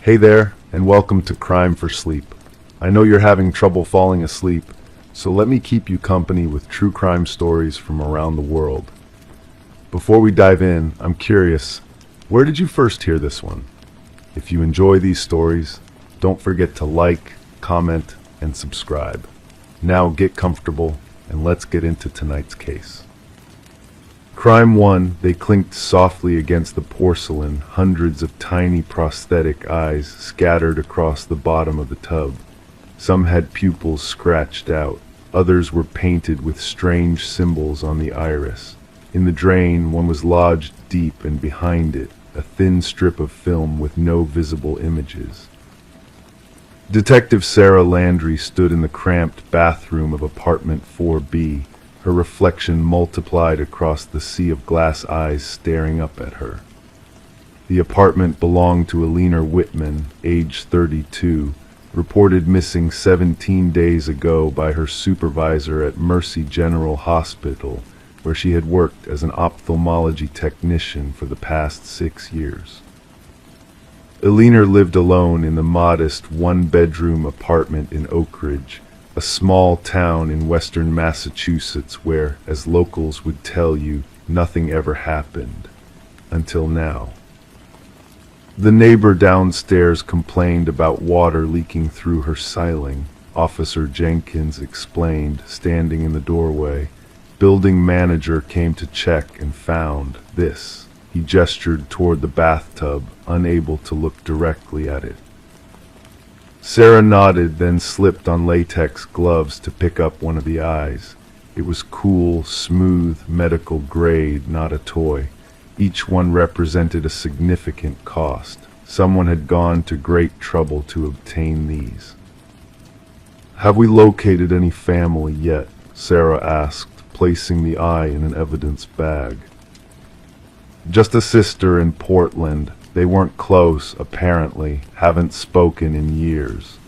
Hey there, and welcome to Crime for Sleep. I know you're having trouble falling asleep, so let me keep you company with true crime stories from around the world. Before we dive in, I'm curious, where did you first hear this one? If you enjoy these stories, don't forget to like, comment, and subscribe. Now get comfortable, and let's get into tonight's case. Crime 1, they clinked softly against the porcelain, hundreds of tiny prosthetic eyes scattered across the bottom of the tub. Some had pupils scratched out, others were painted with strange symbols on the iris. In the drain, one was lodged deep, and behind it, a thin strip of film with no visible images. Detective Sarah Landry stood in the cramped bathroom of apartment 4B, her reflection multiplied across the sea of glass eyes staring up at her. The apartment belonged to Alina Whitman, age 32, reported missing 17 days ago by her supervisor at Mercy General Hospital, where she had worked as an ophthalmology technician for the past 6 years. Alina lived alone in the modest one-bedroom apartment in Oak Ridge, a small town in western Massachusetts where, as locals would tell you, nothing ever happened. Until now. The neighbor downstairs complained about water leaking through her ceiling, Officer Jenkins explained, standing in the doorway. Building manager came to check and found this. He gestured toward the bathtub, unable to look directly at it. Sarah nodded, then slipped on latex gloves to pick up one of the eyes. It was cool, smooth, medical grade, not a toy. Each one represented a significant cost. Someone had gone to great trouble to obtain these. "Have we located any family yet?" Sarah asked, placing the eye in an evidence bag. "Just a sister in Portland. They weren't close, apparently, haven't spoken in years."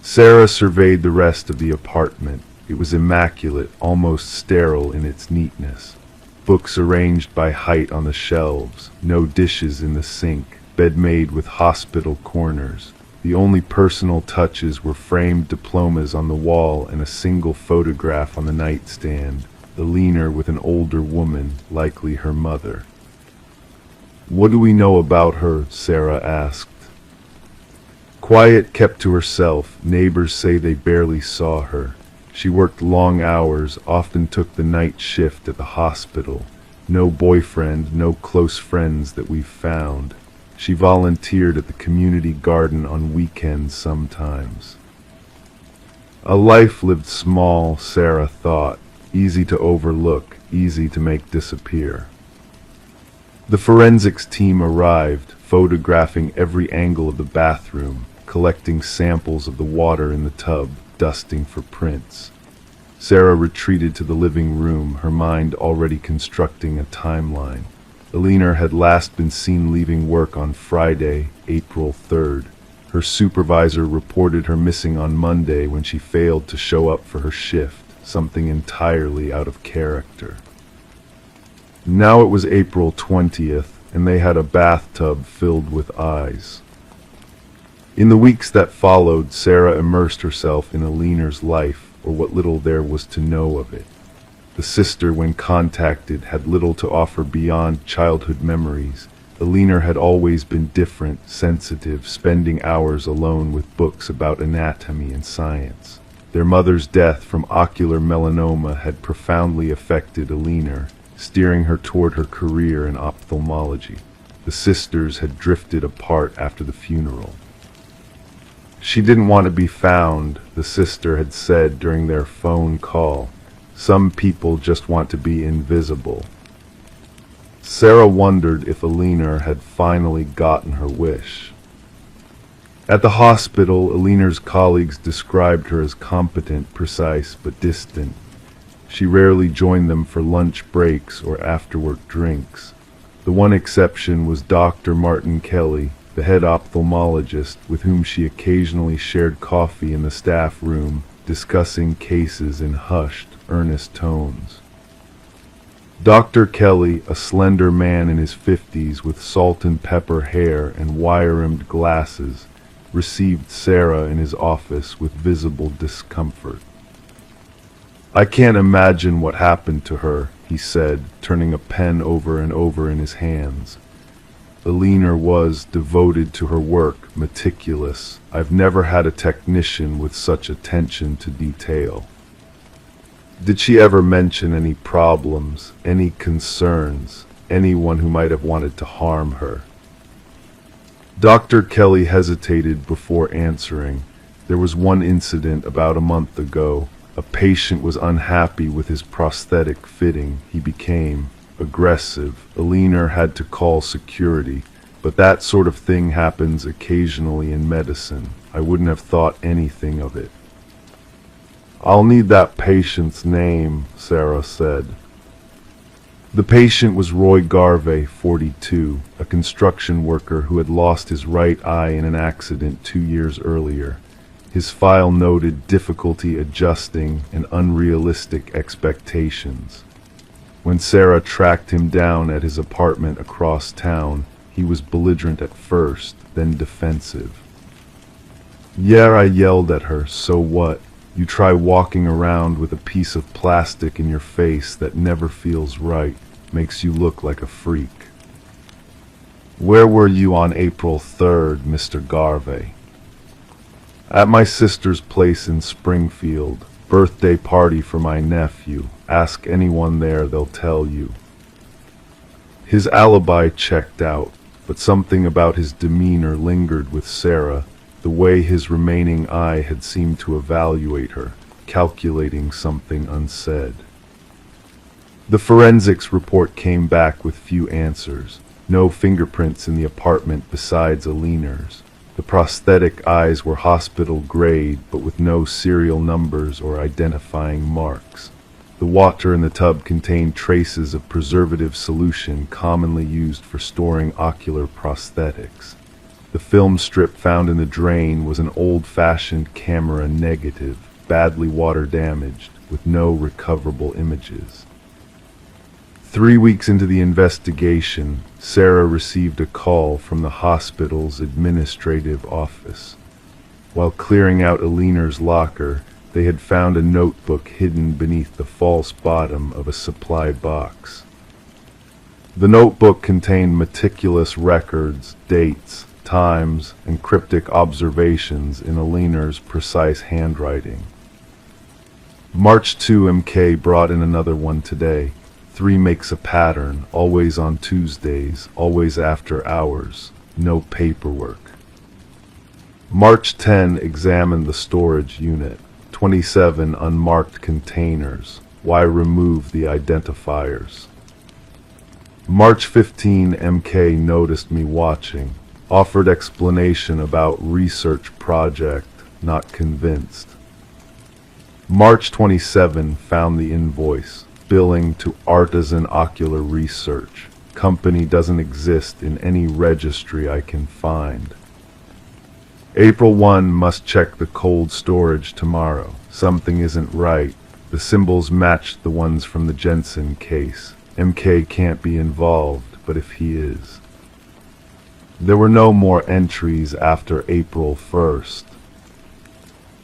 Sarah surveyed the rest of the apartment. It was immaculate, almost sterile in its neatness. Books arranged by height on the shelves, no dishes in the sink, bed made with hospital corners. The only personal touches were framed diplomas on the wall and a single photograph on the nightstand, the leaner with an older woman, likely her mother. "What do we know about her?" Sarah asked. Quiet, kept to herself. Neighbors say they barely saw her. She worked long hours, often took the night shift at the hospital. No boyfriend, no close friends that we've found. She volunteered at the community garden on weekends sometimes. A life lived small, Sarah thought. Easy to overlook, easy to make disappear. The forensics team arrived, photographing every angle of the bathroom, collecting samples of the water in the tub, dusting for prints. Sarah retreated to the living room, her mind already constructing a timeline. Alina had last been seen leaving work on Friday, April 3rd. Her supervisor reported her missing on Monday when she failed to show up for her shift, something entirely out of character. Now it was April 20th, and they had a bathtub filled with eyes. In the weeks that followed, Sarah immersed herself in Alina's life, or what little there was to know of it. The sister, when contacted, had little to offer beyond childhood memories. Alina had always been different, sensitive, spending hours alone with books about anatomy and science. Their mother's death from ocular melanoma had profoundly affected Alina, steering her toward her career in ophthalmology. The sisters had drifted apart after the funeral. She didn't want to be found, the sister had said during their phone call. Some people just want to be invisible. Sarah wondered if Alina had finally gotten her wish. At the hospital, Alina's colleagues described her as competent, precise, but distant. She rarely joined them for lunch breaks or after-work drinks. The one exception was Dr. Martin Kelly, the head ophthalmologist with whom she occasionally shared coffee in the staff room, discussing cases in hushed, earnest tones. Dr. Kelly, a slender man in his 50s with salt and pepper hair and wire-rimmed glasses, received Sarah in his office with visible discomfort. "I can't imagine what happened to her," he said, turning a pen over and over in his hands. Eleanor was devoted to her work, meticulous. I've never had a technician with such attention to detail. Did she ever mention any problems, any concerns, anyone who might have wanted to harm her? Dr. Kelly hesitated before answering. There was one incident about a month ago. A patient was unhappy with his prosthetic fitting. He became aggressive. Eleanor had to call security, but that sort of thing happens occasionally in medicine. I wouldn't have thought anything of it. "I'll need that patient's name," Sarah said. The patient was Roy Garvey, 42, a construction worker who had lost his right eye in an accident 2 years earlier. His file noted difficulty adjusting and unrealistic expectations. When Sarah tracked him down at his apartment across town, he was belligerent at first, then defensive. "Yeah," I yelled at her, "so what? You try walking around with a piece of plastic in your face that never feels right, makes you look like a freak." "Where were you on April 3rd, Mr. Garvey?" "At my sister's place in Springfield. Birthday party for my nephew. Ask anyone there, they'll tell you." His alibi checked out, but something about his demeanor lingered with Sarah, the way his remaining eye had seemed to evaluate her, calculating something unsaid. The forensics report came back with few answers. No fingerprints in the apartment besides Eleanor's. The prosthetic eyes were hospital grade, but with no serial numbers or identifying marks. The water in the tub contained traces of preservative solution commonly used for storing ocular prosthetics. The film strip found in the drain was an old-fashioned camera negative, badly water-damaged, with no recoverable images. 3 weeks into the investigation, Sarah received a call from the hospital's administrative office. While clearing out Eleanor's locker, they had found a notebook hidden beneath the false bottom of a supply box. The notebook contained meticulous records, dates, times, and cryptic observations in Eleanor's precise handwriting. March 2 MK brought in another one today. 3 makes a pattern, always on Tuesdays, always after hours, no paperwork. March 10 examined the storage unit. 27 unmarked containers. Why remove the identifiers? March 15 MK noticed me watching. Offered explanation about research project, not convinced. March 27 found the invoice. Billing to Artisan Ocular Research. Company doesn't exist in any registry I can find. April 1 must check the cold storage tomorrow. Something isn't right. The symbols matched the ones from the Jensen case. MK can't be involved, but if he is. There were no more entries after April 1st.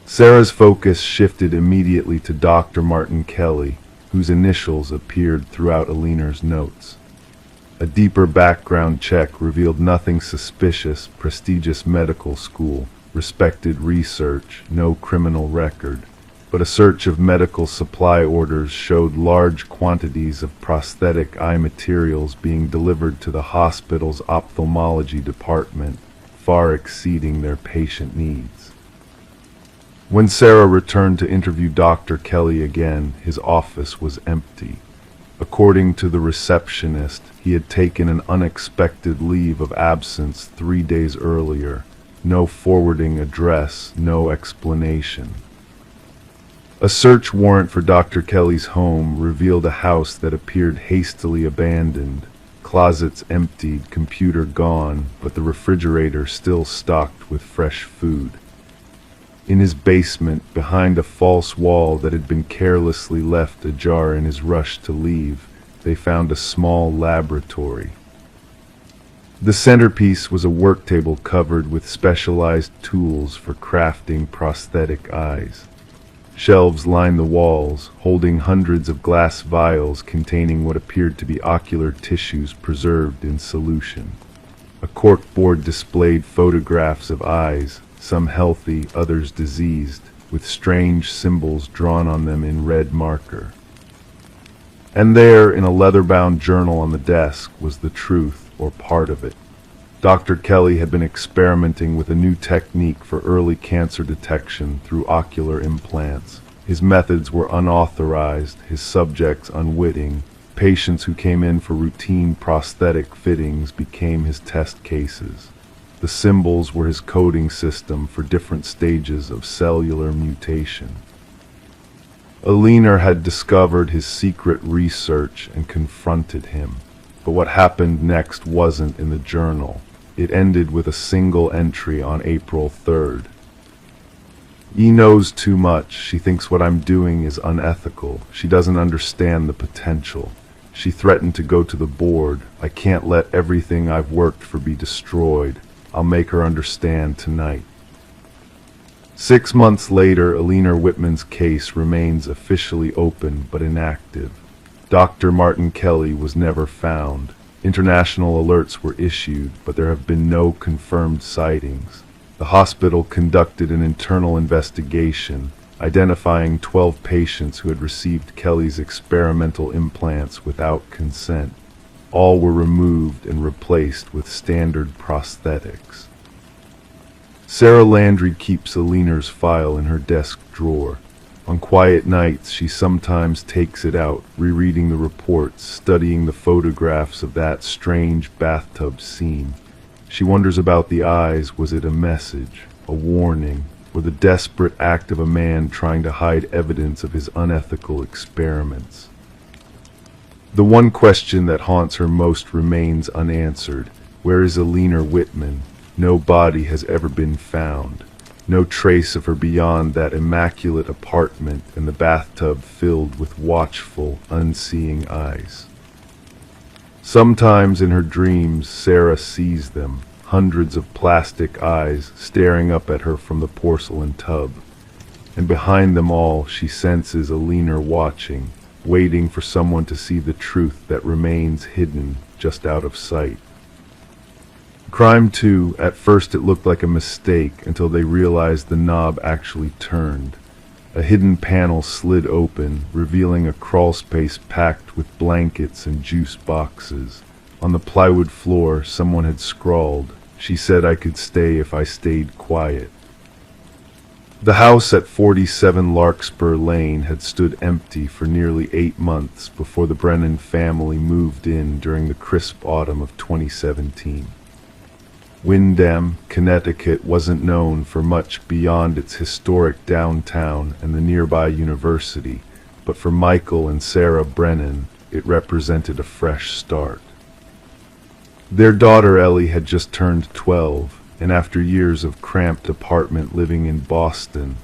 Sarah's focus shifted immediately to Dr. Martin Kelly, whose initials appeared throughout Eleanor's notes. A deeper background check revealed nothing suspicious: prestigious medical school, respected research, no criminal record. But a search of medical supply orders showed large quantities of prosthetic eye materials being delivered to the hospital's ophthalmology department, far exceeding their patient needs. When Sarah returned to interview Dr. Kelly again, his office was empty. According to the receptionist, he had taken an unexpected leave of absence 3 days earlier. No forwarding address, no explanation. A search warrant for Dr. Kelly's home revealed a house that appeared hastily abandoned. Closets emptied, computer gone, but the refrigerator still stocked with fresh food. In his basement, behind a false wall that had been carelessly left ajar in his rush to leave, they found a small laboratory. The centerpiece was a work table covered with specialized tools for crafting prosthetic eyes. Shelves lined the walls, holding hundreds of glass vials containing what appeared to be ocular tissues preserved in solution. A corkboard displayed photographs of eyes, some healthy, others diseased, with strange symbols drawn on them in red marker. And there, in a leather-bound journal on the desk, was the truth, or part of it. Dr. Kelly had been experimenting with a new technique for early cancer detection through ocular implants. His methods were unauthorized, his subjects unwitting. Patients who came in for routine prosthetic fittings became his test cases. The symbols were his coding system for different stages of cellular mutation. Aliner had discovered his secret research and confronted him. But what happened next wasn't in the journal. It ended with a single entry on April 3rd. "E knows too much. She thinks what I'm doing is unethical. She doesn't understand the potential. She threatened to go to the board. I can't let everything I've worked for be destroyed. I'll make her understand tonight." 6 months later, Aliner Whitman's case remains officially open but inactive. Dr. Martin Kelly was never found. International alerts were issued, but there have been no confirmed sightings. The hospital conducted an internal investigation, identifying 12 patients who had received Kelly's experimental implants without consent. All were removed and replaced with standard prosthetics. Sarah Landry keeps Aliner's file in her desk drawer. On quiet nights, she sometimes takes it out, rereading the reports, studying the photographs of that strange bathtub scene. She wonders about the eyes. Was it a message, a warning, or the desperate act of a man trying to hide evidence of his unethical experiments? The one question that haunts her most remains unanswered. Where is Aliner Whitman? No body has ever been found. No trace of her beyond that immaculate apartment and the bathtub filled with watchful, unseeing eyes. Sometimes in her dreams, Sarah sees them, hundreds of plastic eyes staring up at her from the porcelain tub. And behind them all, she senses Aliner watching, waiting for someone to see the truth that remains hidden just out of sight. Crime 2, at first it looked like a mistake until they realized the knob actually turned. A hidden panel slid open, revealing a crawlspace packed with blankets and juice boxes. On the plywood floor, someone had scrawled, "She said I could stay if I stayed quiet." The house at 47 Larkspur Lane had stood empty for nearly 8 months before the Brennan family moved in during the crisp autumn of 2017. Windham, Connecticut wasn't known for much beyond its historic downtown and the nearby university, but for Michael and Sarah Brennan, it represented a fresh start. Their daughter Ellie had just turned 12, and after years of cramped apartment living in Boston,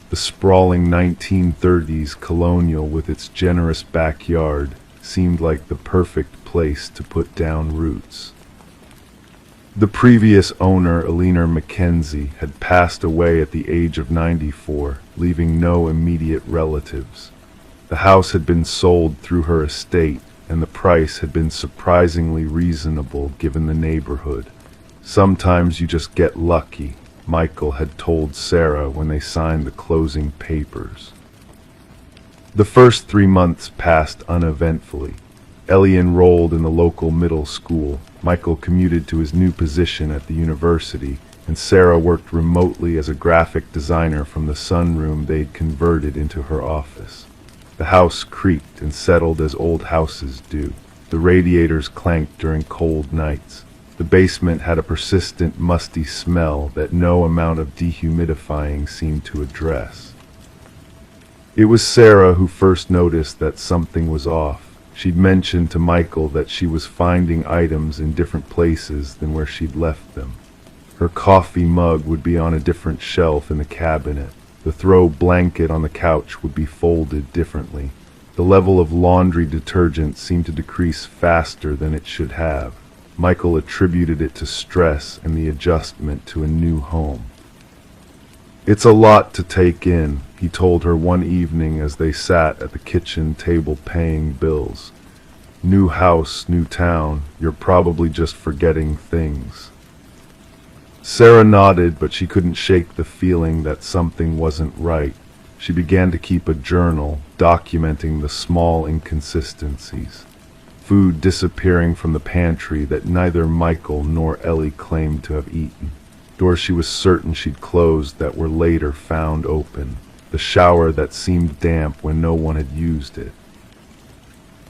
the sprawling 1930s colonial with its generous backyard seemed like the perfect place to put down roots. The previous owner, Aliner Mackenzie, had passed away at the age of 94, leaving no immediate relatives. The house had been sold through her estate, and the price had been surprisingly reasonable given the neighborhood. "Sometimes you just get lucky," Michael had told Sarah when they signed the closing papers. The first 3 months passed uneventfully. Ellie enrolled in the local middle school. Michael commuted to his new position at the university, and Sarah worked remotely as a graphic designer from the sunroom they'd converted into her office. The house creaked and settled as old houses do. The radiators clanked during cold nights. The basement had a persistent, musty smell that no amount of dehumidifying seemed to address. It was Sarah who first noticed that something was off. She'd mentioned to Michael that she was finding items in different places than where she'd left them. Her coffee mug would be on a different shelf in the cabinet. The throw blanket on the couch would be folded differently. The level of laundry detergent seemed to decrease faster than it should have. Michael attributed it to stress and the adjustment to a new home. "It's a lot to take in," he told her one evening as they sat at the kitchen table paying bills. "New house, new town, you're probably just forgetting things." Sarah nodded, but she couldn't shake the feeling that something wasn't right. She began to keep a journal, documenting the small inconsistencies. Food disappearing from the pantry that neither Michael nor Ellie claimed to have eaten. Doors she was certain she'd closed that were later found open. The shower that seemed damp when no one had used it.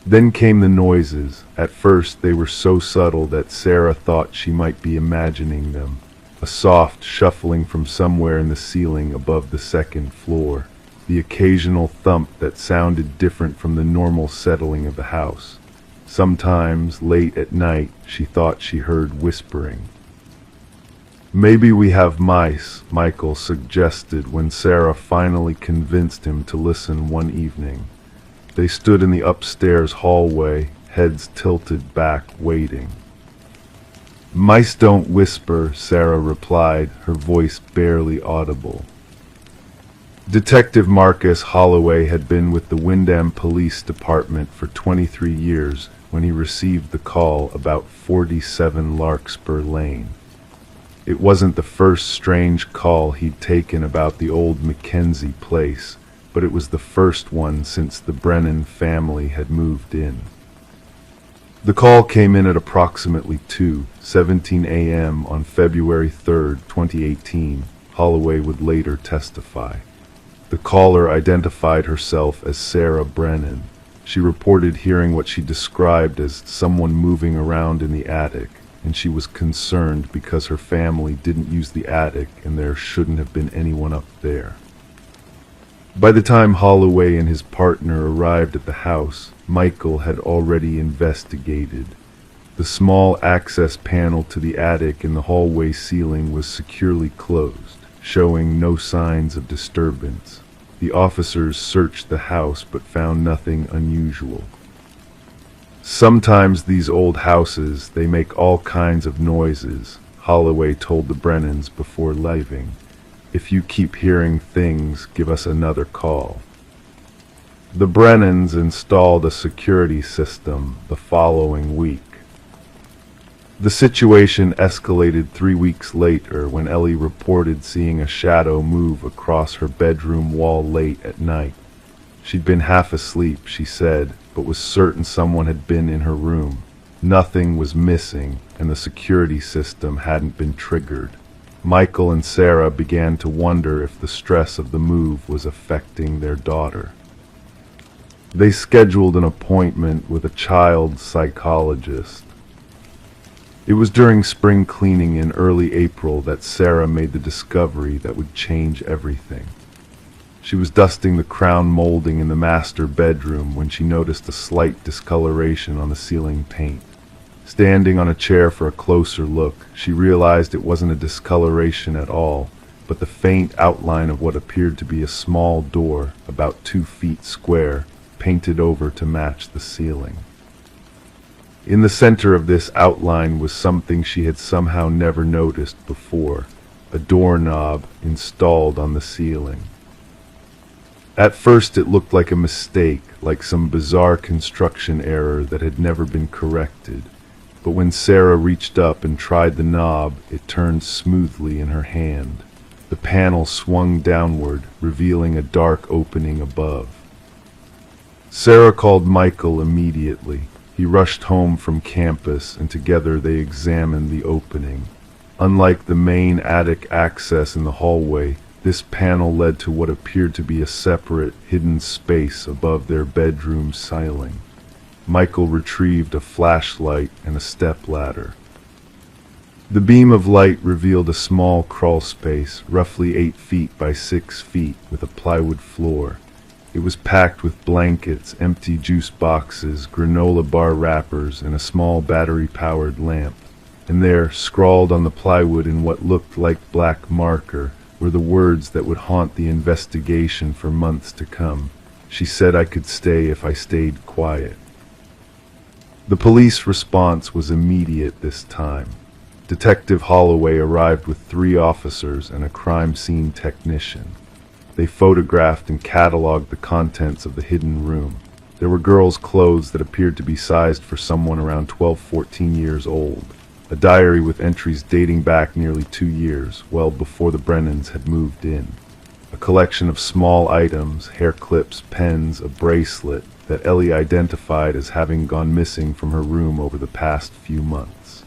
Then came the noises. At first they were so subtle that Sarah thought she might be imagining them. A soft shuffling from somewhere in the ceiling above the second floor. The occasional thump that sounded different from the normal settling of the house. Sometimes, late at night, she thought she heard whispering. "Maybe we have mice," Michael suggested when Sarah finally convinced him to listen one evening. They stood in the upstairs hallway, heads tilted back, waiting. "Mice don't whisper," Sarah replied, her voice barely audible. Detective Marcus Holloway had been with the Windham Police Department for 23 years when he received the call about 47 Larkspur Lane. It wasn't the first strange call he'd taken about the old Mackenzie place, but it was the first one since the Brennan family had moved in. The call came in at approximately 2:17 a.m. on February 3, 2018, Holloway would later testify. The caller identified herself as Sarah Brennan. She reported hearing what she described as someone moving around in the attic, and she was concerned because her family didn't use the attic and there shouldn't have been anyone up there. By the time Holloway and his partner arrived at the house, Michael had already investigated. The small access panel to the attic in the hallway ceiling was securely closed, showing no signs of disturbance. The officers searched the house but found nothing unusual. "Sometimes these old houses, they make all kinds of noises," Holloway told the Brennans before leaving. "If you keep hearing things, give us another call." The Brennans installed a security system the following week. The situation escalated 3 weeks later when Ellie reported seeing a shadow move across her bedroom wall late at night. She'd been half asleep, she said, but was certain someone had been in her room. Nothing was missing, and the security system hadn't been triggered. Michael and Sarah began to wonder if the stress of the move was affecting their daughter. They scheduled an appointment with a child psychologist. It was during spring cleaning in early April that Sarah made the discovery that would change everything. She was dusting the crown molding in the master bedroom when she noticed a slight discoloration on the ceiling paint. Standing on a chair for a closer look, she realized it wasn't a discoloration at all, but the faint outline of what appeared to be a small door, about 2 feet square, painted over to match the ceiling. In the center of this outline was something she had somehow never noticed before, a doorknob installed on the ceiling. At first it looked like a mistake, like some bizarre construction error that had never been corrected. But when Sarah reached up and tried the knob, it turned smoothly in her hand. The panel swung downward, revealing a dark opening above. Sarah called Michael immediately. He rushed home from campus, and together they examined the opening. Unlike the main attic access in the hallway, this panel led to what appeared to be a separate, hidden space above their bedroom ceiling. Michael retrieved a flashlight and a stepladder. The beam of light revealed a small crawl space, roughly 8 feet by 6 feet, with a plywood floor. It was packed with blankets, empty juice boxes, granola bar wrappers, and a small battery-powered lamp. And there, scrawled on the plywood in what looked like black marker, were the words that would haunt the investigation for months to come. She said I could stay if I stayed quiet. The police response was immediate this time. Detective Holloway arrived with 3 officers and a crime scene technician. They photographed and cataloged the contents of the hidden room. There were girls' clothes that appeared to be sized for someone around 12-14 years old. A diary with entries dating back nearly 2 years, well before the Brennans had moved in. A collection of small items, hair clips, pens, a bracelet that Ellie identified as having gone missing from her room over the past few months.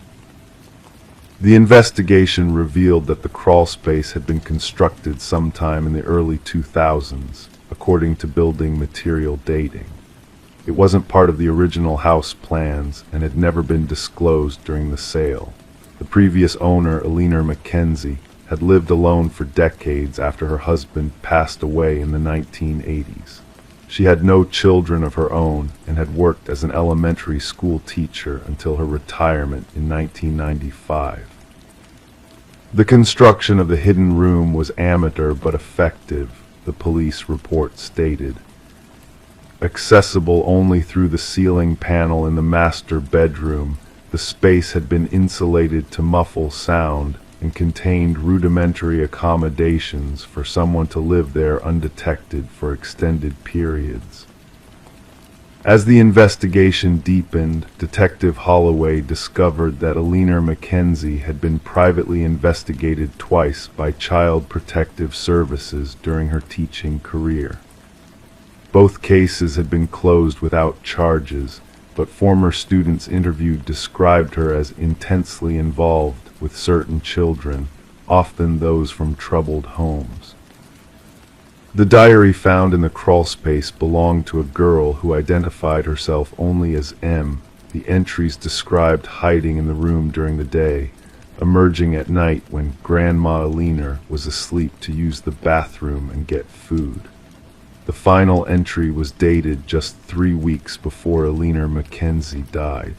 The investigation revealed that the crawl space had been constructed sometime in the early 2000s, according to building material dating. It wasn't part of the original house plans and had never been disclosed during the sale. The previous owner, Eleanor Mackenzie, had lived alone for decades after her husband passed away in the 1980s. She had no children of her own and had worked as an elementary school teacher until her retirement in 1995. The construction of the hidden room was amateur but effective, the police report stated. Accessible only through the ceiling panel in the master bedroom, the space had been insulated to muffle sound and contained rudimentary accommodations for someone to live there undetected for extended periods. As the investigation deepened, Detective Holloway discovered that Eleanor Mackenzie had been privately investigated twice by Child Protective Services during her teaching career. Both cases had been closed without charges, but former students interviewed described her as intensely involved with certain children, often those from troubled homes. The diary found in the crawlspace belonged to a girl who identified herself only as M. The entries described hiding in the room during the day, emerging at night when Grandma Eleanor was asleep to use the bathroom and get food. The final entry was dated just 3 weeks before Eleanor Mackenzie died.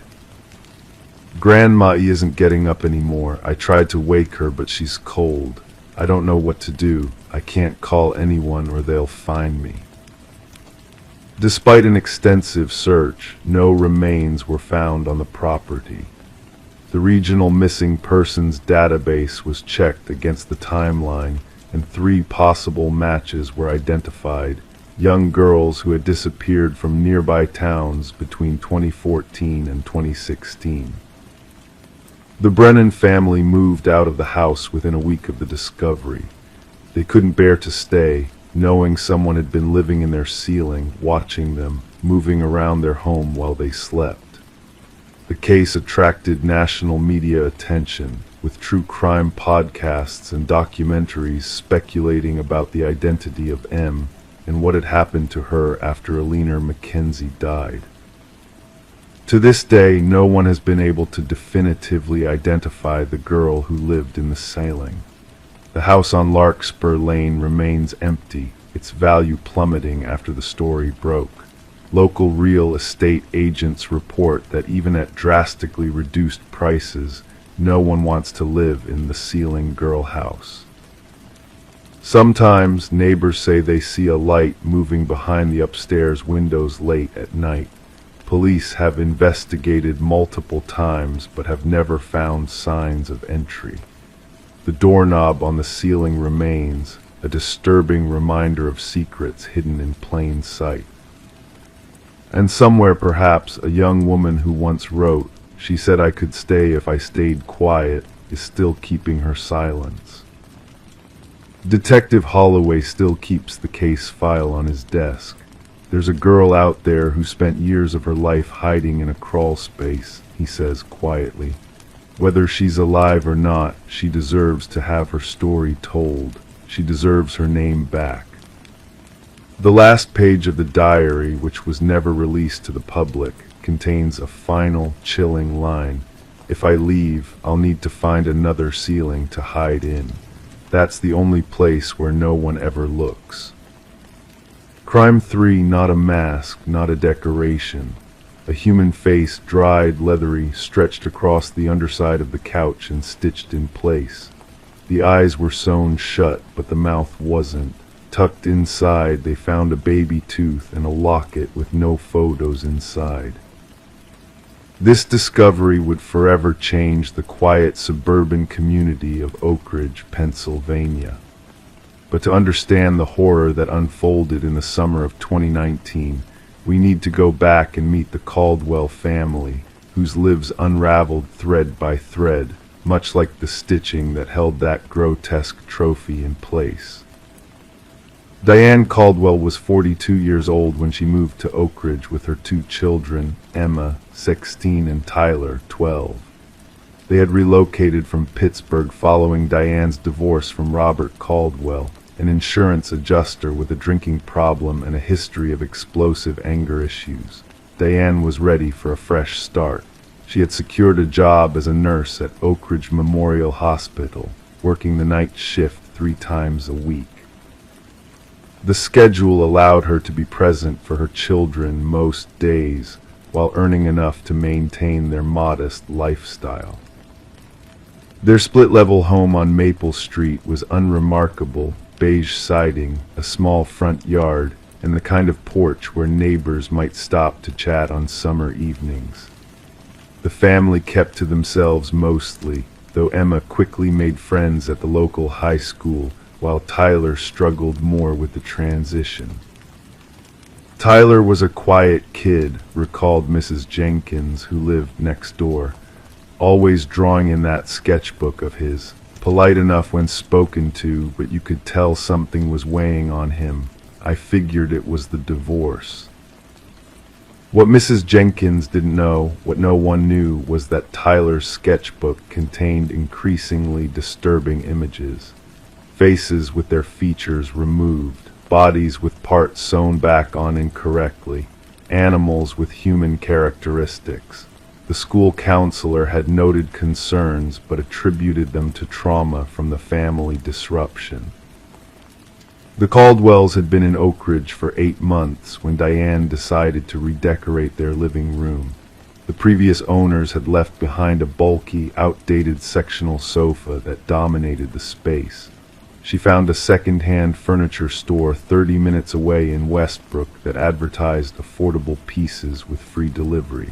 Grandma isn't getting up anymore. I tried to wake her, but she's cold. I don't know what to do. I can't call anyone or they'll find me. Despite an extensive search, no remains were found on the property. The regional missing persons database was checked against the timeline, and 3 possible matches were identified. Young girls who had disappeared from nearby towns between 2014 and 2016. The Brennan family moved out of the house within a week of the discovery. They couldn't bear to stay, knowing someone had been living in their ceiling, watching them, moving around their home while they slept. The case attracted national media attention, with true crime podcasts and documentaries speculating about the identity of M and what had happened to her after Eleanor Mackenzie died. To this day, no one has been able to definitively identify the girl who lived in the ceiling. The house on Larkspur Lane remains empty, its value plummeting after the story broke. Local real estate agents report that even at drastically reduced prices, no one wants to live in the Ceiling Girl house. Sometimes neighbors say they see a light moving behind the upstairs windows late at night. Police have investigated multiple times but have never found signs of entry. The doorknob on the ceiling remains, a disturbing reminder of secrets hidden in plain sight. And somewhere perhaps a young woman who once wrote, "She said I could stay if I stayed quiet," is still keeping her silence. Detective Holloway still keeps the case file on his desk. There's a girl out there who spent years of her life hiding in a crawl space, he says quietly. Whether she's alive or not, she deserves to have her story told. She deserves her name back. The last page of the diary, which was never released to the public, contains a final, chilling line. "If I leave, I'll need to find another ceiling to hide in. That's the only place where no one ever looks." Crime 3, not a mask, not a decoration. A human face, dried, leathery, stretched across the underside of the couch and stitched in place. The eyes were sewn shut, but the mouth wasn't. Tucked inside, they found a baby tooth and a locket with no photos inside. This discovery would forever change the quiet suburban community of Oak Ridge, Pennsylvania. But to understand the horror that unfolded in the summer of 2019, we need to go back and meet the Caldwell family, whose lives unraveled thread by thread, much like the stitching that held that grotesque trophy in place. Diane Caldwell was 42 years old when she moved to Oak Ridge with her two children, Emma, 16, and Tyler, 12. They had relocated from Pittsburgh following Diane's divorce from Robert Caldwell, an insurance adjuster with a drinking problem and a history of explosive anger issues. Diane was ready for a fresh start. She had secured a job as a nurse at Oak Ridge Memorial Hospital, working the night shift 3 times a week. The schedule allowed her to be present for her children most days, while earning enough to maintain their modest lifestyle. Their split-level home on Maple Street was unremarkable: beige siding, a small front yard, and the kind of porch where neighbors might stop to chat on summer evenings. The family kept to themselves mostly, though Emma quickly made friends at the local high school, while Tyler struggled more with the transition. Tyler was a quiet kid, recalled Mrs. Jenkins, who lived next door, always drawing in that sketchbook of his. Polite enough when spoken to, but you could tell something was weighing on him. I figured it was the divorce. What Mrs. Jenkins didn't know, what no one knew, was that Tyler's sketchbook contained increasingly disturbing images. Faces with their features removed, bodies with parts sewn back on incorrectly, animals with human characteristics. The school counselor had noted concerns but attributed them to trauma from the family disruption. The Caldwells had been in Oak Ridge for 8 months when Diane decided to redecorate their living room. The previous owners had left behind a bulky, outdated sectional sofa that dominated the space. She found a second-hand furniture store 30 minutes away in Westbrook that advertised affordable pieces with free delivery.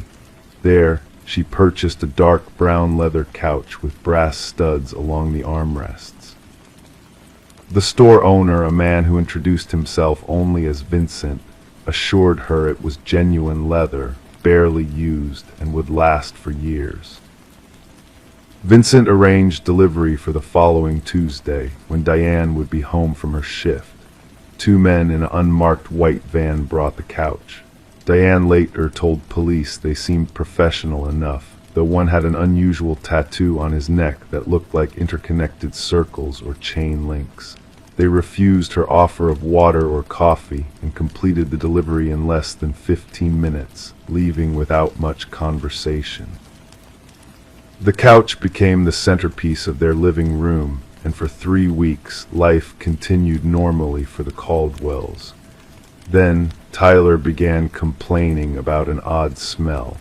There, she purchased a dark brown leather couch with brass studs along the armrests. The store owner, a man who introduced himself only as Vincent, assured her it was genuine leather, barely used, and would last for years. Vincent arranged delivery for the following Tuesday, when Diane would be home from her shift. 2 men in an unmarked white van brought the couch. Diane later told police they seemed professional enough, though one had an unusual tattoo on his neck that looked like interconnected circles or chain links. They refused her offer of water or coffee and completed the delivery in less than 15 minutes, leaving without much conversation. The couch became the centerpiece of their living room, and for 3 weeks life continued normally for the Caldwells. Then Tyler began complaining about an odd smell.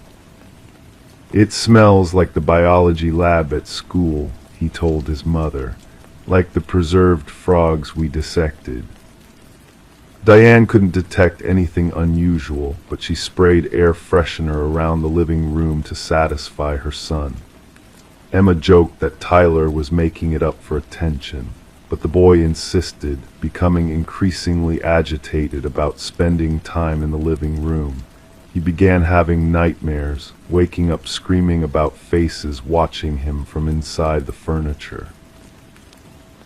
"It smells like the biology lab at school," he told his mother, "like the preserved frogs we dissected." Diane couldn't detect anything unusual, but she sprayed air freshener around the living room to satisfy her son. Emma joked that Tyler was making it up for attention, but the boy insisted, becoming increasingly agitated about spending time in the living room. He began having nightmares, waking up screaming about faces watching him from inside the furniture.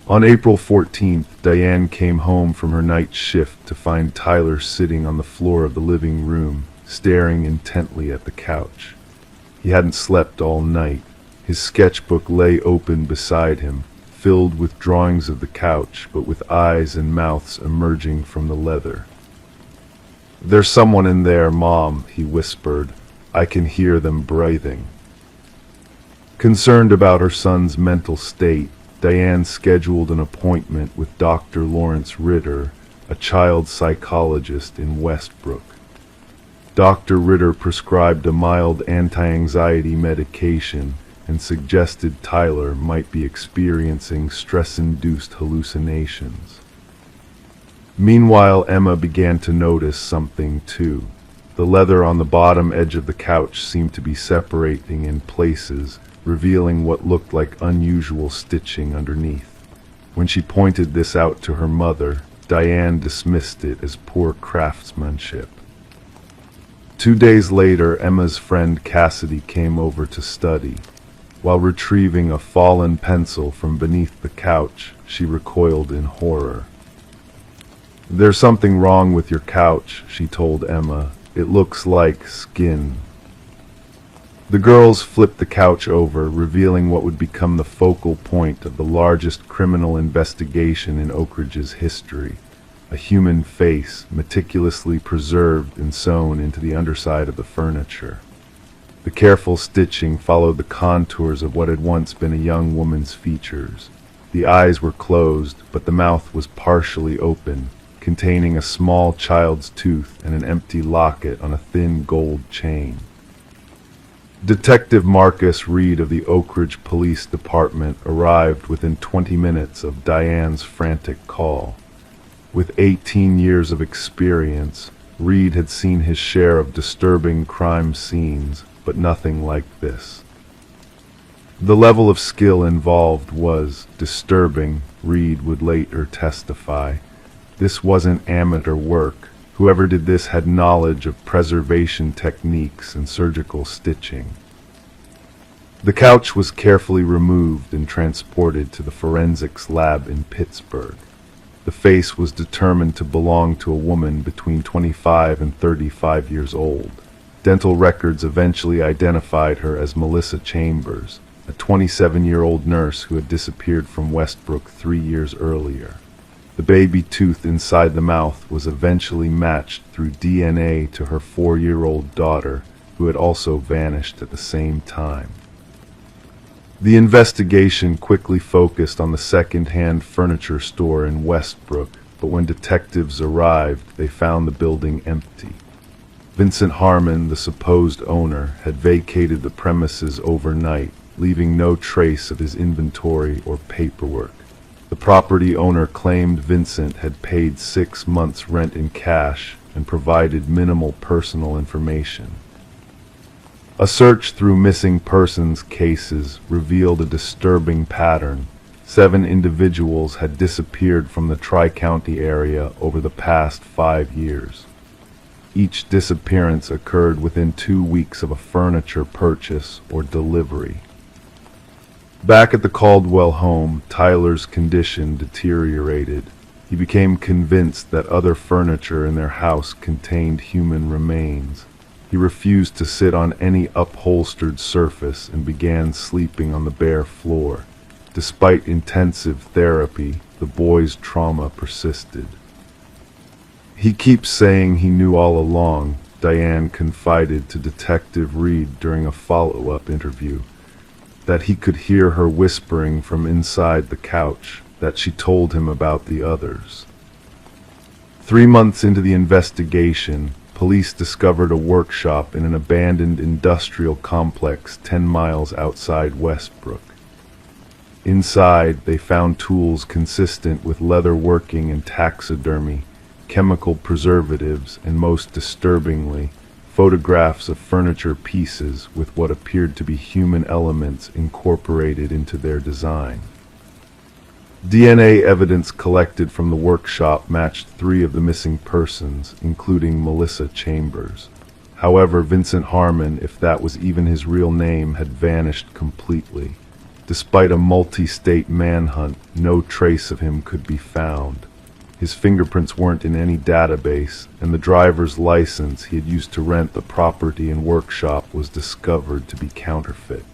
On April 14th, Diane came home from her night shift to find Tyler sitting on the floor of the living room, staring intently at the couch. He hadn't slept all night. His sketchbook lay open beside him, filled with drawings of the couch, but with eyes and mouths emerging from the leather. "There's someone in there, Mom," he whispered. "I can hear them breathing." Concerned about her son's mental state, Diane scheduled an appointment with Dr. Lawrence Ritter, a child psychologist in Westbrook. Dr. Ritter prescribed a mild anti-anxiety medication and suggested Tyler might be experiencing stress-induced hallucinations. Meanwhile, Emma began to notice something too. The leather on the bottom edge of the couch seemed to be separating in places, revealing what looked like unusual stitching underneath. When she pointed this out to her mother, Diane dismissed it as poor craftsmanship. 2 days later, Emma's friend Cassidy came over to study. While retrieving a fallen pencil from beneath the couch, she recoiled in horror. "There's something wrong with your couch," she told Emma. "It looks like skin." The girls flipped the couch over, revealing what would become the focal point of the largest criminal investigation in Oak Ridge's history. A human face, meticulously preserved and sewn into the underside of the furniture. The careful stitching followed the contours of what had once been a young woman's features. The eyes were closed, but the mouth was partially open, containing a small child's tooth and an empty locket on a thin gold chain. Detective Marcus Reed of the Oak Ridge Police Department arrived within 20 minutes of Diane's frantic call. With 18 years of experience, Reed had seen his share of disturbing crime scenes, but nothing like this. The level of skill involved was disturbing, Reed would later testify. This wasn't amateur work. Whoever did this had knowledge of preservation techniques and surgical stitching. The couch was carefully removed and transported to the forensics lab in Pittsburgh. The face was determined to belong to a woman between 25 and 35 years old. Dental records eventually identified her as Melissa Chambers, a 27-year-old nurse who had disappeared from Westbrook 3 years earlier. The baby tooth inside the mouth was eventually matched through DNA to her 4-year-old daughter, who had also vanished at the same time. The investigation quickly focused on the second-hand furniture store in Westbrook, but when detectives arrived, they found the building empty. Vincent Harmon, the supposed owner, had vacated the premises overnight, leaving no trace of his inventory or paperwork. The property owner claimed Vincent had paid 6 months' rent in cash and provided minimal personal information. A search through missing persons cases revealed a disturbing pattern. 7 individuals had disappeared from the Tri-County area over the past 5 years. Each disappearance occurred within 2 weeks of a furniture purchase or delivery. Back at the Caldwell home, Tyler's condition deteriorated. He became convinced that other furniture in their house contained human remains. He refused to sit on any upholstered surface and began sleeping on the bare floor. Despite intensive therapy, the boy's trauma persisted. "He keeps saying he knew all along," Diane confided to Detective Reed during a follow-up interview, that he could hear her whispering from inside the couch, that she told him about the others. 3 months into the investigation, police discovered a workshop in an abandoned industrial complex 10 miles outside Westbrook. Inside, they found tools consistent with leather working and taxidermy, chemical preservatives, and most disturbingly, photographs of furniture pieces with what appeared to be human elements incorporated into their design. DNA evidence collected from the workshop matched 3 of the missing persons, including Melissa Chambers. However, Vincent Harmon, if that was even his real name, had vanished completely. Despite a multi-state manhunt, no trace of him could be found. His fingerprints weren't in any database, and the driver's license he had used to rent the property and workshop was discovered to be counterfeit.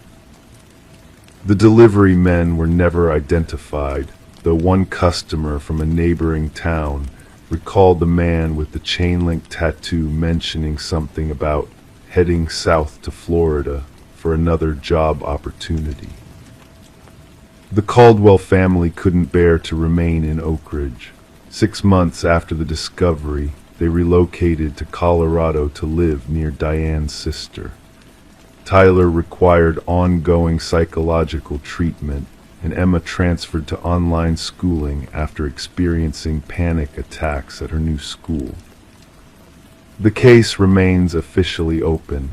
The delivery men were never identified, though one customer from a neighboring town recalled the man with the chain-link tattoo mentioning something about heading south to Florida for another job opportunity. The Caldwell family couldn't bear to remain in Oak Ridge. 6 months after the discovery, they relocated to Colorado to live near Diane's sister. Tyler required ongoing psychological treatment, and Emma transferred to online schooling after experiencing panic attacks at her new school. The case remains officially open.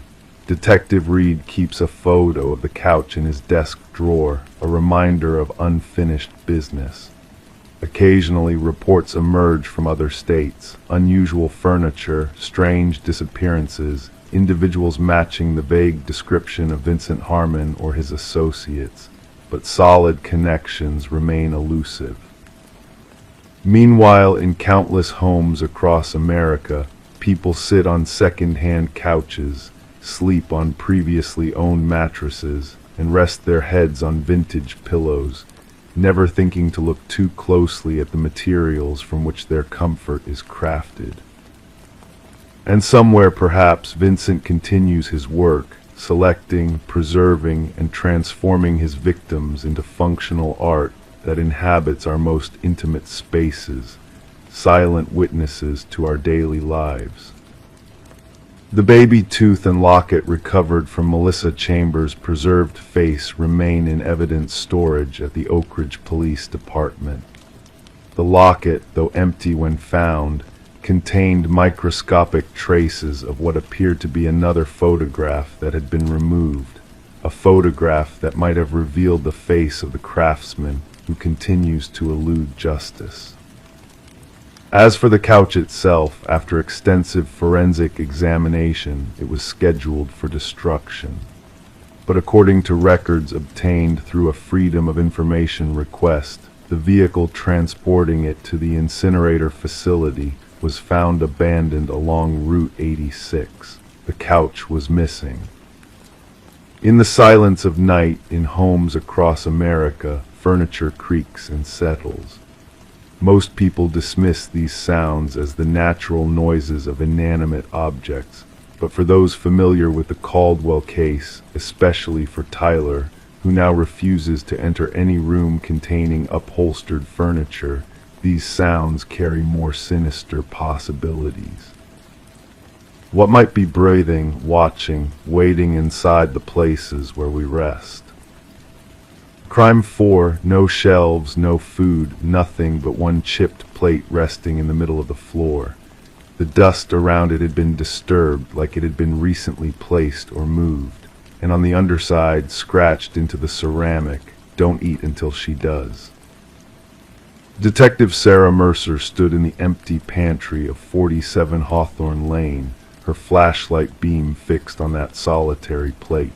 Detective Reed keeps a photo of the couch in his desk drawer, a reminder of unfinished business. Occasionally, reports emerge from other states: unusual furniture, strange disappearances, individuals matching the vague description of Vincent Harmon or his associates, but solid connections remain elusive. Meanwhile, in countless homes across America, people sit on second-hand couches, sleep on previously owned mattresses, and rest their heads on vintage pillows, never thinking to look too closely at the materials from which their comfort is crafted. And somewhere, perhaps, Vincent continues his work, selecting, preserving, and transforming his victims into functional art that inhabits our most intimate spaces, silent witnesses to our daily lives. The baby tooth and locket recovered from Melissa Chambers' preserved face remain in evidence storage at the Oak Ridge Police Department. The locket, though empty when found, contained microscopic traces of what appeared to be another photograph that had been removed, a photograph that might have revealed the face of the craftsman who continues to elude justice. As for the couch itself, after extensive forensic examination, it was scheduled for destruction. But according to records obtained through a Freedom of Information request, the vehicle transporting it to the incinerator facility was found abandoned along Route 86. The couch was missing. In the silence of night, in homes across America, furniture creaks and settles. Most people dismiss these sounds as the natural noises of inanimate objects, but for those familiar with the Caldwell case, especially for Tyler, who now refuses to enter any room containing upholstered furniture, these sounds carry more sinister possibilities. What might be breathing, watching, waiting inside the places where we rest? Crime 4, no shelves, no food, nothing but one chipped plate resting in the middle of the floor. The dust around it had been disturbed, like it had been recently placed or moved, and on the underside, scratched into the ceramic, "Don't eat until she does." Detective Sarah Mercer stood in the empty pantry of 47 Hawthorne Lane, her flashlight beam fixed on that solitary plate.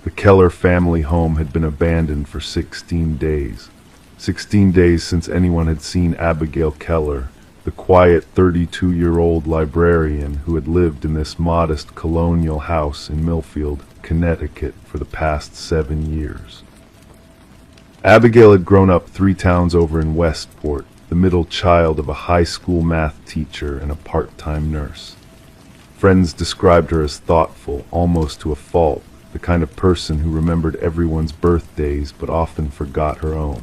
The Keller family home had been abandoned for 16 days. 16 days since anyone had seen Abigail Keller, the quiet 32-year-old librarian who had lived in this modest colonial house in Millfield, Connecticut for the past 7 years. Abigail had grown up 3 towns over in Westport, the middle child of a high school math teacher and a part-time nurse. Friends described her as thoughtful, almost to a fault, the kind of person who remembered everyone's birthdays but often forgot her own.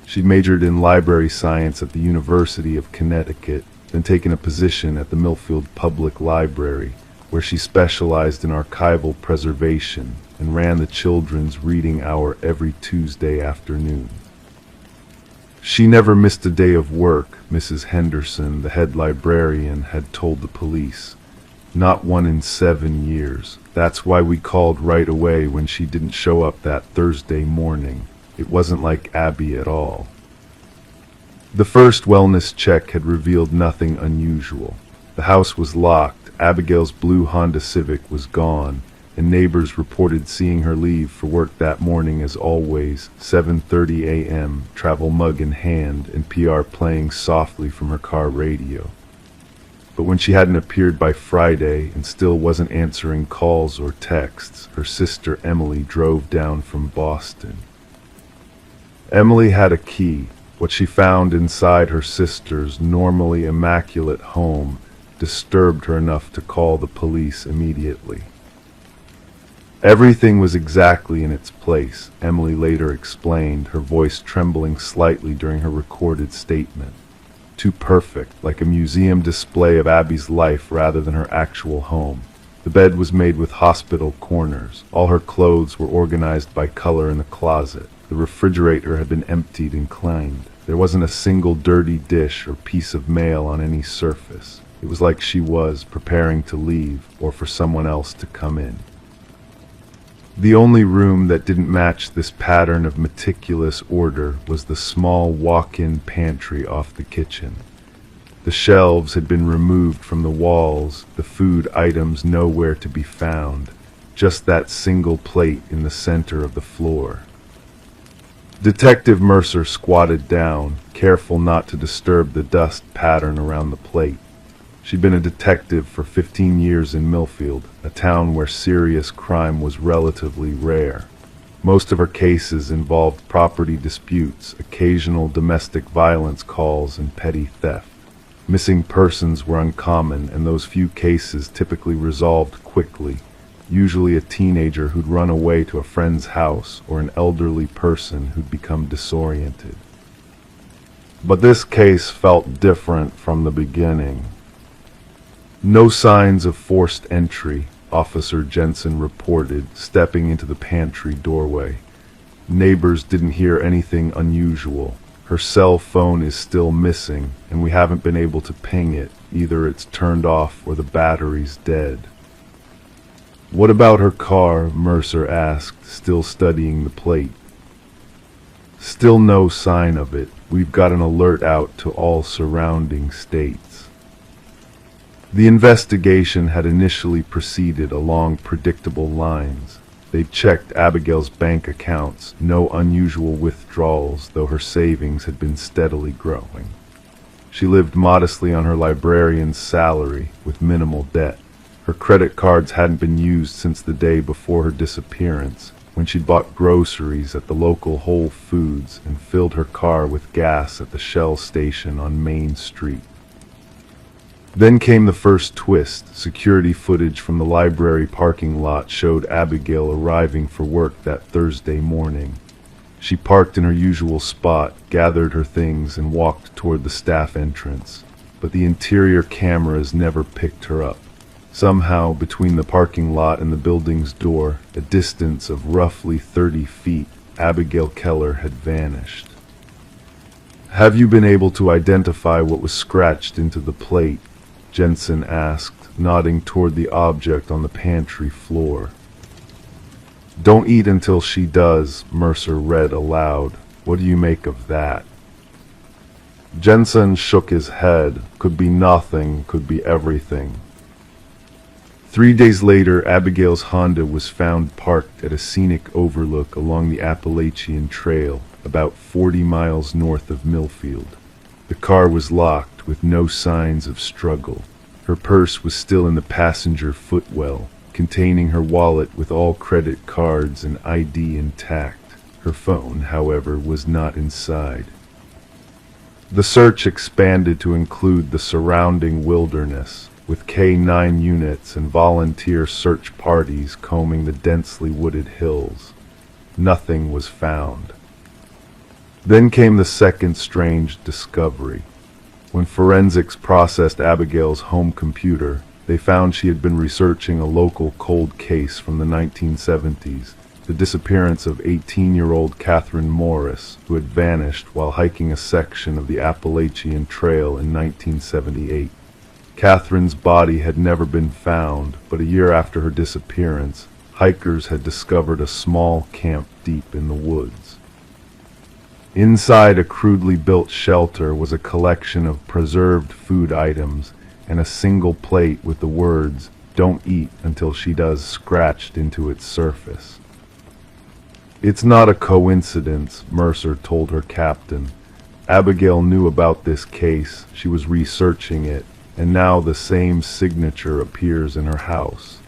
She'd majored in library science at the University of Connecticut, then taken a position at the Millfield Public Library, where she specialized in archival preservation and ran the children's reading hour every Tuesday afternoon. She never missed a day of work, Mrs. Henderson, the head librarian, had told the police. Not one in 7 years. That's why we called right away when she didn't show up that Thursday morning. It wasn't like Abby at all. The first wellness check had revealed nothing unusual. The house was locked, Abigail's blue Honda Civic was gone, and neighbors reported seeing her leave for work that morning as always, 7:30 a.m., travel mug in hand and PR playing softly from her car radio. But when she hadn't appeared by Friday and still wasn't answering calls or texts, her sister Emily drove down from Boston. Emily had a key. What she found inside her sister's normally immaculate home disturbed her enough to call the police immediately. Everything was exactly in its place, Emily later explained, her voice trembling slightly during her recorded statement. Too perfect, like a museum display of Abby's life rather than her actual home. The bed was made with hospital corners. All her clothes were organized by color in the closet. The refrigerator had been emptied and cleaned. There wasn't a single dirty dish or piece of mail on any surface. It was like she was preparing to leave or for someone else to come in. The only room that didn't match this pattern of meticulous order was the small walk-in pantry off the kitchen. The shelves had been removed from the walls, the food items nowhere to be found, just that single plate in the center of the floor. Detective Mercer squatted down, careful not to disturb the dust pattern around the plate. She'd been a detective for 15 years in Millfield, a town where serious crime was relatively rare. Most of her cases involved property disputes, occasional domestic violence calls, and petty theft. Missing persons were uncommon, and those few cases typically resolved quickly, usually a teenager who'd run away to a friend's house or an elderly person who'd become disoriented. But this case felt different from the beginning. No signs of forced entry, Officer Jensen reported, stepping into the pantry doorway. Neighbors didn't hear anything unusual. Her cell phone is still missing, and we haven't been able to ping it. Either it's turned off or the battery's dead. What about her car? Mercer asked, still studying the plate. Still no sign of it. We've got an alert out to all surrounding states. The investigation had initially proceeded along predictable lines. They'd checked Abigail's bank accounts, no unusual withdrawals, though her savings had been steadily growing. She lived modestly on her librarian's salary, with minimal debt. Her credit cards hadn't been used since the day before her disappearance, when she'd bought groceries at the local Whole Foods and filled her car with gas at the Shell station on Main Street. Then came the first twist. Security footage from the library parking lot showed Abigail arriving for work that Thursday morning. She parked in her usual spot, gathered her things, and walked toward the staff entrance. But the interior cameras never picked her up. Somehow, between the parking lot and the building's door, a distance of roughly 30 feet, Abigail Keller had vanished. "Have you been able to identify what was scratched into the plate?" Jensen asked, nodding toward the object on the pantry floor. "Don't eat until she does," Mercer read aloud. "What do you make of that?" Jensen shook his head. Could be nothing, could be everything. 3 days later, Abigail's Honda was found parked at a scenic overlook along the Appalachian Trail, about 40 miles north of Millfield. The car was locked, with no signs of struggle. Her purse was still in the passenger footwell, containing her wallet with all credit cards and ID intact. Her phone, however, was not inside. The search expanded to include the surrounding wilderness, with K-9 units and volunteer search parties combing the densely wooded hills. Nothing was found. Then came the second strange discovery. When forensics processed Abigail's home computer, they found she had been researching a local cold case from the 1970s, the disappearance of 18-year-old Catherine Morris, who had vanished while hiking a section of the Appalachian Trail in 1978. Catherine's body had never been found, but a year after her disappearance, hikers had discovered a small camp deep in the woods. Inside a crudely built shelter was a collection of preserved food items and a single plate with the words, "Don't eat until she does," scratched into its surface. "It's not a coincidence," Mercer told her captain. "Abigail knew about this case, she was researching it, and now the same signature appears in her house."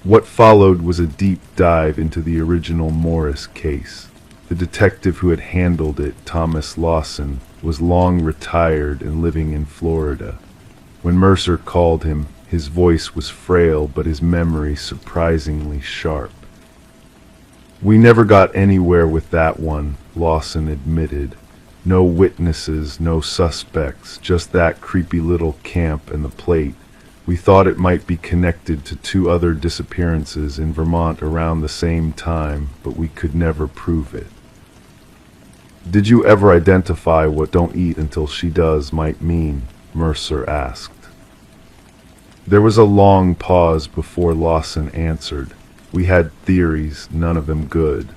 What followed was a deep dive into the original Morris case. The detective who had handled it, Thomas Lawson, was long retired and living in Florida. When Mercer called him, his voice was frail but his memory surprisingly sharp. "We never got anywhere with that one," Lawson admitted. "No witnesses, no suspects, just that creepy little camp and the plate. We thought it might be connected to two other disappearances in Vermont around the same time, but we could never prove it. Did you ever identify what "don't eat until she does" might mean? Mercer asked. There was a long pause before Lawson answered. We had theories, none of them good.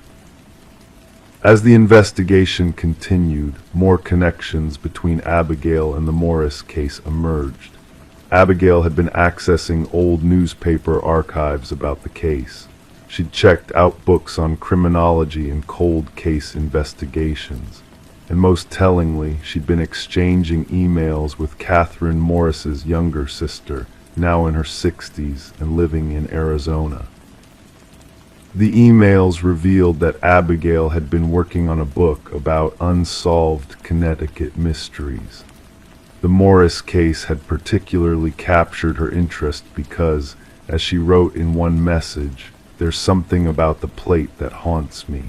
As the investigation continued, more connections between Abigail and the Morris case emerged. Abigail had been accessing old newspaper archives about the case. She'd checked out books on criminology and cold case investigations. And most tellingly, she'd been exchanging emails with Catherine Morris's younger sister, now in her 60s and living in Arizona. The emails revealed that Abigail had been working on a book about unsolved Connecticut mysteries. The Morris case had particularly captured her interest because, as she wrote in one message, "There's something about the plate that haunts me."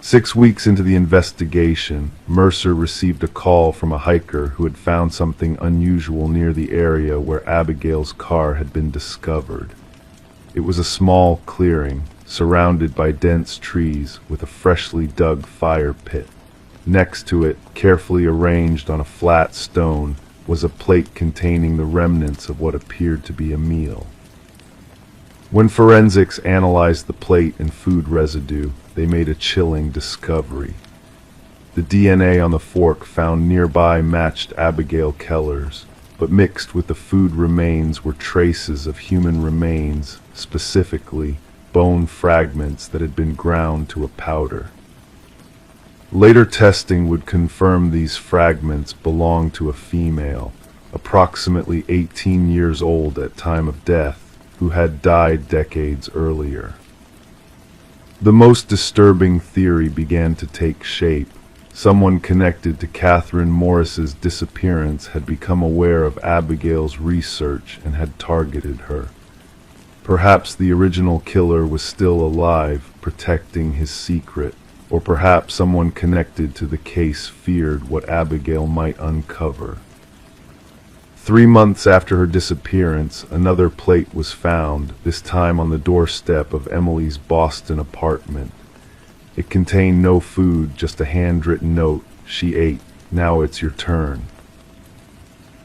6 weeks into the investigation, Mercer received a call from a hiker who had found something unusual near the area where Abigail's car had been discovered. It was a small clearing, surrounded by dense trees, with a freshly dug fire pit. Next to it, carefully arranged on a flat stone, was a plate containing the remnants of what appeared to be a meal. When forensics analyzed the plate and food residue, they made a chilling discovery. The DNA on the fork found nearby matched Abigail Keller's, but mixed with the food remains were traces of human remains, specifically bone fragments that had been ground to a powder. Later testing would confirm these fragments belonged to a female, approximately 18 years old at time of death, who had died decades earlier. The most disturbing theory began to take shape. Someone connected to Catherine Morris's disappearance had become aware of Abigail's research and had targeted her. Perhaps the original killer was still alive, protecting his secret, or perhaps someone connected to the case feared what Abigail might uncover. 3 months after her disappearance, another plate was found, this time on the doorstep of Emily's Boston apartment. It contained no food, just a handwritten note. "She ate. Now it's your turn."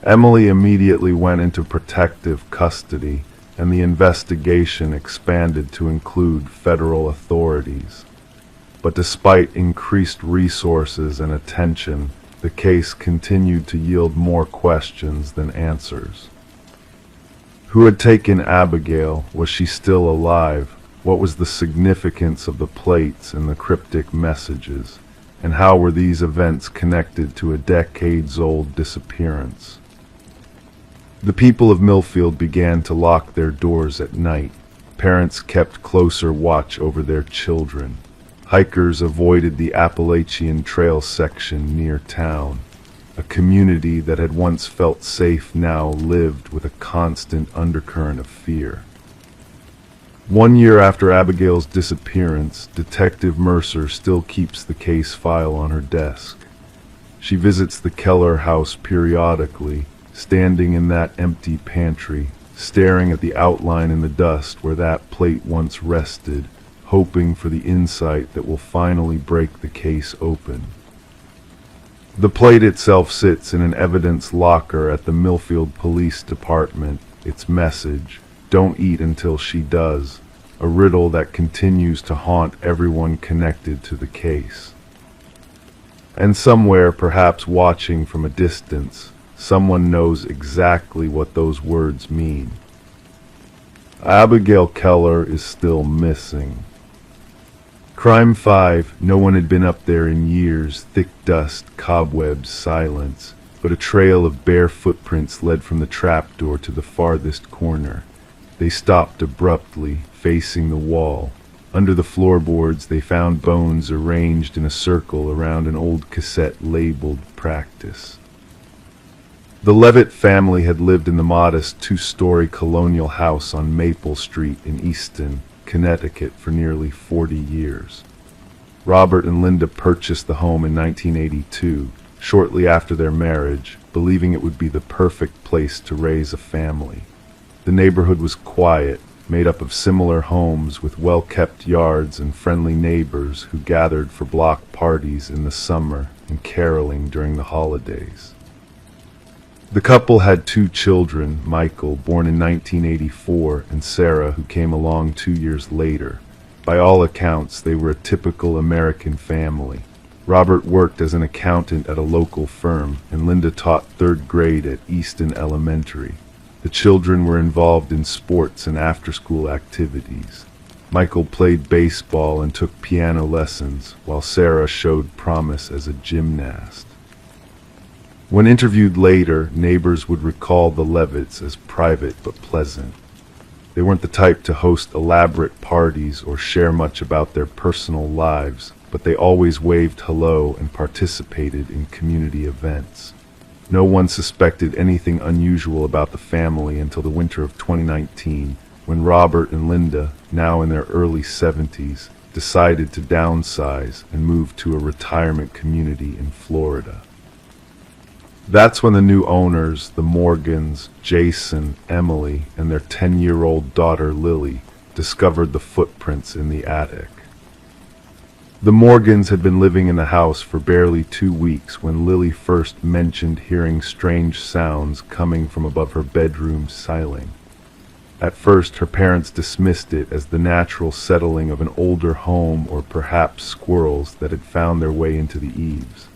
Emily immediately went into protective custody, and the investigation expanded to include federal authorities. But despite increased resources and attention, the case continued to yield more questions than answers. Who had taken Abigail? Was she still alive? What was the significance of the plates and the cryptic messages? And how were these events connected to a decades-old disappearance? The people of Millfield began to lock their doors at night. Parents kept closer watch over their children. Hikers avoided the Appalachian Trail section near town. A community that had once felt safe now lived with a constant undercurrent of fear. 1 year after Abigail's disappearance, Detective Mercer still keeps the case file on her desk. She visits the Keller house periodically, standing in that empty pantry, staring at the outline in the dust where that plate once rested, hoping for the insight that will finally break the case open. The plate itself sits in an evidence locker at the Millfield Police Department. Its message, "Don't eat until she does," a riddle that continues to haunt everyone connected to the case. And somewhere, perhaps watching from a distance, someone knows exactly what those words mean. Abigail Keller is still missing. Crime 5, no one had been up there in years, thick dust, cobwebs, silence, but a trail of bare footprints led from the trapdoor to the farthest corner. They stopped abruptly, facing the wall. Under the floorboards they found bones arranged in a circle around an old cassette labeled "Practice." The Levitt family had lived in the modest 2-story colonial house on Maple Street in Easton, Connecticut for nearly 40 years. Robert and Linda purchased the home in 1982, shortly after their marriage, believing it would be the perfect place to raise a family. The neighborhood was quiet, made up of similar homes with well-kept yards and friendly neighbors who gathered for block parties in the summer and caroling during the holidays. The couple had 2 children, Michael, born in 1984, and Sarah, who came along 2 years later. By all accounts, they were a typical American family. Robert worked as an accountant at a local firm, and Linda taught 3rd grade at Easton Elementary. The children were involved in sports and after-school activities. Michael played baseball and took piano lessons, while Sarah showed promise as a gymnast. When interviewed later, neighbors would recall the Levitts as private but pleasant. They weren't the type to host elaborate parties or share much about their personal lives, but they always waved hello and participated in community events. No one suspected anything unusual about the family until the winter of 2019, when Robert and Linda, now in their early 70s, decided to downsize and move to a retirement community in Florida. That's when the new owners, the Morgans, Jason, Emily, and their 10-year-old daughter Lily, discovered the footprints in the attic. The Morgans had been living in the house for barely 2 weeks when Lily first mentioned hearing strange sounds coming from above her bedroom ceiling. At first, her parents dismissed it as the natural settling of an older home or perhaps squirrels that had found their way into the eaves.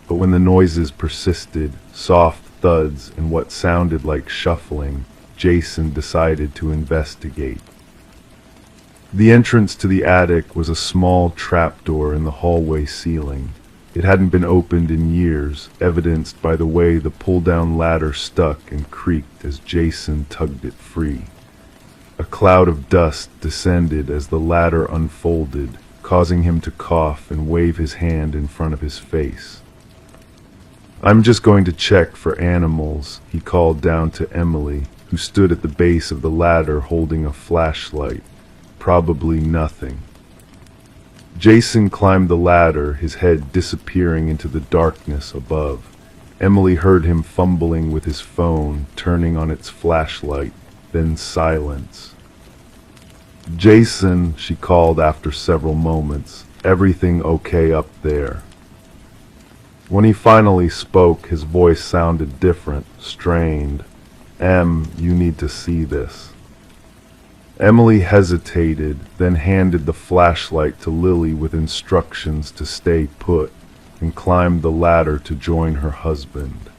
But when the noises persisted, soft thuds and what sounded like shuffling, Jason decided to investigate. The entrance to the attic was a small trapdoor in the hallway ceiling. It hadn't been opened in years, evidenced by the way the pull-down ladder stuck and creaked as Jason tugged it free. A cloud of dust descended as the ladder unfolded, causing him to cough and wave his hand in front of his face. "I'm just going to check for animals," he called down to Emily, who stood at the base of the ladder holding a flashlight. "Probably nothing." Jason climbed the ladder, his head disappearing into the darkness above. Emily heard him fumbling with his phone, turning on its flashlight, then silence. "Jason," she called after several moments, "everything okay up there?" When he finally spoke, his voice sounded different, strained. You need to see this." Emily hesitated, then handed the flashlight to Lily with instructions to stay put, and climbed the ladder to join her husband.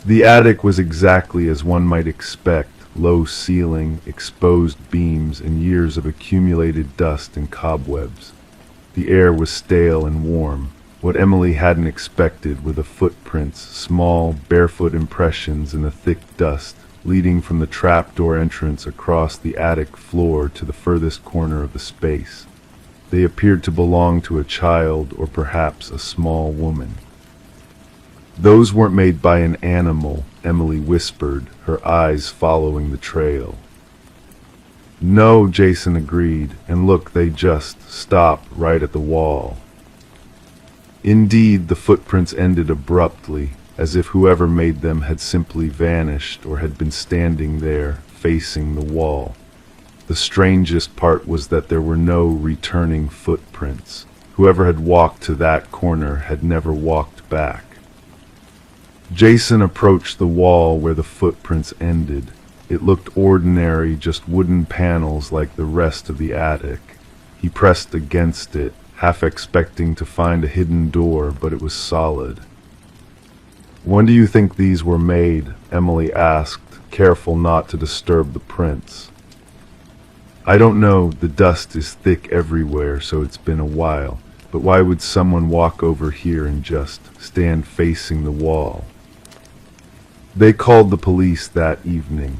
The attic was exactly as one might expect: low ceiling, exposed beams, and years of accumulated dust and cobwebs. The air was stale and warm. What Emily hadn't expected were the footprints, small, barefoot impressions in the thick dust, leading from the trapdoor entrance across the attic floor to the furthest corner of the space. They appeared to belong to a child or perhaps a small woman. "Those weren't made by an animal," Emily whispered, her eyes following the trail. "No," Jason agreed, "and look, they just stop right at the wall." Indeed, the footprints ended abruptly, as if whoever made them had simply vanished or had been standing there, facing the wall. The strangest part was that there were no returning footprints. Whoever had walked to that corner had never walked back. Jason approached the wall where the footprints ended. It looked ordinary, just wooden panels like the rest of the attic. He pressed against it, half expecting to find a hidden door, but it was solid. "When do you think these were made?" Emily asked, careful not to disturb the prints. "I don't know. The dust is thick everywhere, so it's been a while. But why would someone walk over here and just stand facing the wall?" They called the police that evening.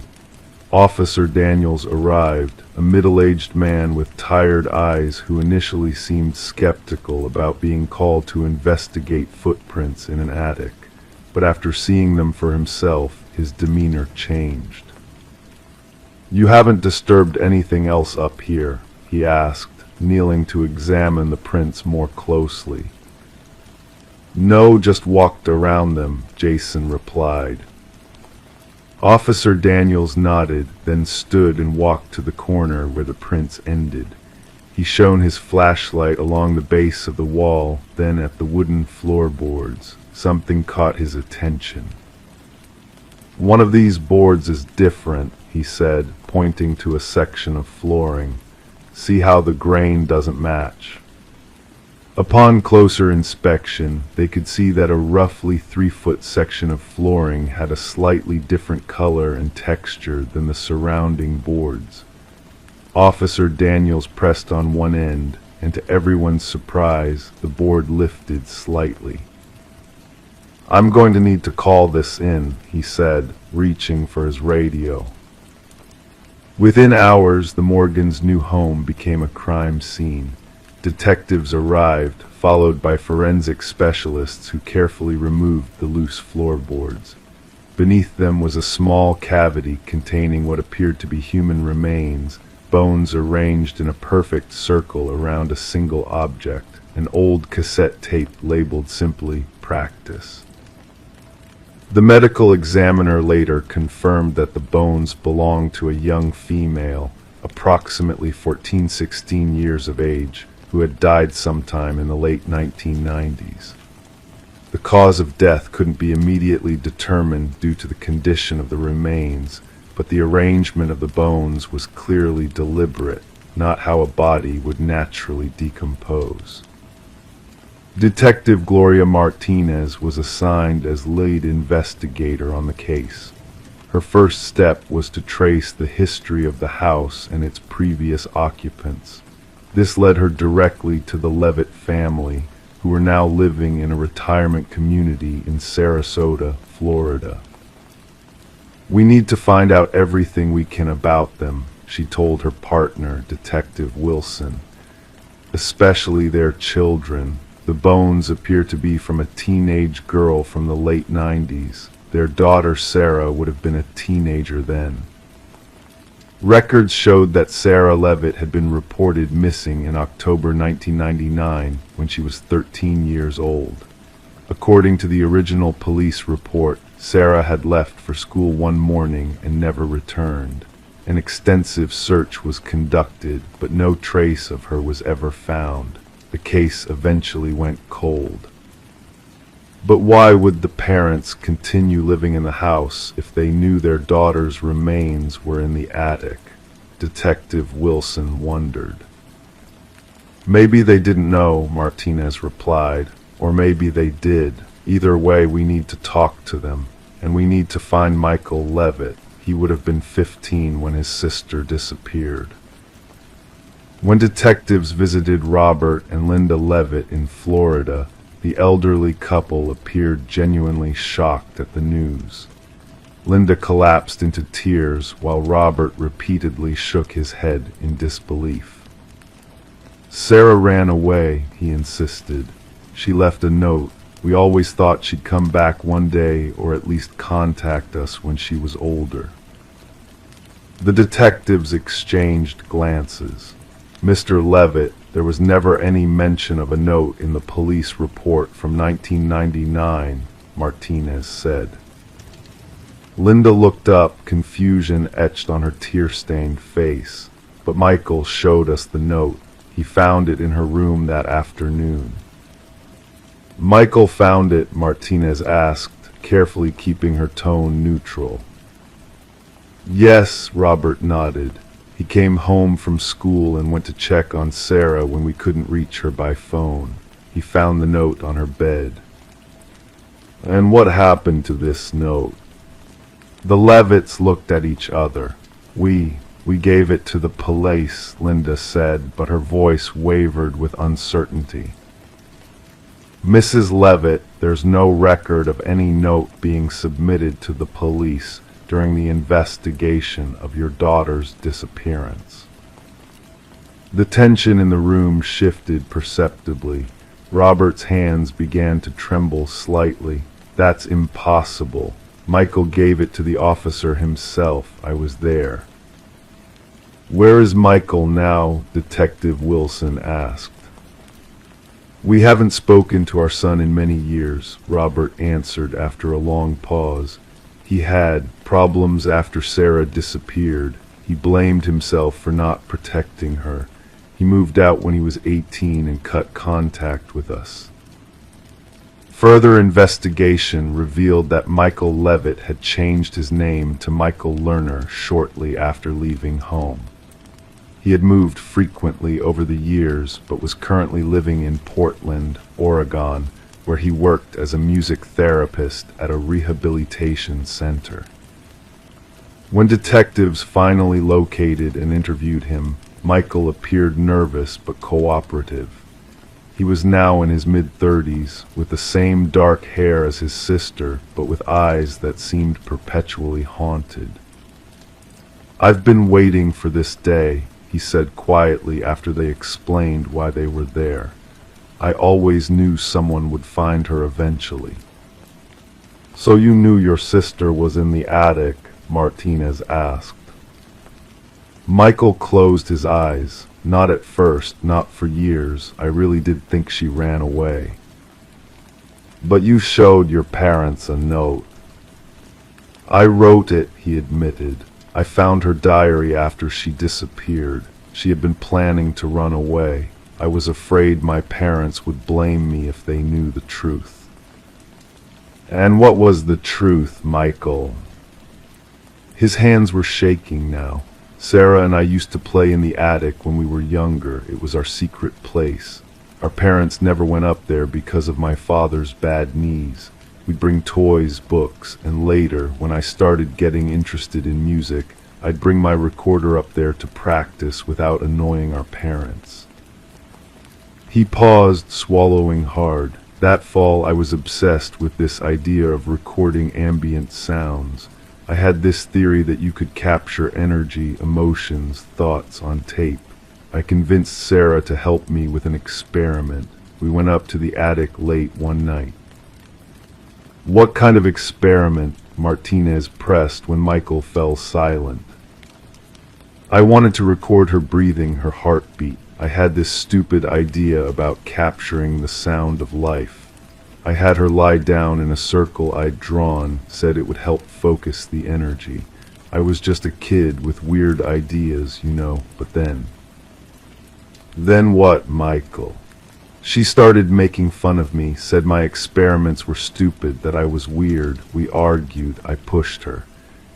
Officer Daniels arrived, a middle-aged man with tired eyes who initially seemed skeptical about being called to investigate footprints in an attic, but after seeing them for himself, his demeanor changed. "You haven't disturbed anything else up here?" he asked, kneeling to examine the prints more closely. No, just walked around them, Jason replied. Officer Daniels nodded, then stood and walked to the corner where the prints ended. He shone his flashlight along the base of the wall, then at the wooden floorboards. Something caught his attention. One of these boards is different, he said, pointing to a section of flooring. See how the grain doesn't match. Upon closer inspection, they could see that a roughly 3-foot section of flooring had a slightly different color and texture than the surrounding boards. Officer Daniels pressed on one end, and to everyone's surprise, the board lifted slightly. I'm going to need to call this in, he said, reaching for his radio. Within hours, the Morgans' new home became a crime scene. Detectives arrived, followed by forensic specialists who carefully removed the loose floorboards. Beneath them was a small cavity containing what appeared to be human remains, bones arranged in a perfect circle around a single object, an old cassette tape labeled simply "Practice." The medical examiner later confirmed that the bones belonged to a young female, approximately 14-16 years of age, who had died sometime in the late 1990s. The cause of death couldn't be immediately determined due to the condition of the remains, but the arrangement of the bones was clearly deliberate, not how a body would naturally decompose. Detective Gloria Martinez was assigned as lead investigator on the case. Her first step was to trace the history of the house and its previous occupants. This led her directly to the Levitt family, who were now living in a retirement community in Sarasota, Florida. We need to find out everything we can about them, she told her partner, Detective Wilson. Especially their children. The bones appear to be from a teenage girl from the late 90s. Their daughter Sarah would have been a teenager then. Records showed that Sarah Levitt had been reported missing in October 1999 when she was 13 years old. According to the original police report, Sarah had left for school one morning and never returned. An extensive search was conducted, but no trace of her was ever found. The case eventually went cold. But why would the parents continue living in the house if they knew their daughter's remains were in the attic? Detective Wilson wondered. Maybe they didn't know, Martinez replied, or maybe they did. Either way, we need to talk to them, and we need to find Michael Levitt. He would have been 15 when his sister disappeared. When detectives visited Robert and Linda Levitt in Florida, the elderly couple appeared genuinely shocked at the news. Linda collapsed into tears while Robert repeatedly shook his head in disbelief. Sarah ran away, he insisted. She left a note. We always thought she'd come back one day or at least contact us when she was older. The detectives exchanged glances. Mr. Levitt, there was never any mention of a note in the police report from 1999, Martinez said. Linda looked up, confusion etched on her tear-stained face. But Michael showed us the note. He found it in her room that afternoon. Michael found it, Martinez asked, carefully keeping her tone neutral. Yes, Robert nodded. He came home from school and went to check on Sarah when we couldn't reach her by phone. He found the note on her bed. And what happened to this note? The Levitts looked at each other. We gave it to the police, Linda said, but her voice wavered with uncertainty. Mrs. Levitt, there's no record of any note being submitted to the police during the investigation of your daughter's disappearance. The tension in the room shifted perceptibly. Robert's hands began to tremble slightly. That's impossible. Michael gave it to the officer himself. I was there. Where is Michael now? Detective Wilson asked. "We haven't spoken to our son in many years," Robert answered after a long pause. He had problems after Sarah disappeared. He blamed himself for not protecting her. He moved out when he was 18 and cut contact with us. Further investigation revealed that Michael Levitt had changed his name to Michael Lerner shortly after leaving home. He had moved frequently over the years, but was currently living in Portland, Oregon, where he worked as a music therapist at a rehabilitation center. When detectives finally located and interviewed him, Michael appeared nervous but cooperative. He was now in his mid-30s, with the same dark hair as his sister, but with eyes that seemed perpetually haunted. "I've been waiting for this day," he said quietly after they explained why they were there. "I always knew someone would find her eventually." "So you knew your sister was in the attic?" Martinez asked. Michael closed his eyes. "Not at first, not for years. I really did think she ran away." "But you showed your parents a note." "I wrote it," he admitted. "I found her diary after she disappeared. She had been planning to run away. I was afraid my parents would blame me if they knew the truth." "And what was the truth, Michael?" His hands were shaking now. "Sarah and I used to play in the attic when we were younger. It was our secret place. Our parents never went up there because of my father's bad knees. We'd bring toys, books, and later, when I started getting interested in music, I'd bring my recorder up there to practice without annoying our parents." He paused, swallowing hard. "That fall I was obsessed with this idea of recording ambient sounds. I had this theory that you could capture energy, emotions, thoughts on tape. I convinced Sarah to help me with an experiment. We went up to the attic late one night." "What kind of experiment?" Martinez pressed when Michael fell silent. "I wanted to record her breathing, her heartbeat. I had this stupid idea about capturing the sound of life. I had her lie down in a circle I'd drawn, said it would help focus the energy. I was just a kid with weird ideas, you know, but then..." "Then what, Michael?" "She started making fun of me, said my experiments were stupid, that I was weird. We argued. I pushed her.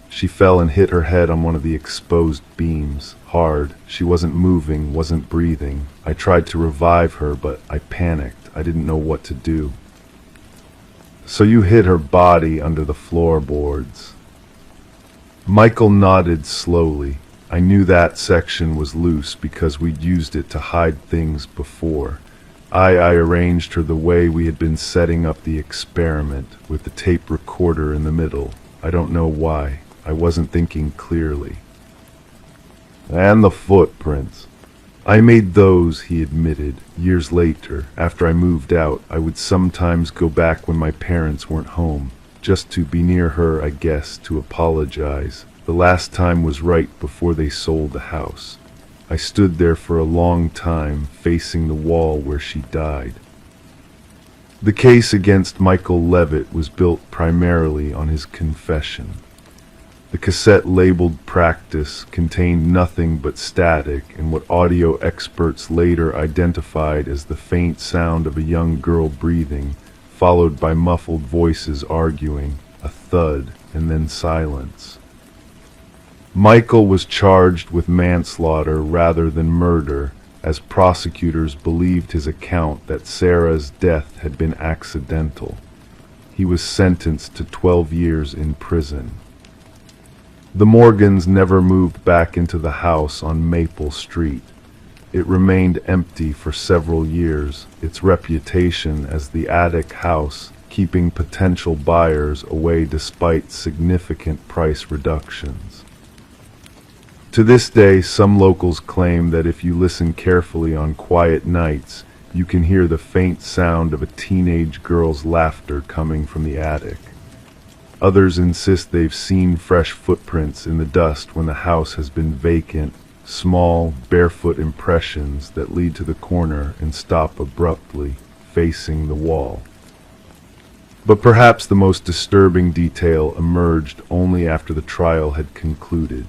She fell and hit her head on one of the exposed beams, hard. She wasn't moving, wasn't breathing. I tried to revive her, but I panicked. I didn't know what to do." "So you hid her body under the floorboards?" Michael nodded slowly. "I knew that section was loose because we'd used it to hide things before. I arranged her the way we had been setting up the experiment, with the tape recorder in the middle. I don't know why. I wasn't thinking clearly." "And the footprints?" "I made those," he admitted. "Years later, after I moved out, I would sometimes go back when my parents weren't home, just to be near her, I guess, to apologize. The last time was right before they sold the house. I stood there for a long time, facing the wall where she died." The case against Michael Levitt was built primarily on his confession. The cassette labeled Practice contained nothing but static and what audio experts later identified as the faint sound of a young girl breathing, followed by muffled voices arguing, a thud, and then silence. Michael was charged with manslaughter rather than murder, as prosecutors believed his account that Sarah's death had been accidental. He was sentenced to 12 years in prison. The Morgans never moved back into the house on Maple Street. It remained empty for several years, its reputation as the attic house keeping potential buyers away despite significant price reductions. To this day, some locals claim that if you listen carefully on quiet nights, you can hear the faint sound of a teenage girl's laughter coming from the attic. Others insist they've seen fresh footprints in the dust when the house has been vacant, small, barefoot impressions that lead to the corner and stop abruptly. facing the wall. But perhaps the most disturbing detail emerged only after the trial had concluded.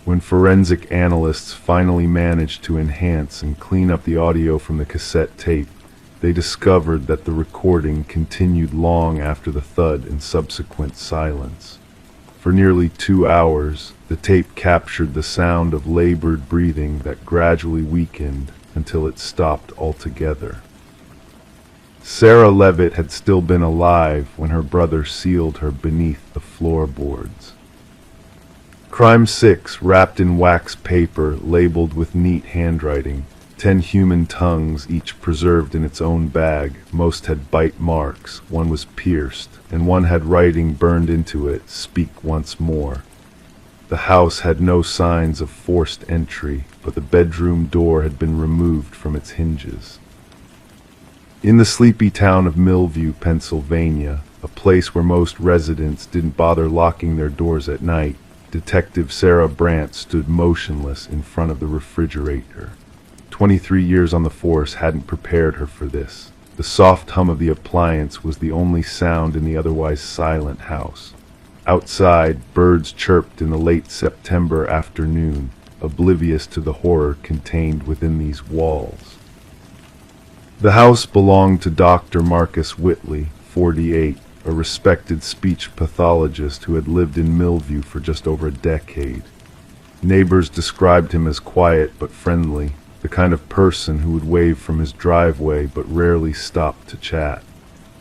When forensic analysts finally managed to enhance and clean up the audio from the cassette tape, they discovered that the recording continued long after the thud and subsequent silence. For nearly 2 hours, the tape captured the sound of labored breathing that gradually weakened until it stopped altogether. Sarah Levitt had still been alive when her brother sealed her beneath the floorboards. Crime 6, wrapped in wax paper, labeled with neat handwriting, 10 human tongues, each preserved in its own bag. Most had bite marks, one was pierced, and one had writing burned into it, "Speak once more." The house had no signs of forced entry, but the bedroom door had been removed from its hinges. In the sleepy town of Millview, Pennsylvania, a place where most residents didn't bother locking their doors at night, Detective Sarah Brandt stood motionless in front of the refrigerator. 23 years on the force hadn't prepared her for this. The soft hum of the appliance was the only sound in the otherwise silent house. Outside, birds chirped in the late September afternoon, oblivious to the horror contained within these walls. The house belonged to Dr. Marcus Whitley, 48, a respected speech pathologist who had lived in Millview for just over a decade. Neighbors described him as quiet but friendly, the kind of person who would wave from his driveway but rarely stop to chat.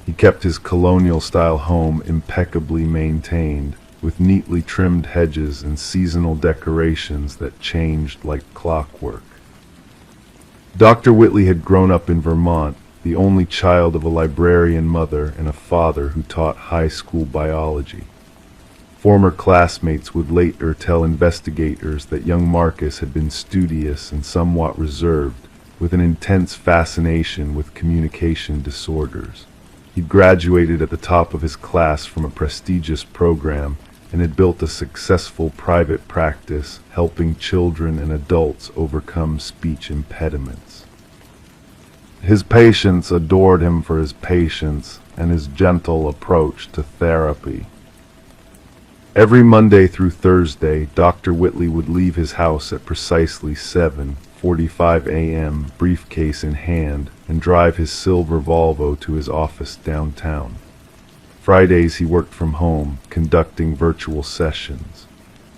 He kept his colonial-style home impeccably maintained, with neatly trimmed hedges and seasonal decorations that changed like clockwork. Dr. Whitley had grown up in Vermont, the only child of a librarian mother and a father who taught high school biology. Former classmates would later tell investigators that young Marcus had been studious and somewhat reserved, with an intense fascination with communication disorders. He'd graduated at the top of his class from a prestigious program and had built a successful private practice helping children and adults overcome speech impediments. His patients adored him for his patience and his gentle approach to therapy. Every Monday through Thursday, Dr. Whitley would leave his house at precisely 7:45 a.m., briefcase in hand, and drive his silver Volvo to his office downtown. Fridays he worked from home, conducting virtual sessions.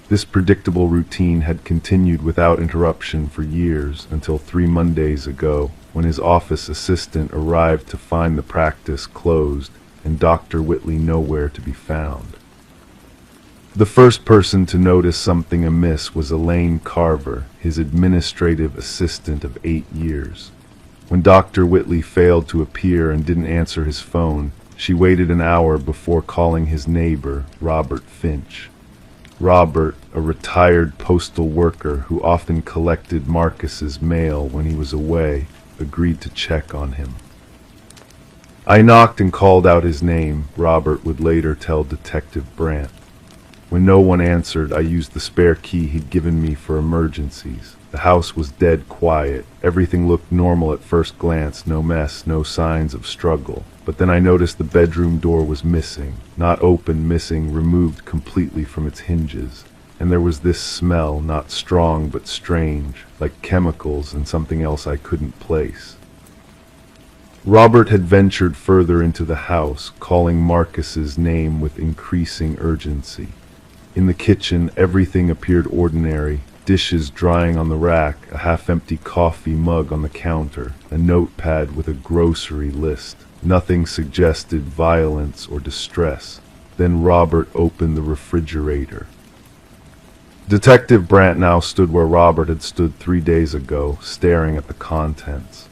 This predictable routine had continued without interruption for years until 3 Mondays ago, when his office assistant arrived to find the practice closed and Dr. Whitley nowhere to be found. The first person to notice something amiss was Elaine Carver, his administrative assistant of 8 years. When Dr. Whitley failed to appear and didn't answer his phone, she waited an hour before calling his neighbor, Robert Finch. Robert, a retired postal worker who often collected Marcus's mail when he was away, agreed to check on him. "I knocked and called out his name," Robert would later tell Detective Brandt. "When no one answered, I used the spare key he'd given me for emergencies. The house was dead quiet. Everything looked normal at first glance, no mess, no signs of struggle. But then I noticed the bedroom door was missing. Not open, missing, removed completely from its hinges. And there was this smell, not strong but strange, like chemicals and something else I couldn't place." Robert had ventured further into the house, calling Marcus's name with increasing urgency. In the kitchen, everything appeared ordinary. Dishes drying on the rack, a half-empty coffee mug on the counter, a notepad with a grocery list. Nothing suggested violence or distress. Then Robert opened the refrigerator. Detective Brandt now stood where Robert had stood 3 days ago, staring at the contents.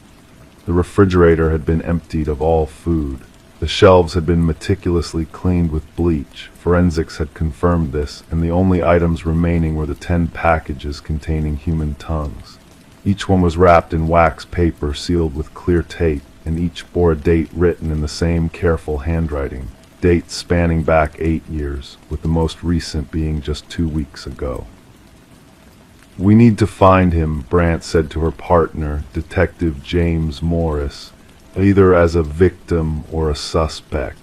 The refrigerator had been emptied of all food. The shelves had been meticulously cleaned with bleach. Forensics had confirmed this, and the only items remaining were the 10 packages containing human tongues. Each one was wrapped in wax paper sealed with clear tape, and each bore a date written in the same careful handwriting, dates spanning back 8 years, with the most recent being just 2 weeks ago. "We need to find him," Brandt said to her partner, Detective James Morris, either as a victim or a suspect.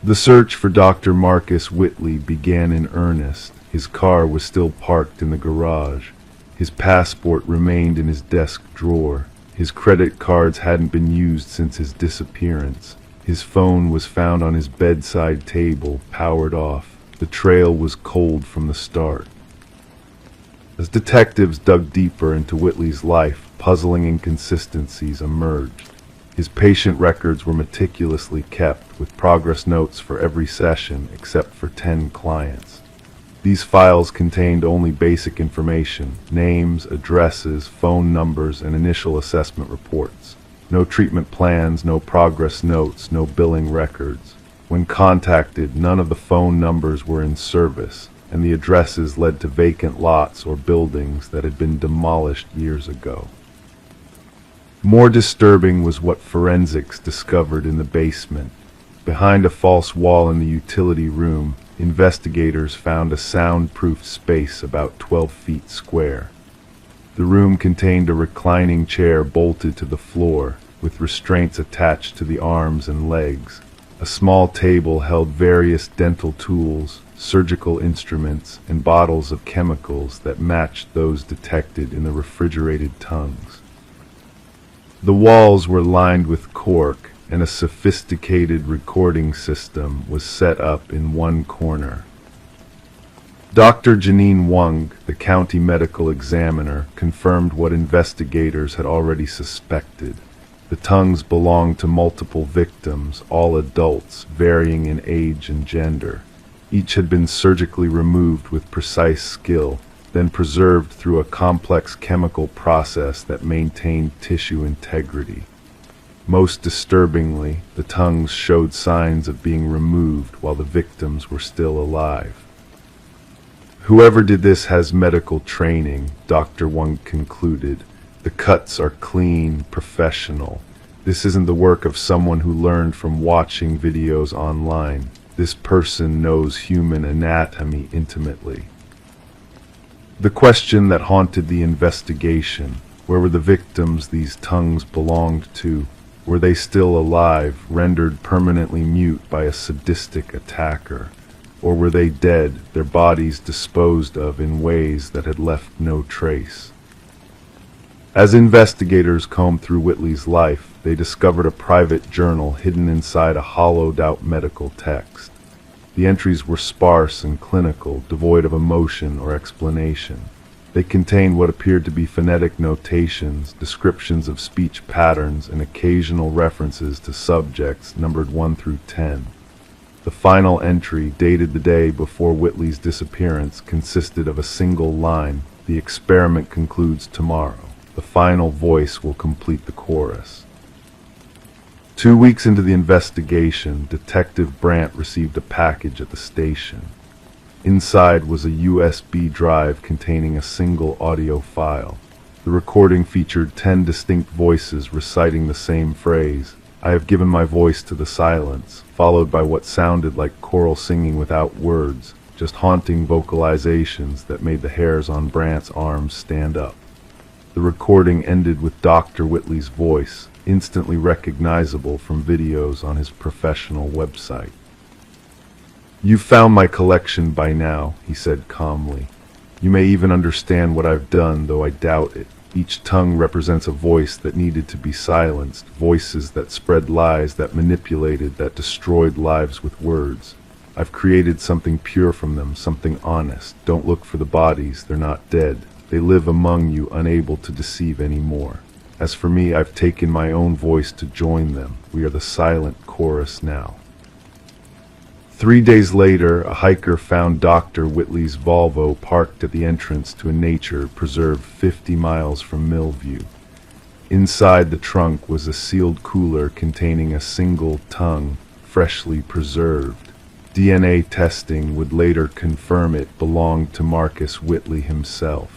The search for Dr. Marcus Whitley began in earnest. His car was still parked in the garage. His passport remained in his desk drawer. His credit cards hadn't been used since his disappearance. His phone was found on his bedside table, powered off. The trail was cold from the start. As detectives dug deeper into Whitley's life, puzzling inconsistencies emerged. His patient records were meticulously kept, with progress notes for every session except for 10 clients. These files contained only basic information: names, addresses, phone numbers, and initial assessment reports. No treatment plans, no progress notes, no billing records. When contacted, none of the phone numbers were in service, and the addresses led to vacant lots or buildings that had been demolished years ago. More disturbing was what forensics discovered in the basement. Behind a false wall in the utility room, investigators found a soundproof space about 12 feet square. The room contained a reclining chair bolted to the floor, with restraints attached to the arms and legs. A small table held various dental tools, surgical instruments, and bottles of chemicals that matched those detected in the refrigerated tongues. The walls were lined with cork, and a sophisticated recording system was set up in one corner. Dr. Janine Wang, the county medical examiner, confirmed what investigators had already suspected. The tongues belonged to multiple victims, all adults, varying in age and gender. Each had been surgically removed with precise skill, then preserved through a complex chemical process that maintained tissue integrity. Most disturbingly, the tongues showed signs of being removed while the victims were still alive. Whoever did this has medical training, Dr. Wang concluded. The cuts are clean, professional. This isn't the work of someone who learned from watching videos online. This person knows human anatomy intimately. The question that haunted the investigation: where were the victims these tongues belonged to? Were they still alive, rendered permanently mute by a sadistic attacker? Or were they dead, their bodies disposed of in ways that had left no trace? As investigators combed through Whitley's life, they discovered a private journal hidden inside a hollowed-out medical text. The entries were sparse and clinical, devoid of emotion or explanation. They contained what appeared to be phonetic notations, descriptions of speech patterns, and occasional references to subjects numbered 1 through 10. The final entry, dated the day before Whitley's disappearance, consisted of a single line: "The experiment concludes tomorrow. The final voice will complete the chorus." 2 weeks into the investigation, Detective Brandt received a package at the station. Inside was a USB drive containing a single audio file. The recording featured 10 distinct voices reciting the same phrase: "I have given my voice to the silence," followed by what sounded like choral singing without words, just haunting vocalizations that made the hairs on Brandt's arms stand up. The recording ended with Dr. Whitley's voice, instantly recognizable from videos on his professional website. "You've found my collection by now," he said calmly. "You may even understand what I've done, though I doubt it. Each tongue represents a voice that needed to be silenced, voices that spread lies, that manipulated, that destroyed lives with words. I've created something pure from them, something honest. Don't look for the bodies, they're not dead. They live among you, unable to deceive anymore. As for me, I've taken my own voice to join them. We are the silent chorus now." 3 days later, a hiker found Dr. Whitley's Volvo parked at the entrance to a nature preserve 50 miles from Millview. Inside the trunk was a sealed cooler containing a single tongue, freshly preserved. DNA testing would later confirm it belonged to Marcus Whitley himself.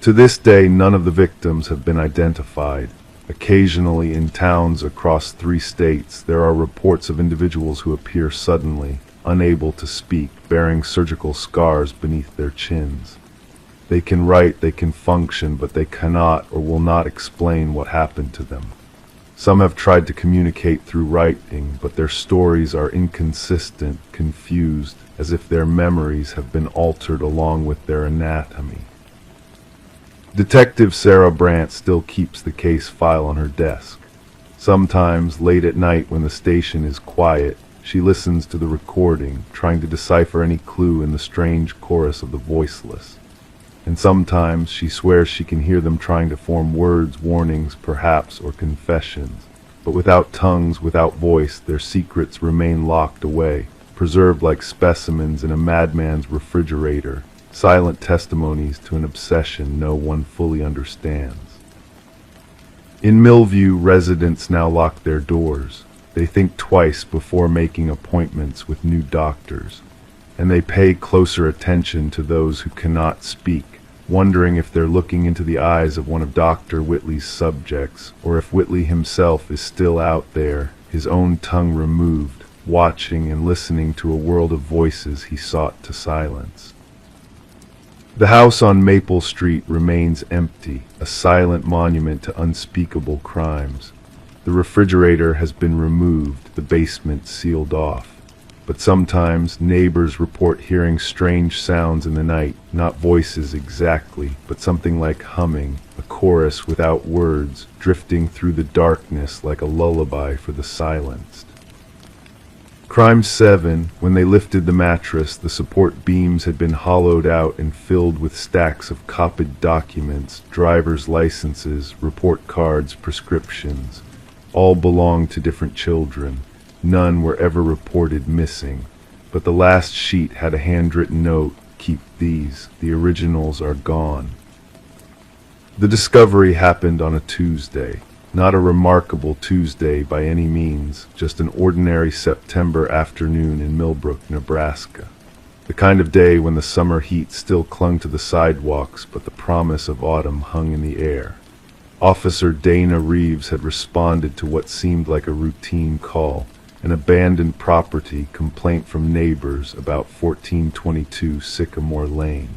To this day, none of the victims have been identified. Occasionally, in towns across 3 states, there are reports of individuals who appear suddenly, unable to speak, bearing surgical scars beneath their chins. They can write, they can function, but they cannot or will not explain what happened to them. Some have tried to communicate through writing, but their stories are inconsistent, confused, as if their memories have been altered along with their anatomy. Detective Sarah Brandt still keeps the case file on her desk. Sometimes, late at night when the station is quiet, she listens to the recording, trying to decipher any clue in the strange chorus of the voiceless. And sometimes she swears she can hear them trying to form words, warnings, perhaps, or confessions. But without tongues, without voice, their secrets remain locked away, preserved like specimens in a madman's refrigerator, silent testimonies to an obsession no one fully understands. In Millview, residents now lock their doors. They think twice before making appointments with new doctors, and they pay closer attention to those who cannot speak, wondering if they're looking into the eyes of one of Dr. Whitley's subjects, or if Whitley himself is still out there, his own tongue removed, watching and listening to a world of voices he sought to silence. The house on Maple Street remains empty, a silent monument to unspeakable crimes. The refrigerator has been removed, the basement sealed off. But sometimes neighbors report hearing strange sounds in the night, not voices exactly, but something like humming, a chorus without words, drifting through the darkness like a lullaby for the silenced. Crime 7, when they lifted the mattress, the support beams had been hollowed out and filled with stacks of copied documents, driver's licenses, report cards, prescriptions. All belonged to different children. None were ever reported missing, but the last sheet had a handwritten note, "Keep these, the originals are gone." The discovery happened on a Tuesday. Not a remarkable Tuesday by any means, just an ordinary September afternoon in Millbrook, Nebraska. The kind of day when the summer heat still clung to the sidewalks, but the promise of autumn hung in the air. Officer Dana Reeves had responded to what seemed like a routine call, an abandoned property complaint from neighbors about 1422 Sycamore Lane.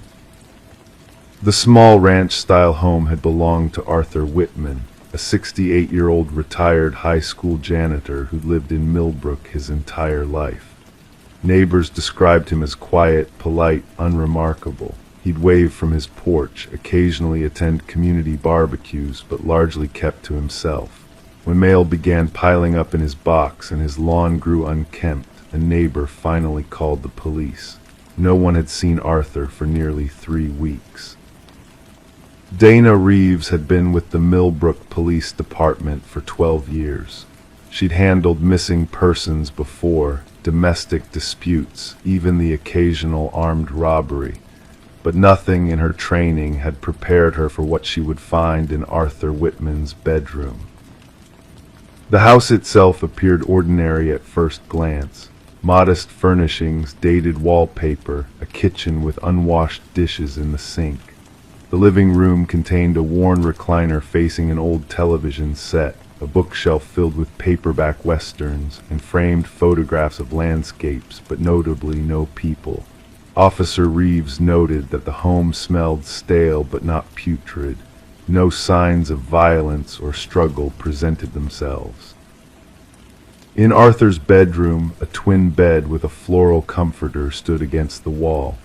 The small ranch-style home had belonged to Arthur Whitman, a 68-year-old retired high school janitor who'd lived in Millbrook his entire life. Neighbors described him as quiet, polite, unremarkable. He'd wave from his porch, occasionally attend community barbecues, but largely kept to himself. When mail began piling up in his box and his lawn grew unkempt, a neighbor finally called the police. No one had seen Arthur for nearly 3 weeks. Dana Reeves had been with the Millbrook Police Department for 12 years. She'd handled missing persons before, domestic disputes, even the occasional armed robbery. But nothing in her training had prepared her for what she would find in Arthur Whitman's bedroom. The house itself appeared ordinary at first glance. Modest furnishings, dated wallpaper, a kitchen with unwashed dishes in the sink. The living room contained a worn recliner facing an old television set, a bookshelf filled with paperback westerns, and framed photographs of landscapes, but notably no people. Officer Reeves noted that the home smelled stale but not putrid. No signs of violence or struggle presented themselves. In Arthur's bedroom, a twin bed with a floral comforter stood against the wall.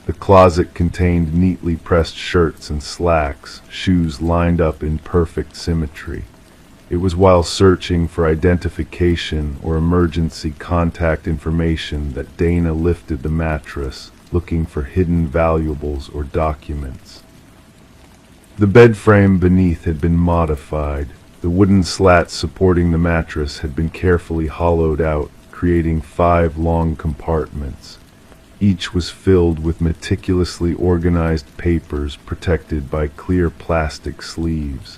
The closet contained neatly pressed shirts and slacks, shoes lined up in perfect symmetry. It was while searching for identification or emergency contact information that Dana lifted the mattress, looking for hidden valuables or documents. The bed frame beneath had been modified. The wooden slats supporting the mattress had been carefully hollowed out, creating 5 long compartments. Each was filled with meticulously organized papers protected by clear plastic sleeves.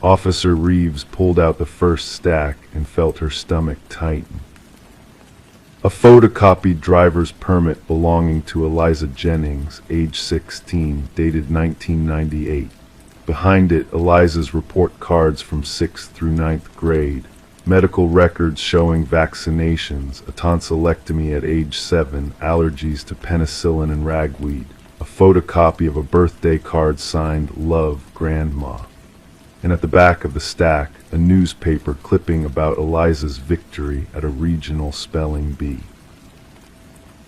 Officer Reeves pulled out the first stack and felt her stomach tighten. A photocopied driver's permit belonging to Eliza Jennings, age 16, dated 1998. Behind it, Eliza's report cards from 6th through 9th grade. Medical records showing vaccinations, a tonsillectomy at age 7, allergies to penicillin and ragweed. a photocopy of a birthday card signed "Love, Grandma," and at the back of the stack, a newspaper clipping about Eliza's victory at a regional spelling bee.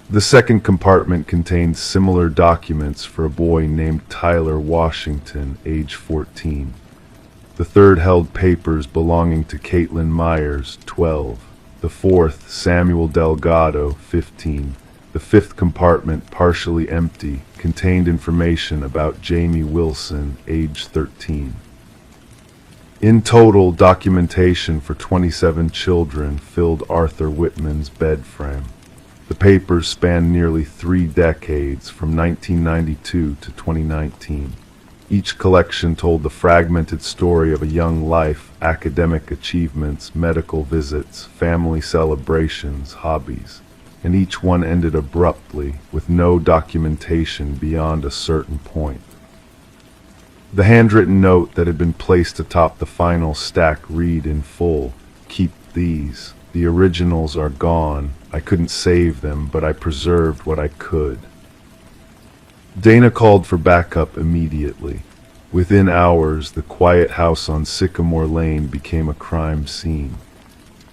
The second compartment contained similar documents for a boy named Tyler Washington, age 14. The third held papers belonging to Caitlin Myers, 12. The fourth, Samuel Delgado, 15. The fifth compartment, partially empty, contained information about Jamie Wilson, age 13. In total, documentation for 27 children filled Arthur Whitman's bed frame. The papers spanned nearly 3 decades, from 1992 to 2019. Each collection told the fragmented story of a young life, academic achievements, medical visits, family celebrations, hobbies, and each one ended abruptly, with no documentation beyond a certain point. The handwritten note that had been placed atop the final stack read in full, "Keep these. The originals are gone. I couldn't save them, but I preserved what I could." Dana called for backup immediately. Within hours, the quiet house on Sycamore Lane became a crime scene.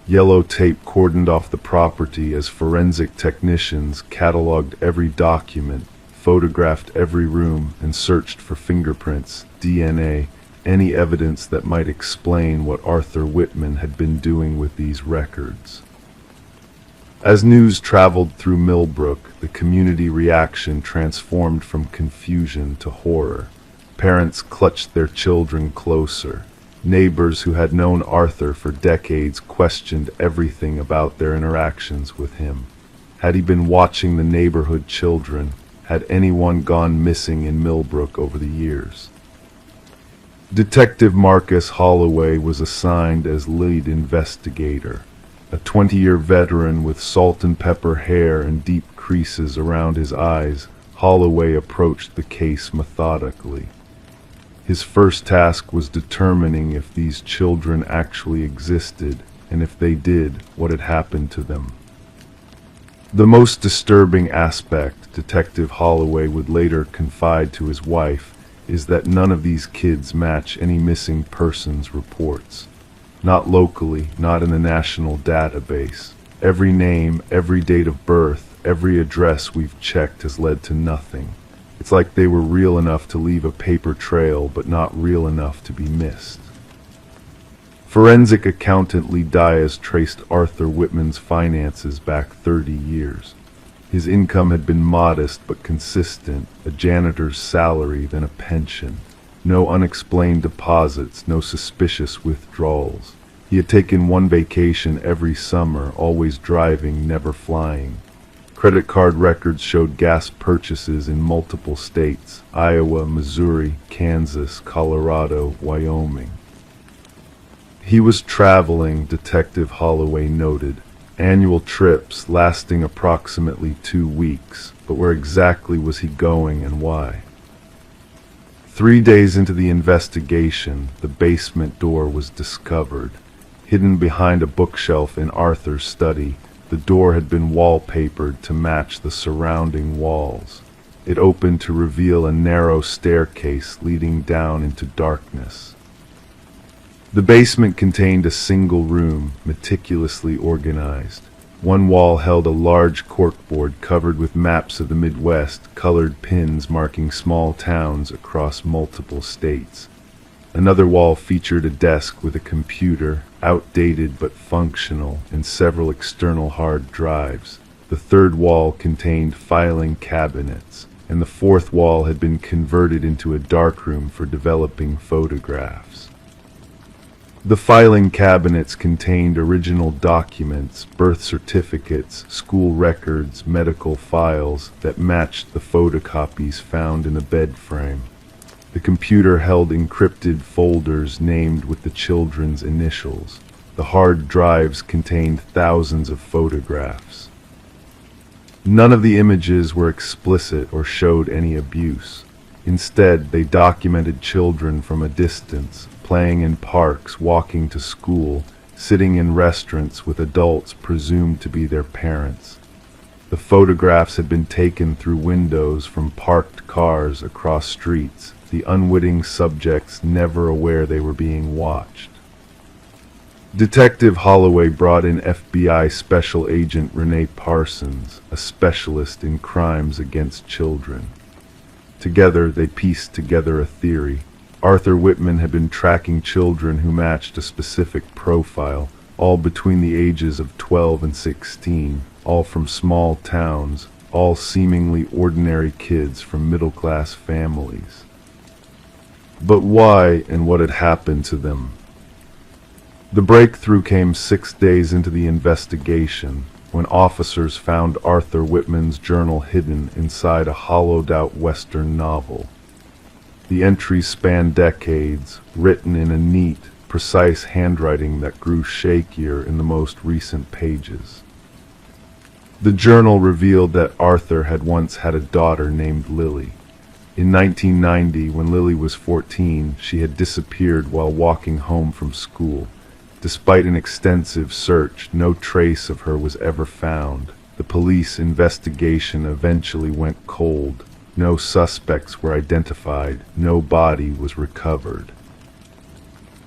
Yellow tape cordoned off the property as forensic technicians cataloged every document, photographed every room, and searched for fingerprints, DNA, any evidence that might explain what Arthur Whitman had been doing with these records. As news traveled through Millbrook, the community reaction transformed from confusion to horror. Parents clutched their children closer. Neighbors who had known Arthur for decades questioned everything about their interactions with him. Had he been watching the neighborhood children? Had anyone gone missing in Millbrook over the years? Detective Marcus Holloway was assigned as lead investigator. A 20-year veteran with salt and pepper hair and deep creases around his eyes, Holloway approached the case methodically. His first task was determining if these children actually existed, and if they did, what had happened to them. The most disturbing aspect, Detective Holloway would later confide to his wife, is that none of these kids match any missing persons reports. Not locally, not in the national database. Every name, every date of birth, every address we've checked has led to nothing. It's like they were real enough to leave a paper trail, but not real enough to be missed. Forensic accountant Lee Diaz traced Arthur Whitman's finances back 30 years. His income had been modest but consistent, a janitor's salary, then a pension. No unexplained deposits, no suspicious withdrawals. He had taken one vacation every summer, always driving, never flying. Credit card records showed gas purchases in multiple states: Iowa, Missouri, Kansas, Colorado, Wyoming. He was traveling, Detective Holloway noted. Annual trips lasting approximately 2 weeks, but where exactly was he going and why? 3 days into the investigation, the basement door was discovered. Hidden behind a bookshelf in Arthur's study, the door had been wallpapered to match the surrounding walls. It opened to reveal a narrow staircase leading down into darkness. The basement contained a single room, meticulously organized. One wall held a large corkboard covered with maps of the Midwest, colored pins marking small towns across multiple states. Another wall featured a desk with a computer, outdated but functional, and several external hard drives. The third wall contained filing cabinets, and the fourth wall had been converted into a darkroom for developing photographs. The filing cabinets contained original documents, birth certificates, school records, medical files that matched the photocopies found in the bed frame. The computer held encrypted folders named with the children's initials. The hard drives contained thousands of photographs. None of the images were explicit or showed any abuse. Instead, they documented children from a distance, playing in parks, walking to school, sitting in restaurants with adults presumed to be their parents. The photographs had been taken through windows from parked cars across streets, the unwitting subjects never aware they were being watched. Detective Holloway brought in FBI Special Agent Renee Parsons, a specialist in crimes against children. Together, they pieced together a theory. Arthur Whitman had been tracking children who matched a specific profile, all between the ages of 12 and 16, all from small towns, all seemingly ordinary kids from middle-class families. But why and what had happened to them? The breakthrough came 6 days into the investigation, when officers found Arthur Whitman's journal hidden inside a hollowed-out Western novel. The entries spanned decades, written in a neat, precise handwriting that grew shakier in the most recent pages. The journal revealed that Arthur had once had a daughter named Lily. In 1990, when Lily was 14, she had disappeared while walking home from school. Despite an extensive search, no trace of her was ever found. The police investigation eventually went cold. No suspects were identified. No body was recovered.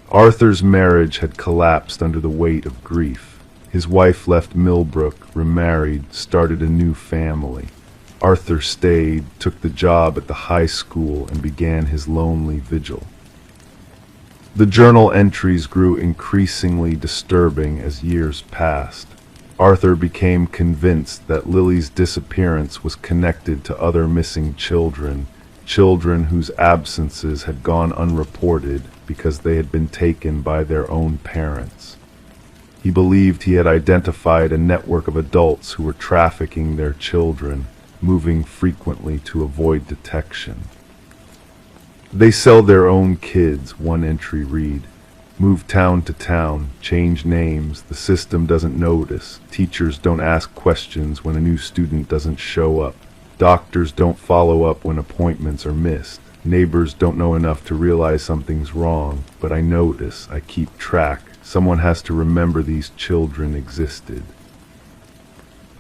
Arthur's marriage had collapsed under the weight of grief. His wife left Millbrook, remarried, started a new family. Arthur stayed, took the job at the high school, and began his lonely vigil. The journal entries grew increasingly disturbing as years passed. Arthur became convinced that Lily's disappearance was connected to other missing children, children whose absences had gone unreported because they had been taken by their own parents. He believed he had identified a network of adults who were trafficking their children, moving frequently to avoid detection. They sell their own kids, one entry read. Move town to town, change names, the system doesn't notice. Teachers don't ask questions when a new student doesn't show up. Doctors don't follow up when appointments are missed. Neighbors don't know enough to realize something's wrong, but I notice, I keep track. Someone has to remember these children existed.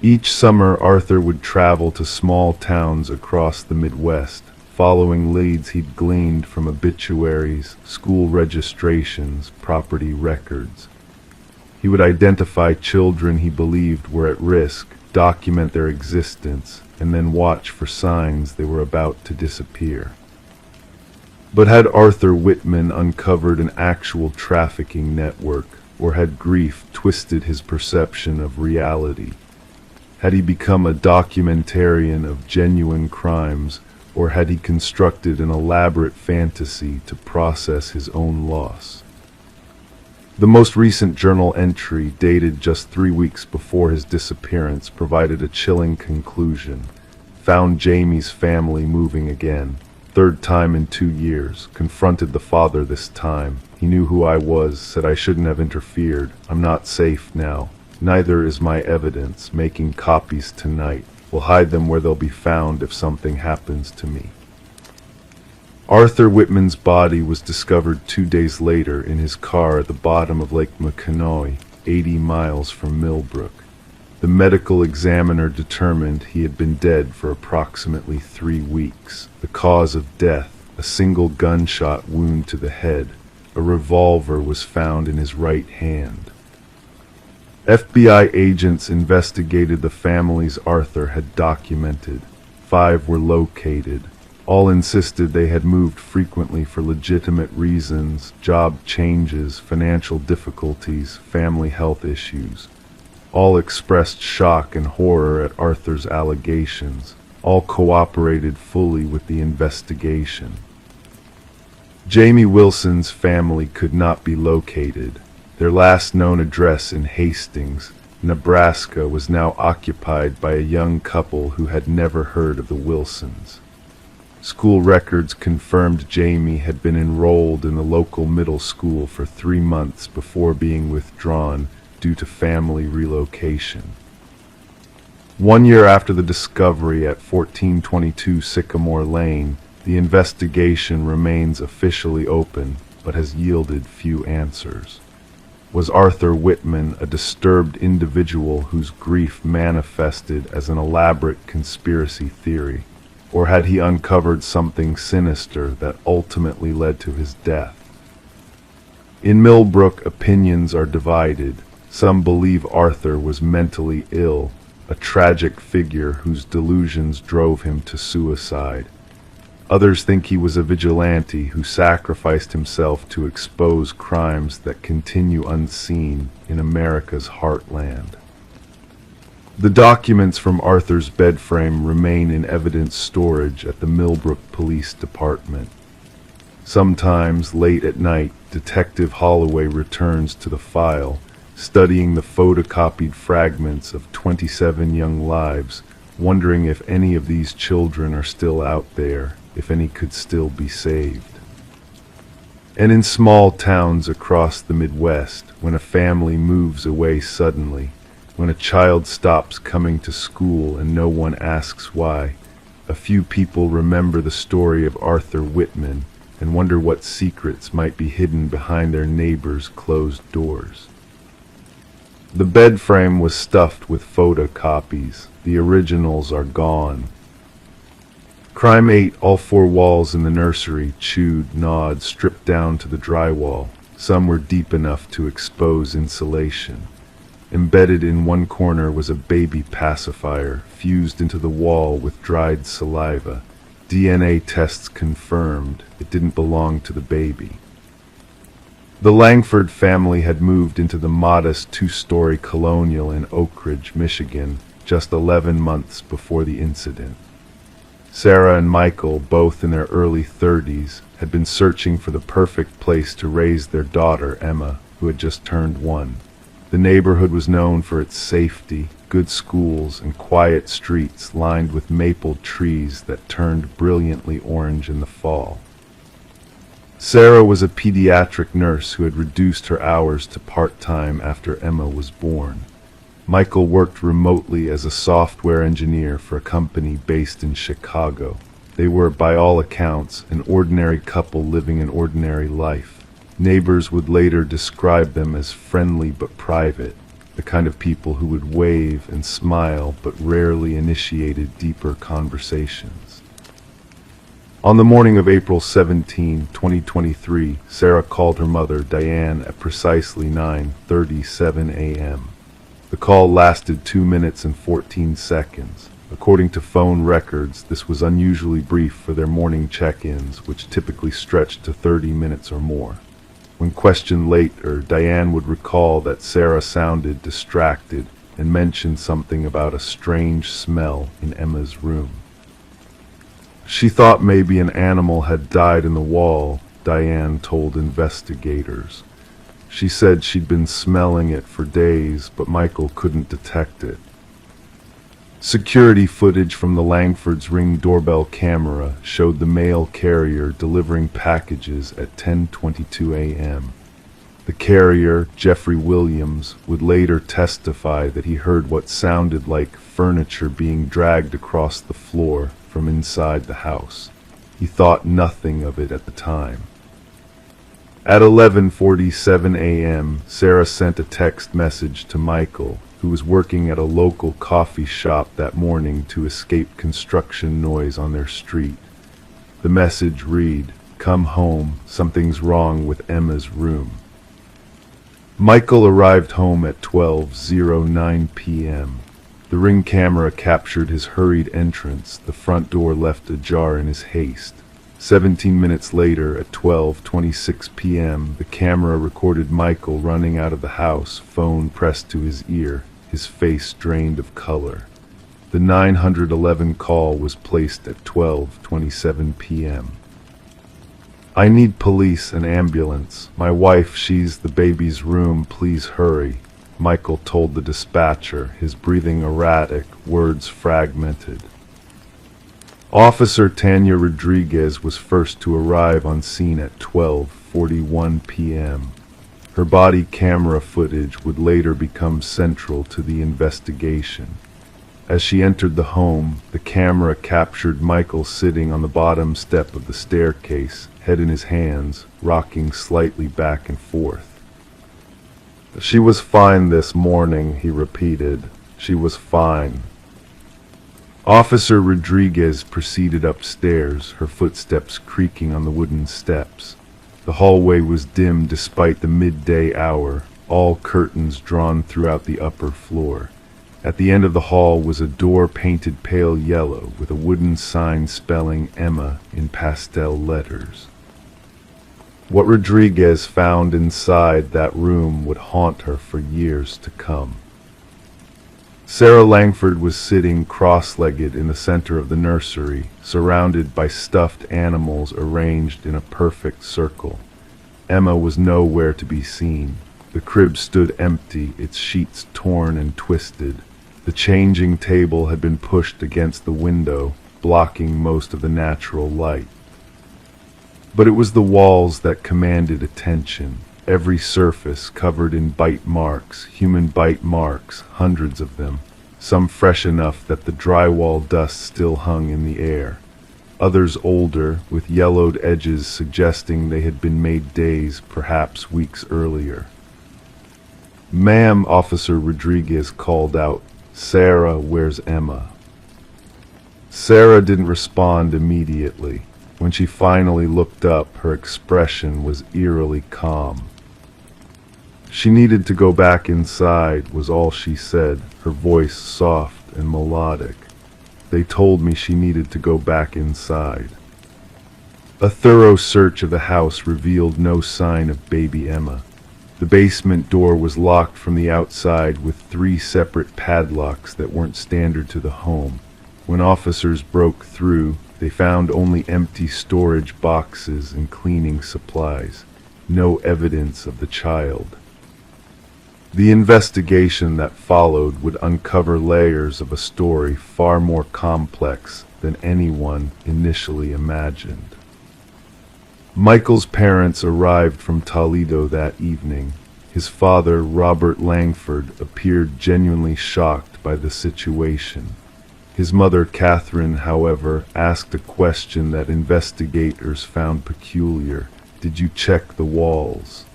Each summer, Arthur would travel to small towns across the Midwest, following leads he'd gleaned from obituaries, school registrations, property records. He would identify children he believed were at risk, document their existence, and then watch for signs they were about to disappear. But had Arthur Whitman uncovered an actual trafficking network, or had grief twisted his perception of reality? Had he become a documentarian of genuine crimes, or had he constructed an elaborate fantasy to process his own loss? The most recent journal entry, dated just 3 weeks before his disappearance, provided a chilling conclusion. Found Jamie's family moving again. Third time in 2 years. Confronted the father this time. He knew who I was, said I shouldn't have interfered. I'm not safe now. Neither is my evidence. Making copies tonight. Will hide them where they'll be found if something happens to me. Arthur Whitman's body was discovered 2 days later in his car at the bottom of Lake McConoy, 80 miles from Millbrook. The medical examiner determined he had been dead for approximately 3 weeks. The cause of death, a single gunshot wound to the head. A revolver was found in his right hand. FBI agents investigated the families Arthur had documented. 5 were located. All insisted they had moved frequently for legitimate reasons, job changes, financial difficulties, family health issues. All expressed shock and horror at Arthur's allegations. All cooperated fully with the investigation. Jamie Wilson's family could not be located. Their last known address in Hastings, Nebraska, was now occupied by a young couple who had never heard of the Wilsons. School records confirmed Jamie had been enrolled in the local middle school for 3 months before being withdrawn due to family relocation. 1 year after the discovery at 1422 Sycamore Lane, the investigation remains officially open, but has yielded few answers. Was Arthur Whitman a disturbed individual whose grief manifested as an elaborate conspiracy theory? Or had he uncovered something sinister that ultimately led to his death? In Millbrook, opinions are divided. Some believe Arthur was mentally ill, a tragic figure whose delusions drove him to suicide. Others think he was a vigilante who sacrificed himself to expose crimes that continue unseen in America's heartland. The documents from Arthur's bedframe remain in evidence storage at the Millbrook Police Department. Sometimes, late at night, Detective Holloway returns to the file, studying the photocopied fragments of 27 young lives, wondering if any of these children are still out there, if any could still be saved. And in small towns across the Midwest, when a family moves away suddenly, when a child stops coming to school and no one asks why, a few people remember the story of Arthur Whitman and wonder what secrets might be hidden behind their neighbors' closed doors. The bedframe was stuffed with photocopies. The originals are gone. Crime ate all four walls in the nursery, chewed, gnawed, stripped down to the drywall. Some were deep enough to expose insulation. Embedded in one corner was a baby pacifier, fused into the wall with dried saliva. DNA tests confirmed it didn't belong to the baby. The Langford family had moved into the modest two-story colonial in Oak Ridge, Michigan, just 11 months before the incident. Sarah and Michael, both in their early 30s, had been searching for the perfect place to raise their daughter, Emma, who had just turned 1. The neighborhood was known for its safety, good schools, and quiet streets lined with maple trees that turned brilliantly orange in the fall. Sarah was a pediatric nurse who had reduced her hours to part-time after Emma was born. Michael worked remotely as a software engineer for a company based in Chicago. They were, by all accounts, an ordinary couple living an ordinary life. Neighbors would later describe them as friendly but private, the kind of people who would wave and smile but rarely initiated deeper conversations. On the morning of April 17, 2023, Sarah called her mother, Diane, at precisely 9:37 a.m. The call lasted 2 minutes and 14 seconds. According to phone records, this was unusually brief for their morning check-ins, which typically stretched to 30 minutes or more. When questioned later, Diane would recall that Sarah sounded distracted and mentioned something about a strange smell in Emma's room. She thought maybe an animal had died in the wall, Diane told investigators. She said she'd been smelling it for days, but Michael couldn't detect it. Security footage from the Langford's Ring doorbell camera showed the mail carrier delivering packages at 10:22 a.m. The carrier, Jeffrey Williams, would later testify that he heard what sounded like furniture being dragged across the floor from inside the house. He thought nothing of it at the time. At 11:47 a.m., Sarah sent a text message to Michael, who was working at a local coffee shop that morning to escape construction noise on their street. The message read, "Come home, something's wrong with Emma's room." Michael arrived home at 12:09 p.m. The Ring camera captured his hurried entrance, the front door left ajar in his haste. 17 minutes later, at 12:26 p.m., the camera recorded Michael running out of the house, phone pressed to his ear, his face drained of color. The 911 call was placed at 12:27 p.m. "I need police and ambulance. My wife, she's the baby's room, please hurry," Michael told the dispatcher, his breathing erratic, words fragmented. Officer Tanya Rodriguez was first to arrive on scene at 12:41 p.m. Her body camera footage would later become central to the investigation. As she entered the home, the camera captured Michael sitting on the bottom step of the staircase, head in his hands, rocking slightly back and forth. She was fine this morning, he repeated. She was fine. Officer Rodriguez proceeded upstairs, her footsteps creaking on the wooden steps. The hallway was dim despite the midday hour, all curtains drawn throughout the upper floor. At the end of the hall was a door painted pale yellow with a wooden sign spelling Emma in pastel letters. What Rodriguez found inside that room would haunt her for years to come. Sarah Langford was sitting cross-legged in the center of the nursery, surrounded by stuffed animals arranged in a perfect circle. Emma was nowhere to be seen. The crib stood empty, its sheets torn and twisted. The changing table had been pushed against the window, blocking most of the natural light. But it was the walls that commanded attention, every surface covered in bite marks, human bite marks, hundreds of them, some fresh enough that the drywall dust still hung in the air, others older, with yellowed edges suggesting they had been made days, perhaps weeks earlier. "Ma'am," Officer Rodriguez called out, "Sarah, where's Emma?" Sarah didn't respond immediately. When she finally looked up, her expression was eerily calm. "She needed to go back inside," was all she said, her voice soft and melodic. "They told me she needed to go back inside." A thorough search of the house revealed no sign of baby Emma. The basement door was locked from the outside with 3 separate padlocks that weren't standard to the home. When officers broke through, they found only empty storage boxes and cleaning supplies, no evidence of the child. The investigation that followed would uncover layers of a story far more complex than anyone initially imagined. Michael's parents arrived from Toledo that evening. His father, Robert Langford, appeared genuinely shocked by the situation. His mother, Catherine, however, asked a question that investigators found peculiar. "Did you check the walls?"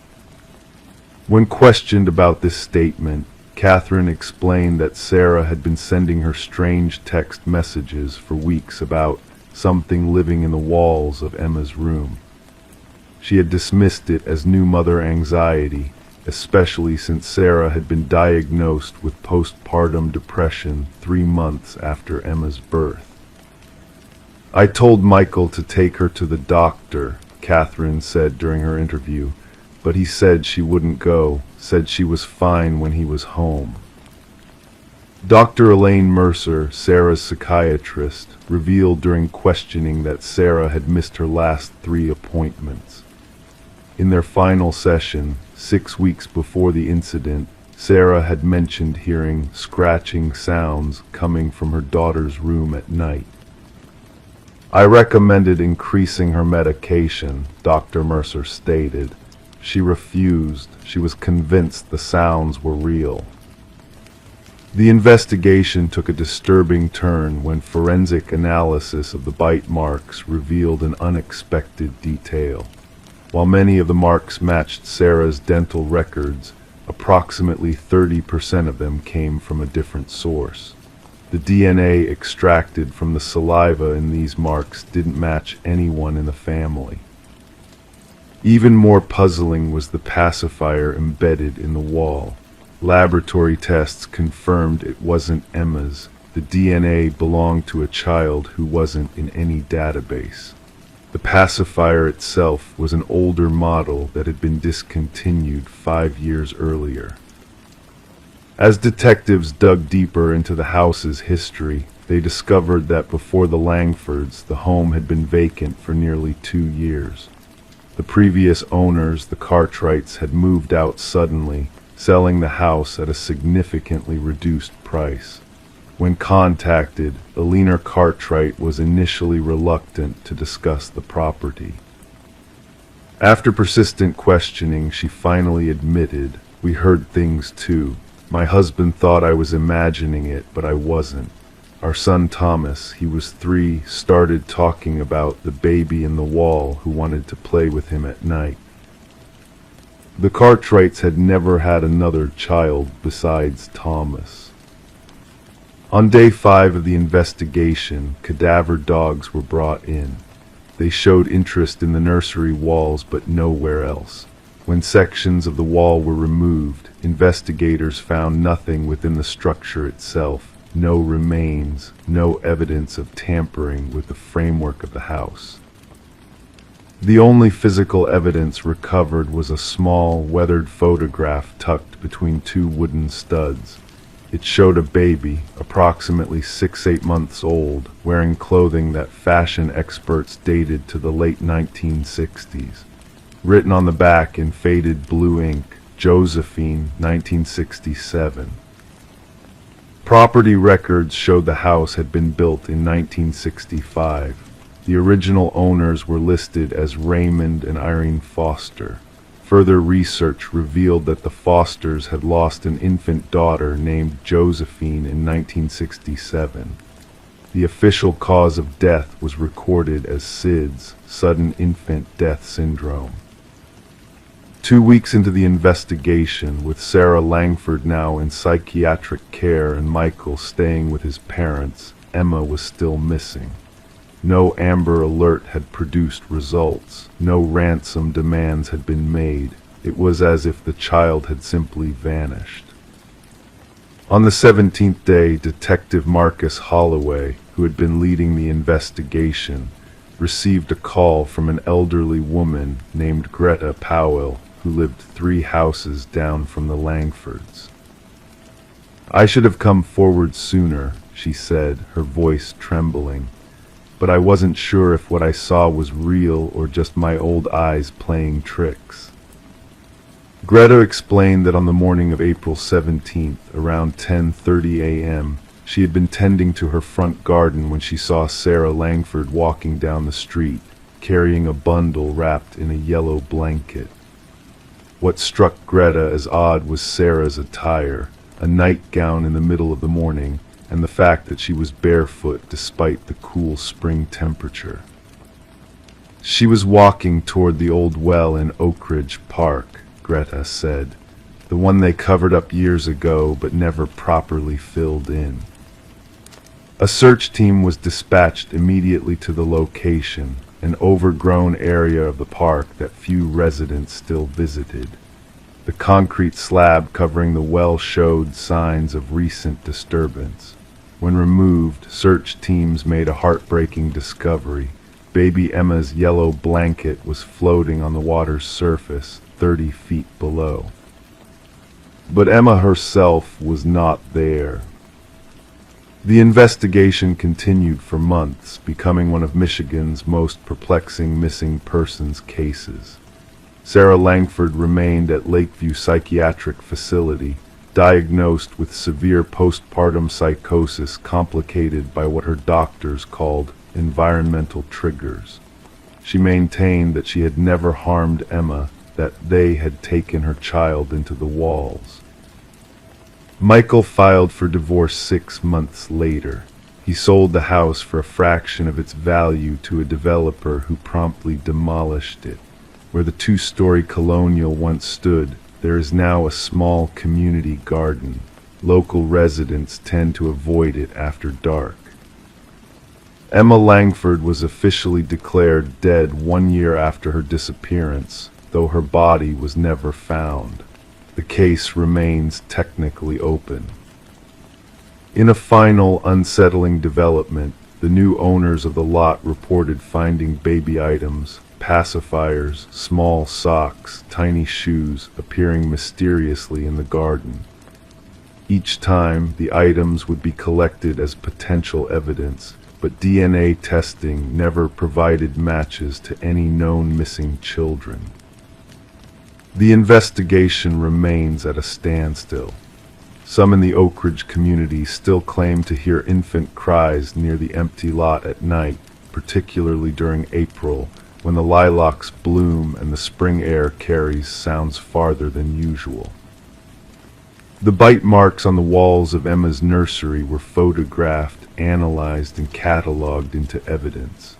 When questioned about this statement, Catherine explained that Sarah had been sending her strange text messages for weeks about something living in the walls of Emma's room. She had dismissed it as new mother anxiety, especially since Sarah had been diagnosed with postpartum depression 3 months after Emma's birth. "I told Michael to take her to the doctor," Catherine said during her interview, "but he said she wouldn't go, said she was fine when he was home." Dr. Elaine Mercer, Sarah's psychiatrist, revealed during questioning that Sarah had missed her last 3 appointments. In their final session, 6 weeks before the incident, Sarah had mentioned hearing scratching sounds coming from her daughter's room at night. "I recommended increasing her medication," Dr. Mercer stated. "She refused. She was convinced the sounds were real." The investigation took a disturbing turn when forensic analysis of the bite marks revealed an unexpected detail. While many of the marks matched Sarah's dental records, approximately 30% of them came from a different source. The DNA extracted from the saliva in these marks didn't match anyone in the family. Even more puzzling was the pacifier embedded in the wall. Laboratory tests confirmed it wasn't Emma's. The DNA belonged to a child who wasn't in any database. The pacifier itself was an older model that had been discontinued 5 years earlier. As detectives dug deeper into the house's history, they discovered that before the Langfords, the home had been vacant for nearly 2 years. The previous owners, the Cartwrights, had moved out suddenly, selling the house at a significantly reduced price. When contacted, Alina Cartwright was initially reluctant to discuss the property. After persistent questioning, she finally admitted, "We heard things too. My husband thought I was imagining it, but I wasn't. Our son Thomas, he was 3, started talking about the baby in the wall who wanted to play with him at night." The Cartwrights had never had another child besides Thomas. On day 5 of the investigation, cadaver dogs were brought in. They showed interest in the nursery walls, but nowhere else. When sections of the wall were removed, investigators found nothing within the structure itself. No remains, no evidence of tampering with the framework of the house. The only physical evidence recovered was a small, weathered photograph tucked between 2 wooden studs. It showed a baby, approximately 6-8 months old, wearing clothing that fashion experts dated to the late 1960s. Written on the back in faded blue ink, Josephine, 1967. Property records showed the house had been built in 1965. The original owners were listed as Raymond and Irene Foster. Further research revealed that the Fosters had lost an infant daughter named Josephine in 1967. The official cause of death was recorded as SIDS, sudden infant death syndrome. 2 weeks into the investigation, with Sarah Langford now in psychiatric care and Michael staying with his parents, Emma was still missing. No Amber Alert had produced results. No ransom demands had been made. It was as if the child had simply vanished. On the 17th day, Detective Marcus Holloway, who had been leading the investigation, received a call from an elderly woman named Greta Powell, who lived 3 houses down from the Langfords. "I should have come forward sooner," she said, her voice trembling. "But I wasn't sure if what I saw was real or just my old eyes playing tricks." Greta explained that on the morning of April 17th, around 10:30 a.m., she had been tending to her front garden when she saw Sarah Langford walking down the street, carrying a bundle wrapped in a yellow blanket. What struck Greta as odd was Sarah's attire, a nightgown in the middle of the morning, and the fact that she was barefoot despite the cool spring temperature. "She was walking toward the old well in Oak Ridge Park," Greta said, "the one they covered up years ago but never properly filled in." A search team was dispatched immediately to the location, an overgrown area of the park that few residents still visited. The concrete slab covering the well showed signs of recent disturbance. When removed, search teams made a heartbreaking discovery. Baby Emma's yellow blanket was floating on the water's surface, 30 feet below. But Emma herself was not there. The investigation continued for months, becoming one of Michigan's most perplexing missing persons cases. Sarah Langford remained at Lakeview Psychiatric Facility, diagnosed with severe postpartum psychosis complicated by what her doctors called environmental triggers. She maintained that she had never harmed Emma, that they had taken her child into the walls. Michael filed for divorce 6 months later. He sold the house for a fraction of its value to a developer who promptly demolished it. Where the 2-story colonial once stood, there is now a small community garden. Local residents tend to avoid it after dark. Emma Langford was officially declared dead 1 year after her disappearance, though her body was never found. The case remains technically open. In a final, unsettling development, the new owners of the lot reported finding baby items, pacifiers, small socks, tiny shoes appearing mysteriously in the garden. Each time, the items would be collected as potential evidence, but DNA testing never provided matches to any known missing children. The investigation remains at a standstill. Some in the Oak Ridge community still claim to hear infant cries near the empty lot at night, particularly during April, when the lilacs bloom and the spring air carries sounds farther than usual. The bite marks on the walls of Emma's nursery were photographed, analyzed, and cataloged into evidence.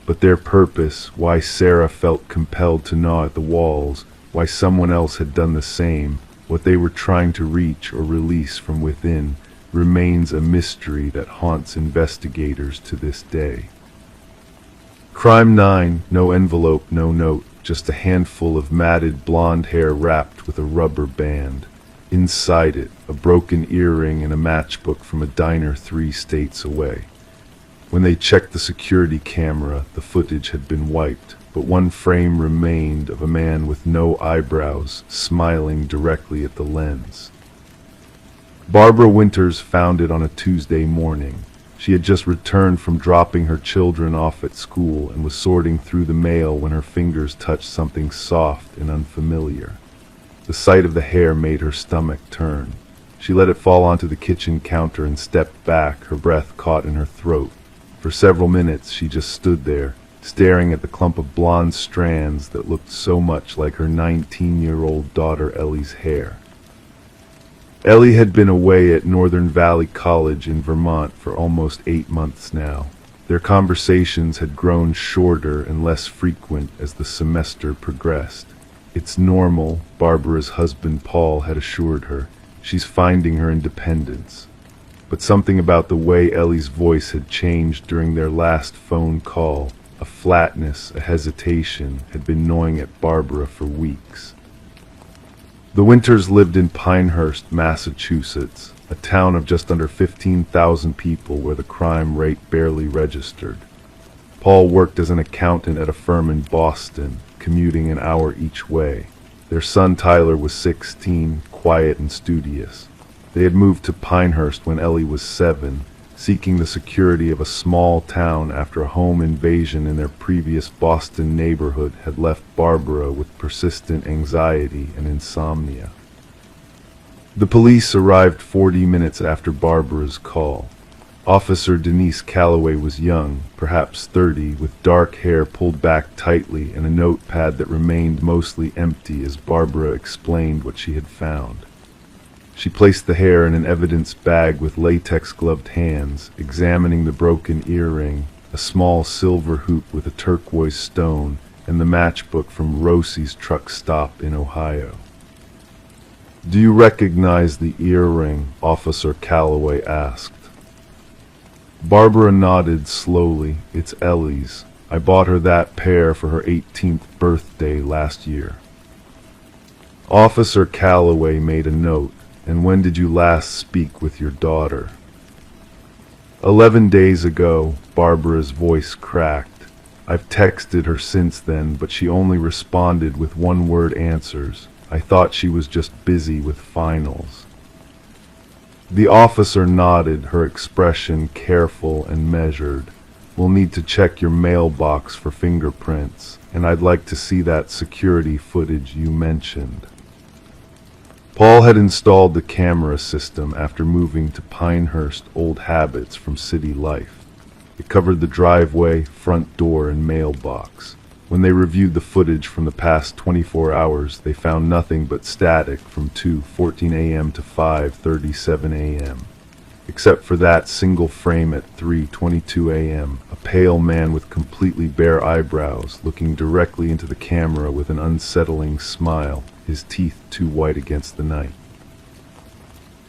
But their purpose, why Sarah felt compelled to gnaw at the walls, why someone else had done the same, what they were trying to reach or release from within, remains a mystery that haunts investigators to this day. Crime 9, no envelope, no note, just a handful of matted blonde hair wrapped with a rubber band. Inside it, a broken earring and a matchbook from a diner 3 states away. When they checked the security camera, the footage had been wiped, but one frame remained of a man with no eyebrows, smiling directly at the lens. Barbara Winters found it on a Tuesday morning. She had just returned from dropping her children off at school and was sorting through the mail when her fingers touched something soft and unfamiliar. The sight of the hair made her stomach turn. She let it fall onto the kitchen counter and stepped back, her breath caught in her throat. For several minutes she just stood there, staring at the clump of blonde strands that looked so much like her 19-year-old daughter Ellie's hair. Ellie had been away at Northern Valley College in Vermont for almost 8 months now. Their conversations had grown shorter and less frequent as the semester progressed. It's normal, Barbara's husband Paul had assured her. She's finding her independence. But something about the way Ellie's voice had changed during their last phone call, a flatness, a hesitation, had been gnawing at Barbara for weeks. The Winters lived in Pinehurst, Massachusetts, a town of just under 15,000 people where the crime rate barely registered. Paul worked as an accountant at a firm in Boston, commuting an hour each way. Their son Tyler was 16, quiet and studious. They had moved to Pinehurst when Ellie was 7, seeking the security of a small town after a home invasion in their previous Boston neighborhood had left Barbara with persistent anxiety and insomnia. The police arrived 40 minutes after Barbara's call. Officer Denise Calloway was young, perhaps 30, with dark hair pulled back tightly and a notepad that remained mostly empty as Barbara explained what she had found. She placed the hair in an evidence bag with latex-gloved hands, examining the broken earring, a small silver hoop with a turquoise stone, and the matchbook from Rosie's truck stop in Ohio. "Do you recognize the earring?" Officer Calloway asked. Barbara nodded slowly. "It's Ellie's. I bought her that pair for her 18th birthday last year." Officer Calloway made a note. "And when did you last speak with your daughter?" 11 days ago, Barbara's voice cracked. "I've texted her since then, but she only responded with one-word answers. I thought she was just busy with finals." The officer nodded, her expression careful and measured. "We'll need to check your mailbox for fingerprints, and I'd like to see that security footage you mentioned." Paul had installed the camera system after moving to Pinehurst, old habits from city life. It covered the driveway, front door, and mailbox. When they reviewed the footage from the past 24 hours, they found nothing but static from 2:14 a.m. to 5:37 a.m. Except for that single frame at 3:22 a.m., a pale man with completely bare eyebrows looking directly into the camera with an unsettling smile, his teeth too white against the night.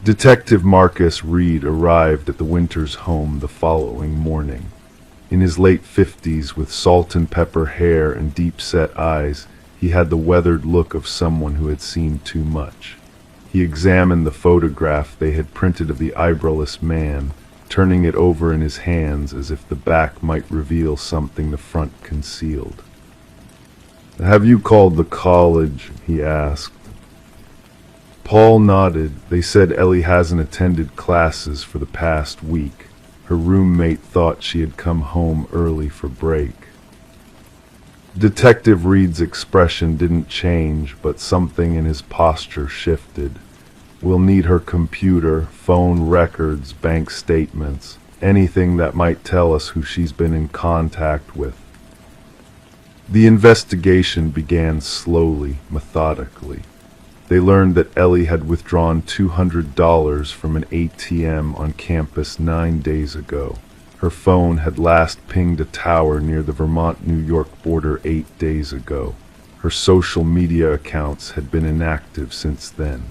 Detective Marcus Reed arrived at the Winters' home the following morning. In his late 50s, with salt and pepper hair and deep-set eyes, he had the weathered look of someone who had seen too much. He examined the photograph they had printed of the eyebrowless man, turning it over in his hands as if the back might reveal something the front concealed. "Have you called the college?" he asked. Paul nodded. "They said Ellie hasn't attended classes for the past week. Her roommate thought she had come home early for break." Detective Reed's expression didn't change, but something in his posture shifted. "We'll need her computer, phone records, bank statements, anything that might tell us who she's been in contact with." The investigation began slowly, methodically. They learned that Ellie had withdrawn $200 from an ATM on campus 9 days ago. Her phone had last pinged a tower near the Vermont-New York border 8 days ago. Her social media accounts had been inactive since then.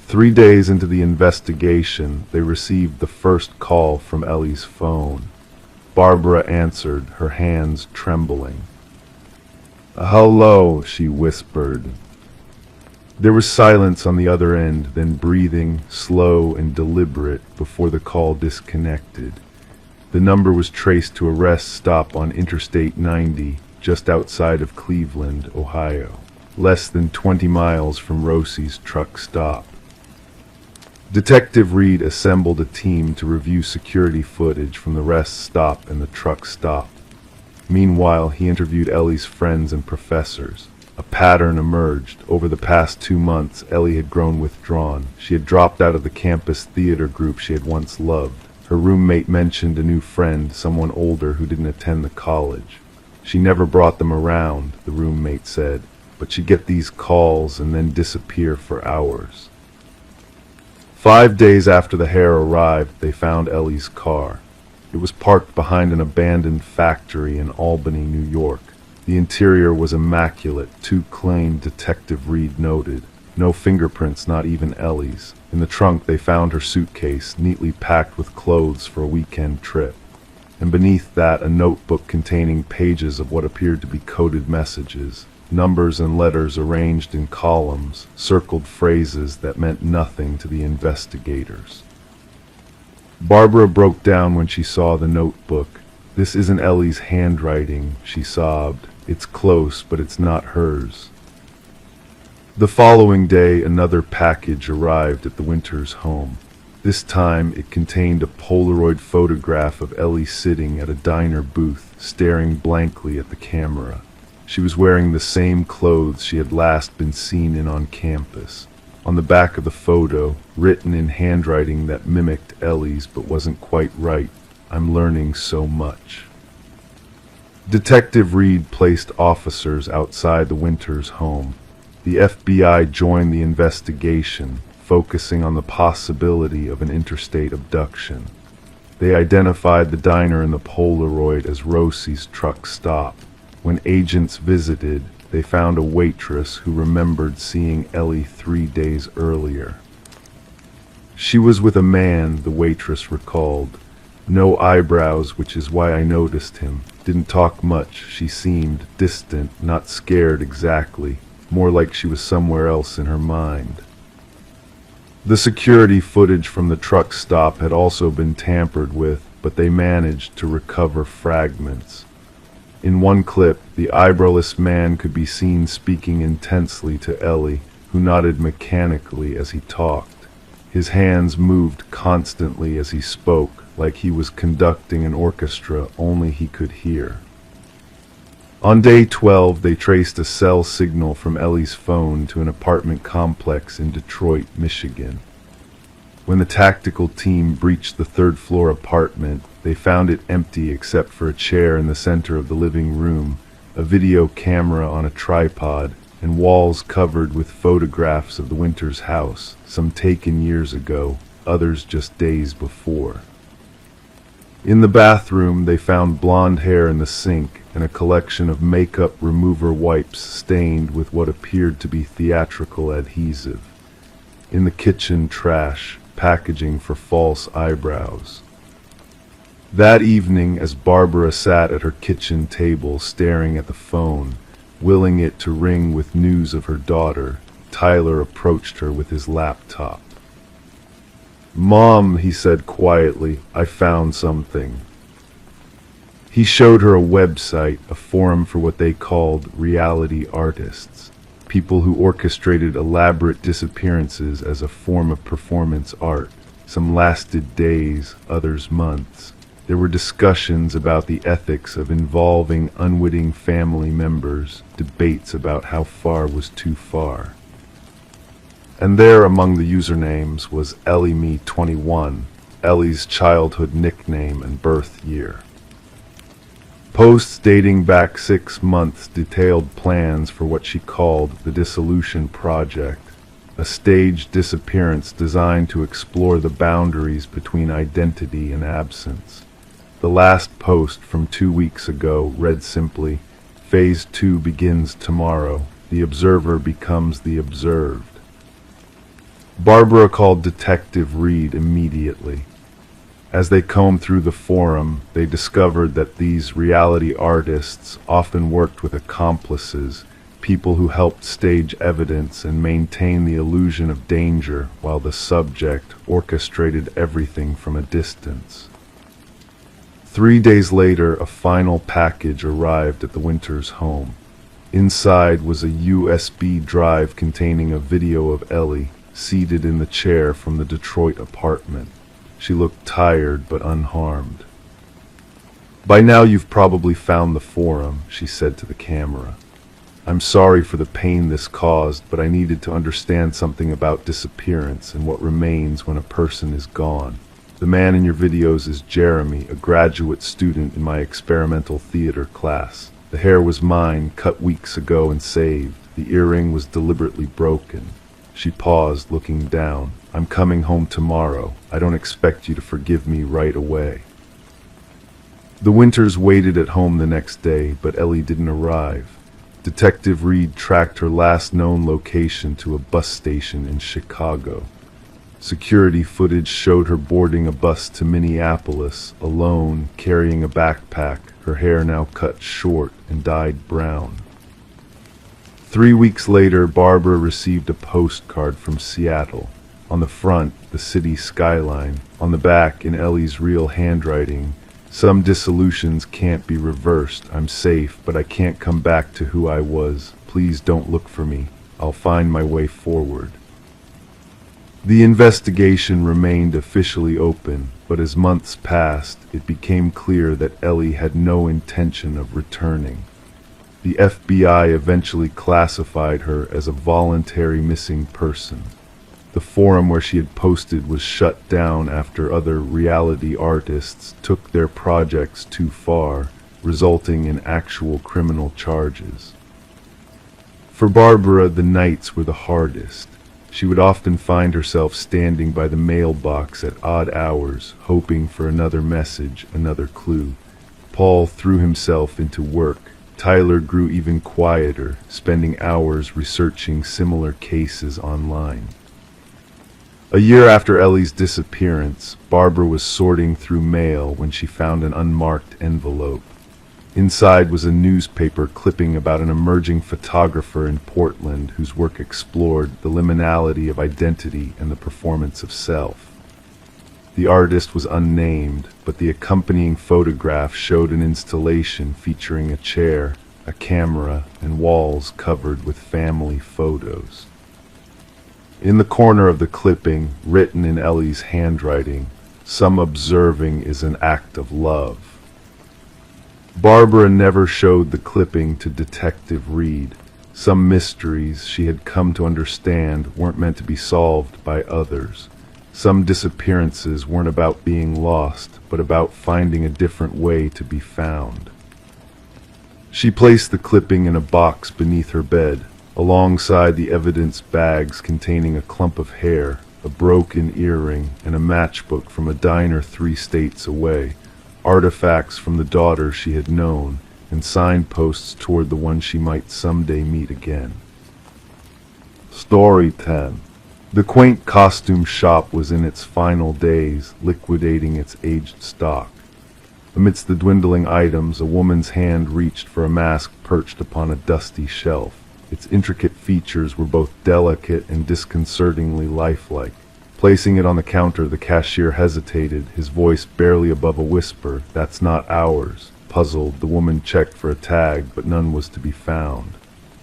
3 days into the investigation, they received the first call from Ellie's phone. Barbara answered, her hands trembling. "Hello," she whispered. There was silence on the other end, then breathing, slow and deliberate, before the call disconnected. The number was traced to a rest stop on Interstate 90, just outside of Cleveland, Ohio, less than 20 miles from Rosie's truck stop. Detective Reed assembled a team to review security footage from the rest stop and the truck stop. Meanwhile, he interviewed Ellie's friends and professors. A pattern emerged. Over the past 2 months, Ellie had grown withdrawn. She had dropped out of the campus theater group she had once loved. Her roommate mentioned a new friend, someone older who didn't attend the college. She never brought them around, the roommate said, but she'd get these calls and then disappear for hours. 5 days after the hair arrived, they found Ellie's car. It was parked behind an abandoned factory in Albany, New York. The interior was immaculate, too clean, Detective Reed noted. No fingerprints, not even Ellie's. In the trunk they found her suitcase, neatly packed with clothes for a weekend trip. And beneath that, a notebook containing pages of what appeared to be coded messages. Numbers and letters arranged in columns, circled phrases that meant nothing to the investigators. Barbara broke down when she saw the notebook. "This isn't Ellie's handwriting," she sobbed. "It's close, but it's not hers." The following day, another package arrived at the Winters' home. This time, it contained a Polaroid photograph of Ellie sitting at a diner booth, staring blankly at the camera. She was wearing the same clothes she had last been seen in on campus. On the back of the photo, written in handwriting that mimicked Ellie's but wasn't quite right, "I'm learning so much." Detective Reed placed officers outside the Winters' home. The FBI joined the investigation, focusing on the possibility of an interstate abduction. They identified the diner in the Polaroid as Rosie's truck stop. When agents visited, they found a waitress who remembered seeing Ellie 3 days earlier. "She was with a man," the waitress recalled. "No eyebrows, which is why I noticed him. Didn't talk much. She seemed distant, not scared exactly, more like she was somewhere else in her mind." The security footage from the truck stop had also been tampered with, but they managed to recover fragments. In one clip, the eyebrowless man could be seen speaking intensely to Ellie, who nodded mechanically as he talked. His hands moved constantly as he spoke, like he was conducting an orchestra only he could hear. On day 12, they traced a cell signal from Ellie's phone to an apartment complex in Detroit, Michigan. When the tactical team breached the third-floor apartment, they found it empty except for a chair in the center of the living room, a video camera on a tripod, and walls covered with photographs of the Winters' house, some taken years ago, others just days before. In the bathroom, they found blonde hair in the sink and a collection of makeup remover wipes stained with what appeared to be theatrical adhesive. In the kitchen trash, packaging for false eyebrows. That evening, as Barbara sat at her kitchen table staring at the phone, willing it to ring with news of her daughter, Tyler approached her with his laptop. "Mom," he said quietly, "I found something." He showed her a website, a forum for what they called reality artists, people who orchestrated elaborate disappearances as a form of performance art. Some lasted days, others months. There were discussions about the ethics of involving unwitting family members, debates about how far was too far. And there among the usernames was EllieMe21, Ellie's childhood nickname and birth year. Posts dating back 6 months detailed plans for what she called the Dissolution Project, a staged disappearance designed to explore the boundaries between identity and absence. The last post from 2 weeks ago read simply, Phase 2 begins tomorrow. The observer becomes the observed. Barbara called Detective Reed immediately. As they combed through the forum, they discovered that these reality artists often worked with accomplices, people who helped stage evidence and maintain the illusion of danger while the subject orchestrated everything from a distance. 3 days later, a final package arrived at the Winters' home. Inside was a USB drive containing a video of Ellie, seated in the chair from the Detroit apartment. She looked tired but unharmed. "By now you've probably found the forum," she said to the camera. "I'm sorry for the pain this caused, but I needed to understand something about disappearance and what remains when a person is gone. The man in your videos is Jeremy, a graduate student in my experimental theater class. The hair was mine, cut weeks ago and saved. The earring was deliberately broken." She paused, looking down. "I'm coming home tomorrow. I don't expect you to forgive me right away." The Winters waited at home the next day, but Ellie didn't arrive. Detective Reed tracked her last known location to a bus station in Chicago. Security footage showed her boarding a bus to Minneapolis, alone, carrying a backpack, her hair now cut short and dyed brown. 3 weeks later, Barbara received a postcard from Seattle. On the front, the city skyline. On the back, in Ellie's real handwriting, "Some dissolutions can't be reversed. I'm safe, but I can't come back to who I was. Please don't look for me. I'll find my way forward." The investigation remained officially open, but as months passed, it became clear that Ellie had no intention of returning. The FBI eventually classified her as a voluntary missing person. The forum where she had posted was shut down after other reality artists took their projects too far, resulting in actual criminal charges. For Barbara, the nights were the hardest. She would often find herself standing by the mailbox at odd hours, hoping for another message, another clue. Paul threw himself into work. Tyler grew even quieter, spending hours researching similar cases online. A year after Ellie's disappearance, Barbara was sorting through mail when she found an unmarked envelope. Inside was a newspaper clipping about an emerging photographer in Portland whose work explored the liminality of identity and the performance of self. The artist was unnamed, but the accompanying photograph showed an installation featuring a chair, a camera, and walls covered with family photos. In the corner of the clipping, written in Ellie's handwriting, "Some observing is an act of love." Barbara never showed the clipping to Detective Reed. Some mysteries she had come to understand weren't meant to be solved by others. Some disappearances weren't about being lost, but about finding a different way to be found. She placed the clipping in a box beneath her bed, alongside the evidence bags containing a clump of hair, a broken earring, and a matchbook from a diner 3 states away, artifacts from the daughter she had known, and signposts toward the one she might someday meet again. Story 10. The quaint costume shop was in its final days, liquidating its aged stock. Amidst the dwindling items, a woman's hand reached for a mask perched upon a dusty shelf. Its intricate features were both delicate and disconcertingly lifelike. Placing it on the counter, the cashier hesitated, his voice barely above a whisper. "That's not ours." Puzzled, the woman checked for a tag, but none was to be found.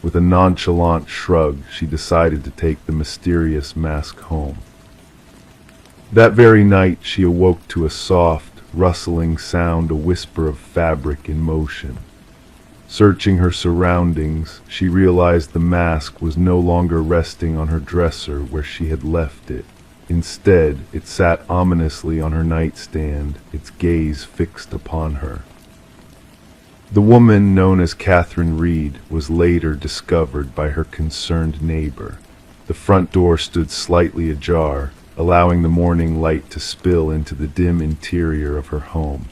With a nonchalant shrug, she decided to take the mysterious mask home. That very night, she awoke to a soft, rustling sound, a whisper of fabric in motion. Searching her surroundings, she realized the mask was no longer resting on her dresser where she had left it. Instead, it sat ominously on her nightstand, its gaze fixed upon her. The woman, known as Catherine Reed, was later discovered by her concerned neighbor. The front door stood slightly ajar, allowing the morning light to spill into the dim interior of her home.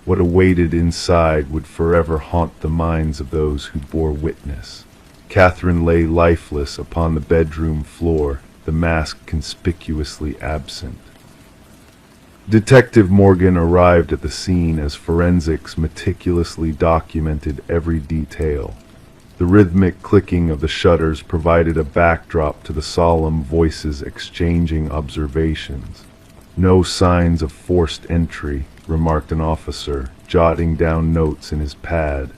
What awaited inside would forever haunt the minds of those who bore witness. Catherine lay lifeless upon the bedroom floor, the mask conspicuously absent. Detective Morgan arrived at the scene as forensics meticulously documented every detail. The rhythmic clicking of the shutters provided a backdrop to the solemn voices exchanging observations. "No signs of forced entry," remarked an officer, jotting down notes in his pad.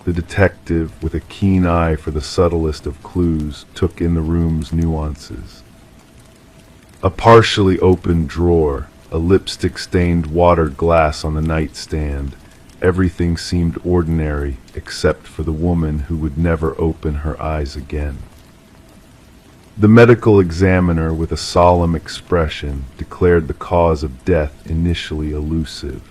The detective, with a keen eye for the subtlest of clues, took in the room's nuances. A partially open drawer, a lipstick-stained water glass on the nightstand. Everything seemed ordinary except for the woman who would never open her eyes again. The medical examiner, with a solemn expression, declared the cause of death initially elusive.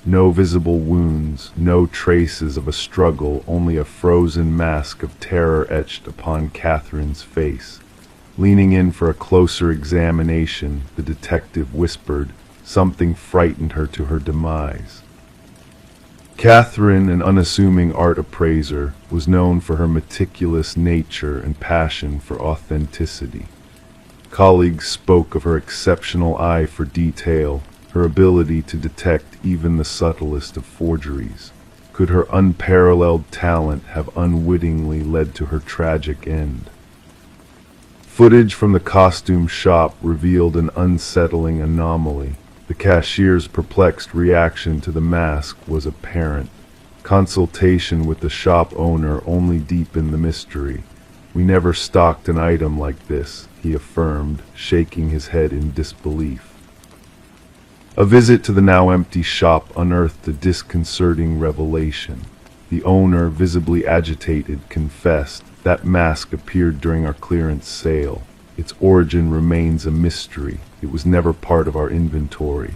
No visible wounds, no traces of a struggle, only a frozen mask of terror etched upon Catherine's face. Leaning in for a closer examination, the detective whispered, "Something frightened her to her demise." Catherine, an unassuming art appraiser, was known for her meticulous nature and passion for authenticity. Colleagues spoke of her exceptional eye for detail, her ability to detect even the subtlest of forgeries. Could her unparalleled talent have unwittingly led to her tragic end? Footage from the costume shop revealed an unsettling anomaly. The cashier's perplexed reaction to the mask was apparent. Consultation with the shop owner only deepened the mystery. "We never stocked an item like this," he affirmed, shaking his head in disbelief. A visit to the now empty shop unearthed a disconcerting revelation. The owner, visibly agitated, confessed, "That mask appeared during our clearance sale. Its origin remains a mystery. It was never part of our inventory."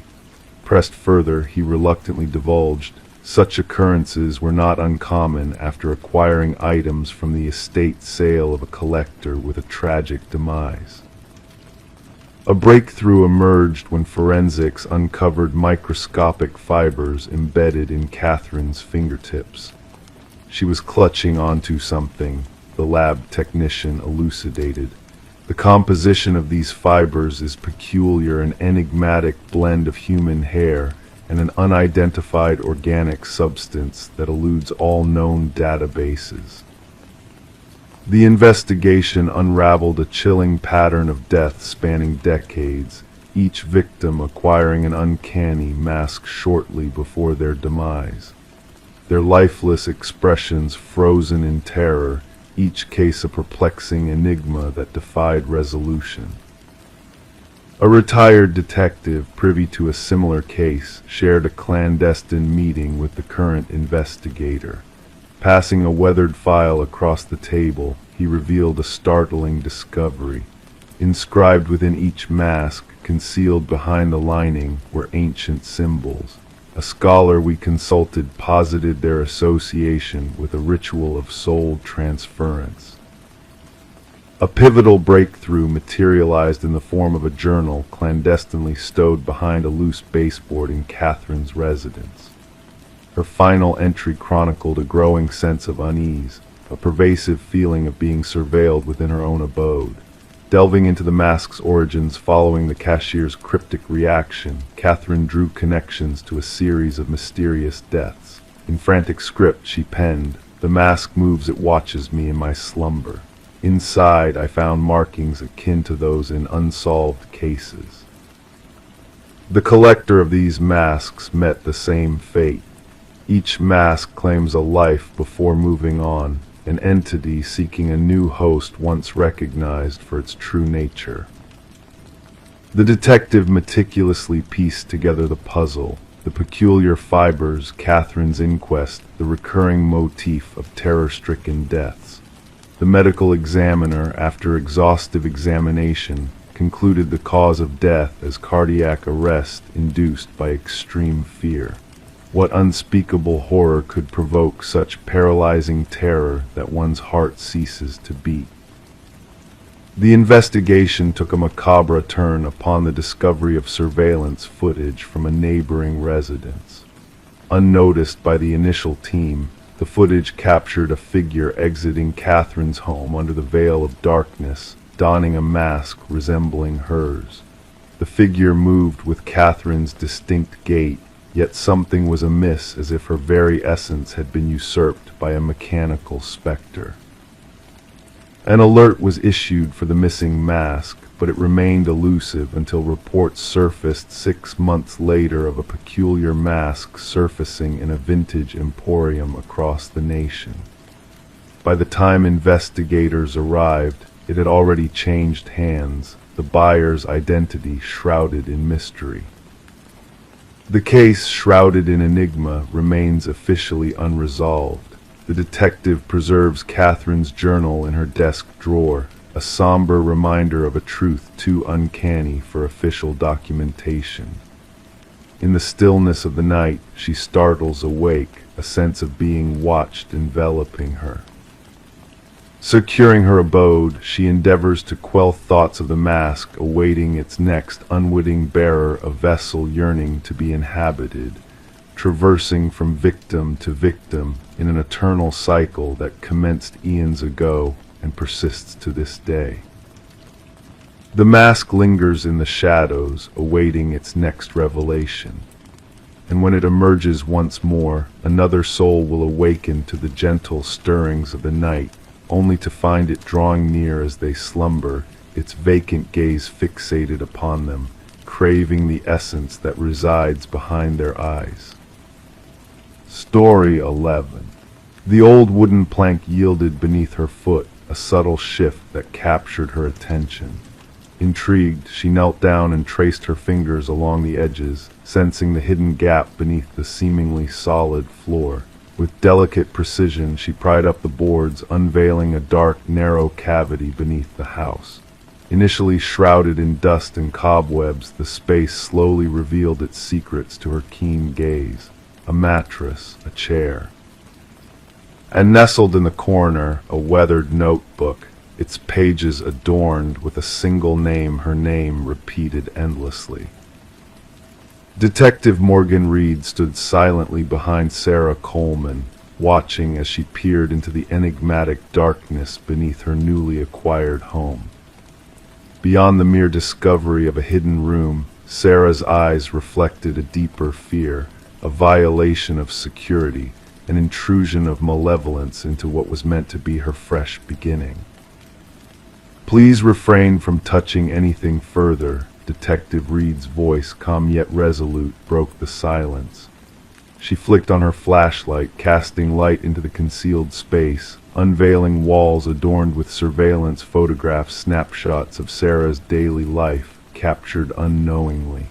Pressed further, he reluctantly divulged, such occurrences were not uncommon after acquiring items from the estate sale of a collector with a tragic demise. A breakthrough emerged when forensics uncovered microscopic fibers embedded in Catherine's fingertips. She was clutching onto something, the lab technician elucidated. The composition of these fibers is peculiar, an enigmatic blend of human hair and an unidentified organic substance that eludes all known databases. The investigation unraveled a chilling pattern of death spanning decades, each victim acquiring an uncanny mask shortly before their demise. Their lifeless expressions frozen in terror, each case a perplexing enigma that defied resolution. A retired detective, privy to a similar case, shared a clandestine meeting with the current investigator. Passing a weathered file across the table, he revealed a startling discovery. Inscribed within each mask, concealed behind the lining, were ancient symbols. A scholar we consulted posited their association with a ritual of soul transference. A pivotal breakthrough materialized in the form of a journal clandestinely stowed behind a loose baseboard in Catherine's residence. Her final entry chronicled a growing sense of unease, a pervasive feeling of being surveilled within her own abode. Delving into the mask's origins following the cashier's cryptic reaction, Catherine drew connections to a series of mysterious deaths. In frantic script she penned, "The mask moves, it watches me in my slumber." Inside, I found markings akin to those in unsolved cases. The collector of these masks met the same fate. Each mask claims a life before moving on, an entity seeking a new host once recognized for its true nature. The detective meticulously pieced together the puzzle, the peculiar fibers, Catherine's inquest, the recurring motif of terror-stricken deaths. The medical examiner, after exhaustive examination, concluded the cause of death as cardiac arrest induced by extreme fear. What unspeakable horror could provoke such paralyzing terror that one's heart ceases to beat? The investigation took a macabre turn upon the discovery of surveillance footage from a neighboring residence. Unnoticed by the initial team, the footage captured a figure exiting Catherine's home under the veil of darkness, donning a mask resembling hers. The figure moved with Catherine's distinct gait, yet something was amiss, as if her very essence had been usurped by a mechanical specter. An alert was issued for the missing mask, but it remained elusive until reports surfaced 6 months later of a peculiar mask surfacing in a vintage emporium across the nation. By the time investigators arrived, it had already changed hands, the buyer's identity shrouded in mystery. The case, shrouded in enigma, remains officially unresolved. The detective preserves Catherine's journal in her desk drawer, a somber reminder of a truth too uncanny for official documentation. In the stillness of the night, she startles awake, a sense of being watched enveloping her. Securing her abode, she endeavors to quell thoughts of the mask awaiting its next unwitting bearer, a vessel yearning to be inhabited, traversing from victim to victim in an eternal cycle that commenced eons ago and persists to this day. The mask lingers in the shadows, awaiting its next revelation. And when it emerges once more, another soul will awaken to the gentle stirrings of the night, only to find it drawing near as they slumber, its vacant gaze fixated upon them, craving the essence that resides behind their eyes. Story 11. The old wooden plank yielded beneath her foot, a subtle shift that captured her attention. Intrigued, she knelt down and traced her fingers along the edges, sensing the hidden gap beneath the seemingly solid floor. With delicate precision, she pried up the boards, unveiling a dark, narrow cavity beneath the house. Initially shrouded in dust and cobwebs, the space slowly revealed its secrets to her keen gaze. A mattress, a chair. And nestled in the corner, a weathered notebook, its pages adorned with a single name, her name repeated endlessly. Detective Morgan Reed stood silently behind Sarah Coleman, watching as she peered into the enigmatic darkness beneath her newly acquired home. Beyond the mere discovery of a hidden room, Sarah's eyes reflected a deeper fear, a violation of security, an intrusion of malevolence into what was meant to be her fresh beginning. "Please refrain from touching anything further," Detective Reed's voice, calm yet resolute, broke the silence. She flicked on her flashlight, casting light into the concealed space, unveiling walls adorned with surveillance photographs, snapshots of Sarah's daily life, captured unknowingly.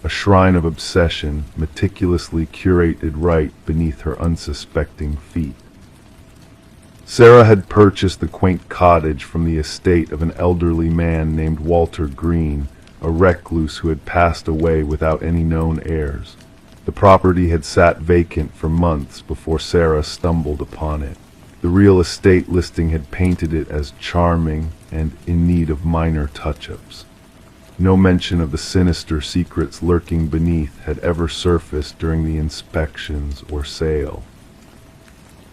A shrine of obsession, meticulously curated right beneath her unsuspecting feet. Sarah had purchased the quaint cottage from the estate of an elderly man named Walter Green, a recluse who had passed away without any known heirs. The property had sat vacant for months before Sarah stumbled upon it. The real estate listing had painted it as charming and in need of minor touch-ups. No mention of the sinister secrets lurking beneath had ever surfaced during the inspections or sale.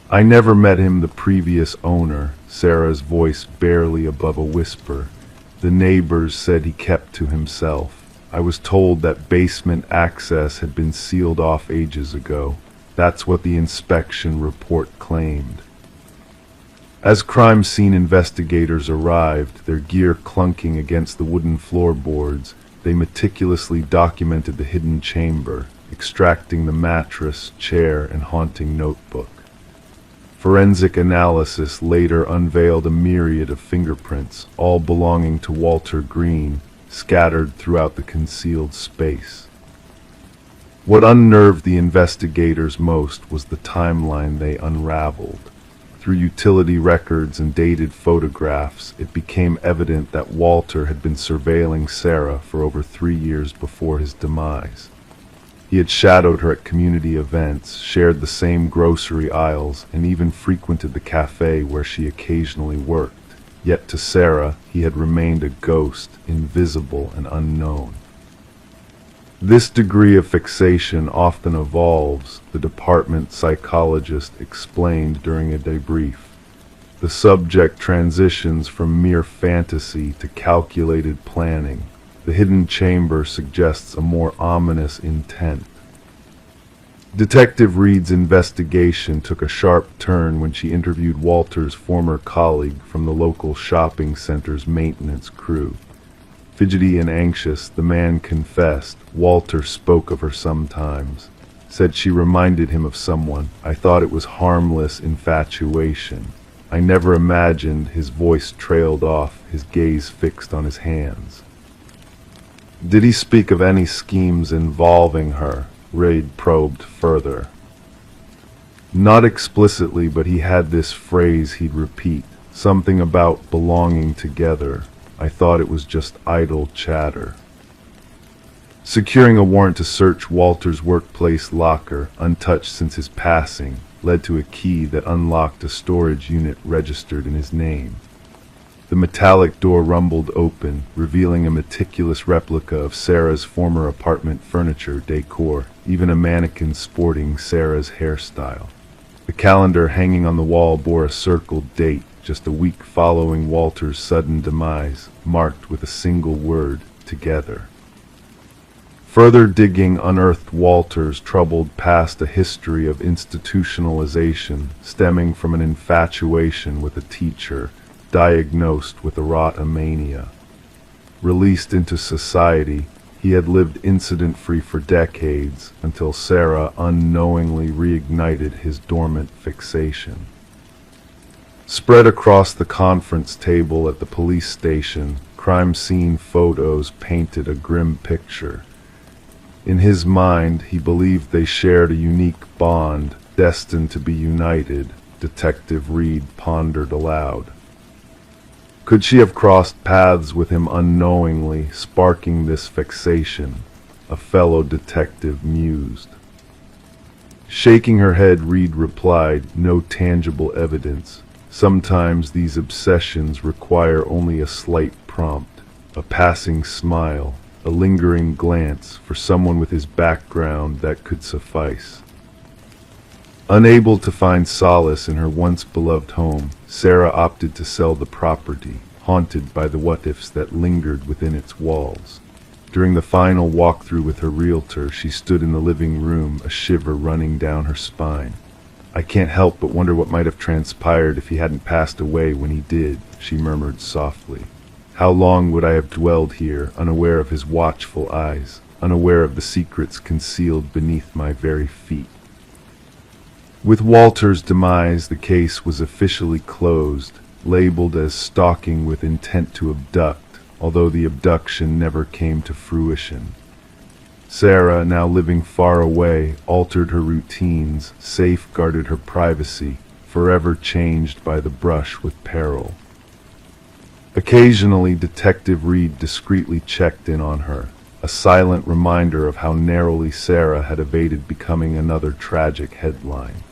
"I never met him, the previous owner," Sarah's voice barely above a whisper. "The neighbors said he kept to himself. I was told that basement access had been sealed off ages ago. That's what the inspection report claimed." As crime scene investigators arrived, their gear clunking against the wooden floorboards, they meticulously documented the hidden chamber, extracting the mattress, chair, and haunting notebook. Forensic analysis later unveiled a myriad of fingerprints, all belonging to Walter Green, scattered throughout the concealed space. What unnerved the investigators most was the timeline they unraveled. Through utility records and dated photographs, it became evident that Walter had been surveilling Sarah for over 3 years before his demise. He had shadowed her at community events, shared the same grocery aisles, and even frequented the cafe where she occasionally worked. Yet to Sarah, he had remained a ghost, invisible and unknown. This degree of fixation often evolves, the department psychologist explained during a debrief. The subject transitions from mere fantasy to calculated planning. The hidden chamber suggests a more ominous intent. Detective Reed's investigation took a sharp turn when she interviewed Walter's former colleague from the local shopping center's maintenance crew. Fidgety and anxious, the man confessed. Walter spoke of her sometimes, said she reminded him of someone. I thought it was harmless infatuation. I never imagined. His voice trailed off, his gaze fixed on his hands. Did he speak of any schemes involving her? Reid probed further. Not explicitly, but he had this phrase he'd repeat, something about belonging together. I thought it was just idle chatter. Securing a warrant to search Walter's workplace locker, untouched since his passing, led to a key that unlocked a storage unit registered in his name. The metallic door rumbled open, revealing a meticulous replica of Sarah's former apartment furniture decor, even a mannequin sporting Sarah's hairstyle. The calendar hanging on the wall bore a circled date, just a week following Walter's sudden demise, marked with a single word, together. Further digging unearthed Walter's troubled past, a history of institutionalization stemming from an infatuation with a teacher diagnosed with erotomania. Released into society, he had lived incident-free for decades until Sarah unknowingly reignited his dormant fixation. Spread across the conference table at the police station, crime scene photos painted a grim picture. In his mind, he believed they shared a unique bond, destined to be united, Detective Reed pondered aloud. Could she have crossed paths with him unknowingly, sparking this fixation? A fellow detective mused. Shaking her head, Reed replied, no tangible evidence. Sometimes these obsessions require only a slight prompt, a passing smile, a lingering glance for someone with his background that could suffice. Unable to find solace in her once beloved home, Sarah opted to sell the property, haunted by the what-ifs that lingered within its walls. During the final walkthrough with her realtor, she stood in the living room, a shiver running down her spine. I can't help but wonder what might have transpired if he hadn't passed away when he did, she murmured softly. How long would I have dwelled here, unaware of his watchful eyes, unaware of the secrets concealed beneath my very feet? With Walter's demise, the case was officially closed, labeled as stalking with intent to abduct, although the abduction never came to fruition. Sarah, now living far away, altered her routines, safeguarded her privacy, forever changed by the brush with peril. Occasionally, Detective Reed discreetly checked in on her, a silent reminder of how narrowly Sarah had evaded becoming another tragic headline.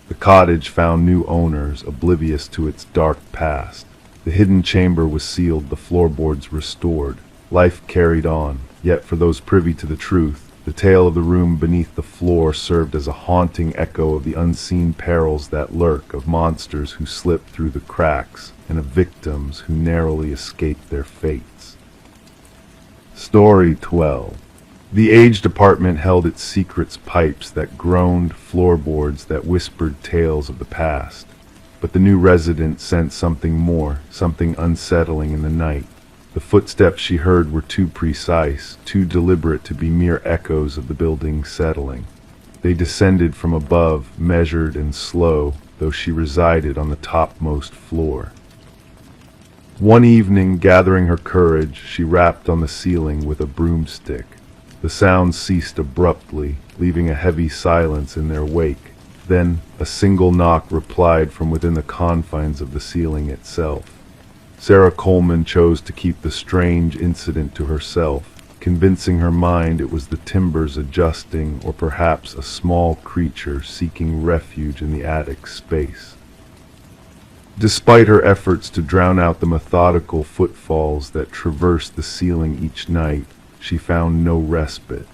The cottage found new owners, oblivious to its dark past. The hidden chamber was sealed, the floorboards restored. Life carried on, yet for those privy to the truth, the tale of the room beneath the floor served as a haunting echo of the unseen perils that lurk, of monsters who slip through the cracks, and of victims who narrowly escape their fates. Story 12. The aged apartment held its secrets, pipes that groaned, floorboards that whispered tales of the past. But the new resident sensed something more, something unsettling in the night. The footsteps she heard were too precise, too deliberate to be mere echoes of the building settling. They descended from above, measured and slow, though she resided on the topmost floor. One evening, gathering her courage, she rapped on the ceiling with a broomstick. The sound ceased abruptly, leaving a heavy silence in their wake. Then, a single knock replied from within the confines of the ceiling itself. Sarah Coleman chose to keep the strange incident to herself, convincing her mind it was the timbers adjusting, or perhaps a small creature seeking refuge in the attic space. Despite her efforts to drown out the methodical footfalls that traversed the ceiling each night, she found no respite.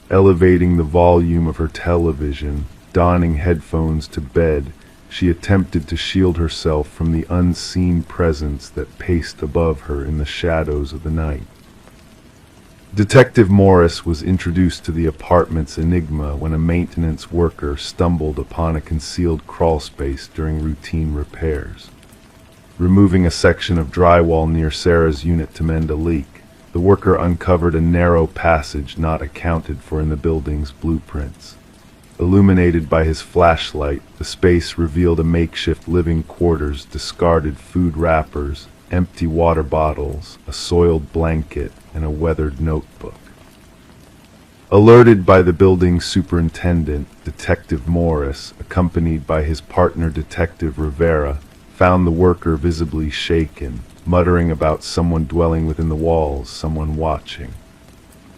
Elevating the volume of her television, donning headphones to bed, she attempted to shield herself from the unseen presence that paced above her in the shadows of the night. Detective Morris was introduced to the apartment's enigma when a maintenance worker stumbled upon a concealed crawlspace during routine repairs. Removing a section of drywall near Sarah's unit to mend a leak, the worker uncovered a narrow passage not accounted for in the building's blueprints. Illuminated by his flashlight, the space revealed a makeshift living quarters, discarded food wrappers, empty water bottles, a soiled blanket, and a weathered notebook. Alerted by the building superintendent, Detective Morris, accompanied by his partner Detective Rivera, found the worker visibly shaken, muttering about someone dwelling within the walls, someone watching.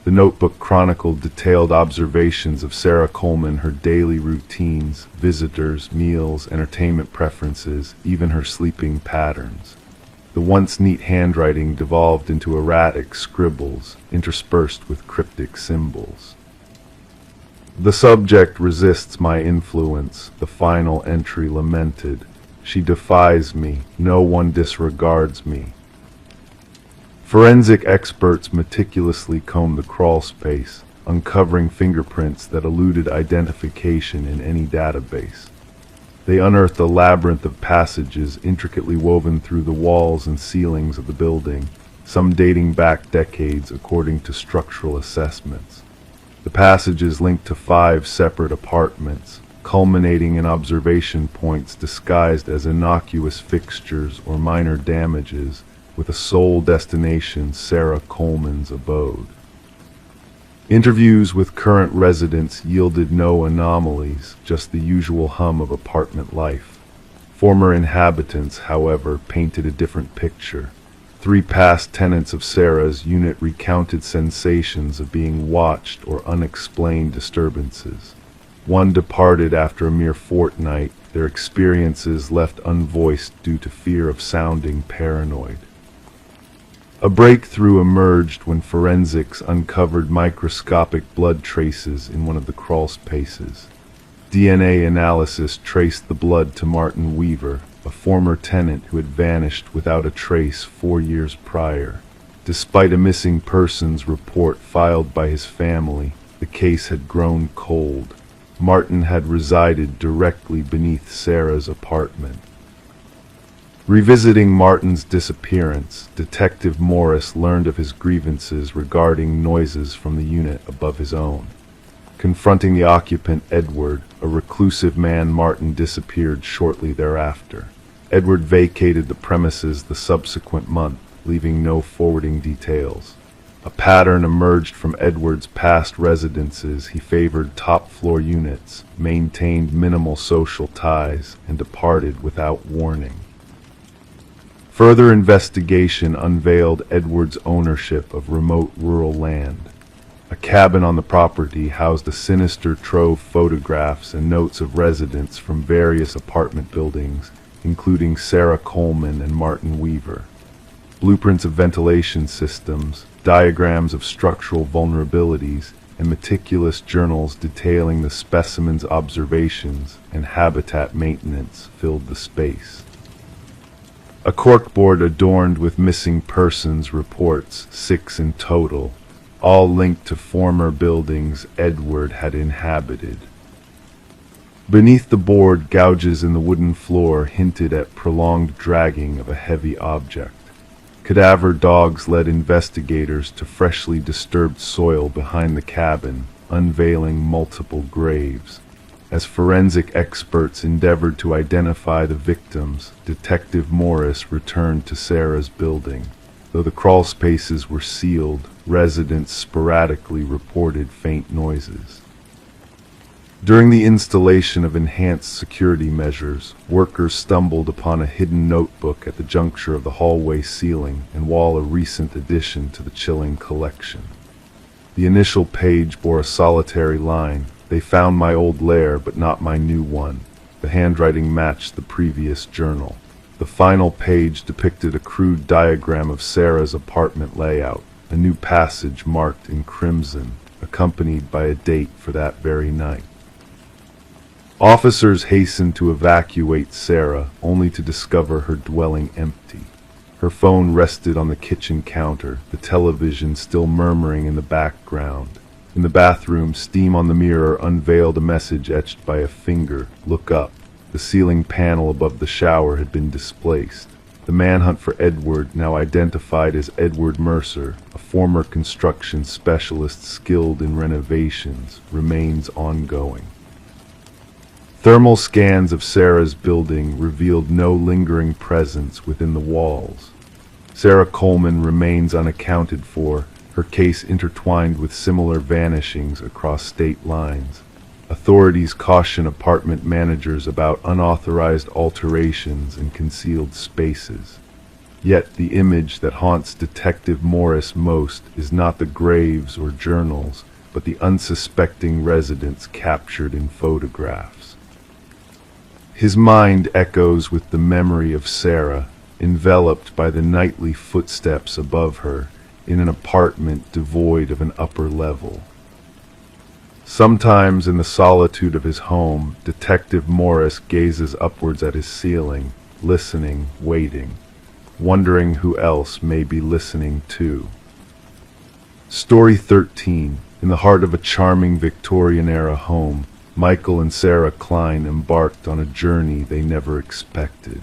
The notebook chronicled detailed observations of Sarah Coleman, her daily routines, visitors, meals, entertainment preferences, even her sleeping patterns. The once neat handwriting devolved into erratic scribbles, interspersed with cryptic symbols. "The subject resists my influence," the final entry lamented. "She defies me. No one disregards me." Forensic experts meticulously combed the crawl space, uncovering fingerprints that eluded identification in any database. They unearthed a labyrinth of passages intricately woven through the walls and ceilings of the building, some dating back decades according to structural assessments. The passages linked to 5 separate apartments, culminating in observation points disguised as innocuous fixtures or minor damages, with a sole destination: Sarah Coleman's abode. Interviews with current residents yielded no anomalies, just the usual hum of apartment life. Former inhabitants, however, painted a different picture. 3 past tenants of Sarah's unit recounted sensations of being watched or unexplained disturbances. One departed after a mere fortnight, their experiences left unvoiced due to fear of sounding paranoid. A breakthrough emerged when forensics uncovered microscopic blood traces in one of the crawl spaces. DNA analysis traced the blood to Martin Weaver, a former tenant who had vanished without a trace 4 years prior. Despite a missing persons report filed by his family, the case had grown cold. Martin had resided directly beneath Sarah's apartment. Revisiting Martin's disappearance, Detective Morris learned of his grievances regarding noises from the unit above his own. Confronting the occupant Edward, a reclusive man, Martin disappeared shortly thereafter. Edward vacated the premises the subsequent month, leaving no forwarding details. A pattern emerged from Edward's past residences. He favored top-floor units, maintained minimal social ties, and departed without warning. Further investigation unveiled Edward's ownership of remote rural land. A cabin on the property housed a sinister trove of photographs and notes of residents from various apartment buildings, including Sarah Coleman and Martin Weaver. Blueprints of ventilation systems, diagrams of structural vulnerabilities, and meticulous journals detailing the specimen's observations and habitat maintenance filled the space. A corkboard adorned with missing persons reports, 6 in total, all linked to former buildings Edward had inhabited. Beneath the board, gouges in the wooden floor hinted at prolonged dragging of a heavy object. Cadaver dogs led investigators to freshly disturbed soil behind the cabin, unveiling multiple graves. As forensic experts endeavored to identify the victims, Detective Morris returned to Sarah's building. Though the crawl spaces were sealed, residents sporadically reported faint noises. During the installation of enhanced security measures, workers stumbled upon a hidden notebook at the juncture of the hallway ceiling and wall, a recent addition to the chilling collection. The initial page bore a solitary line: "They found my old lair, but not my new one." The handwriting matched the previous journal. The final page depicted a crude diagram of Sarah's apartment layout, a new passage marked in crimson, accompanied by a date for that very night. Officers hastened to evacuate Sarah, only to discover her dwelling empty. Her phone rested on the kitchen counter, the television still murmuring in the background. In the bathroom, steam on the mirror unveiled a message etched by a finger. "Look up." The ceiling panel above the shower had been displaced. The manhunt for Edward, now identified as Edward Mercer, a former construction specialist skilled in renovations, remains ongoing. Thermal scans of Sarah's building revealed no lingering presence within the walls. Sarah Coleman remains unaccounted for, her case intertwined with similar vanishings across state lines. Authorities caution apartment managers about unauthorized alterations in concealed spaces. Yet the image that haunts Detective Morris most is not the graves or journals, but the unsuspecting residents captured in photographs. His mind echoes with the memory of Sarah, enveloped by the nightly footsteps above her, in an apartment devoid of an upper level. Sometimes in the solitude of his home, Detective Morris gazes upwards at his ceiling, listening, waiting, wondering who else may be listening too. Story 13. In the heart of a charming Victorian-era home, Michael and Sarah Klein embarked on a journey they never expected.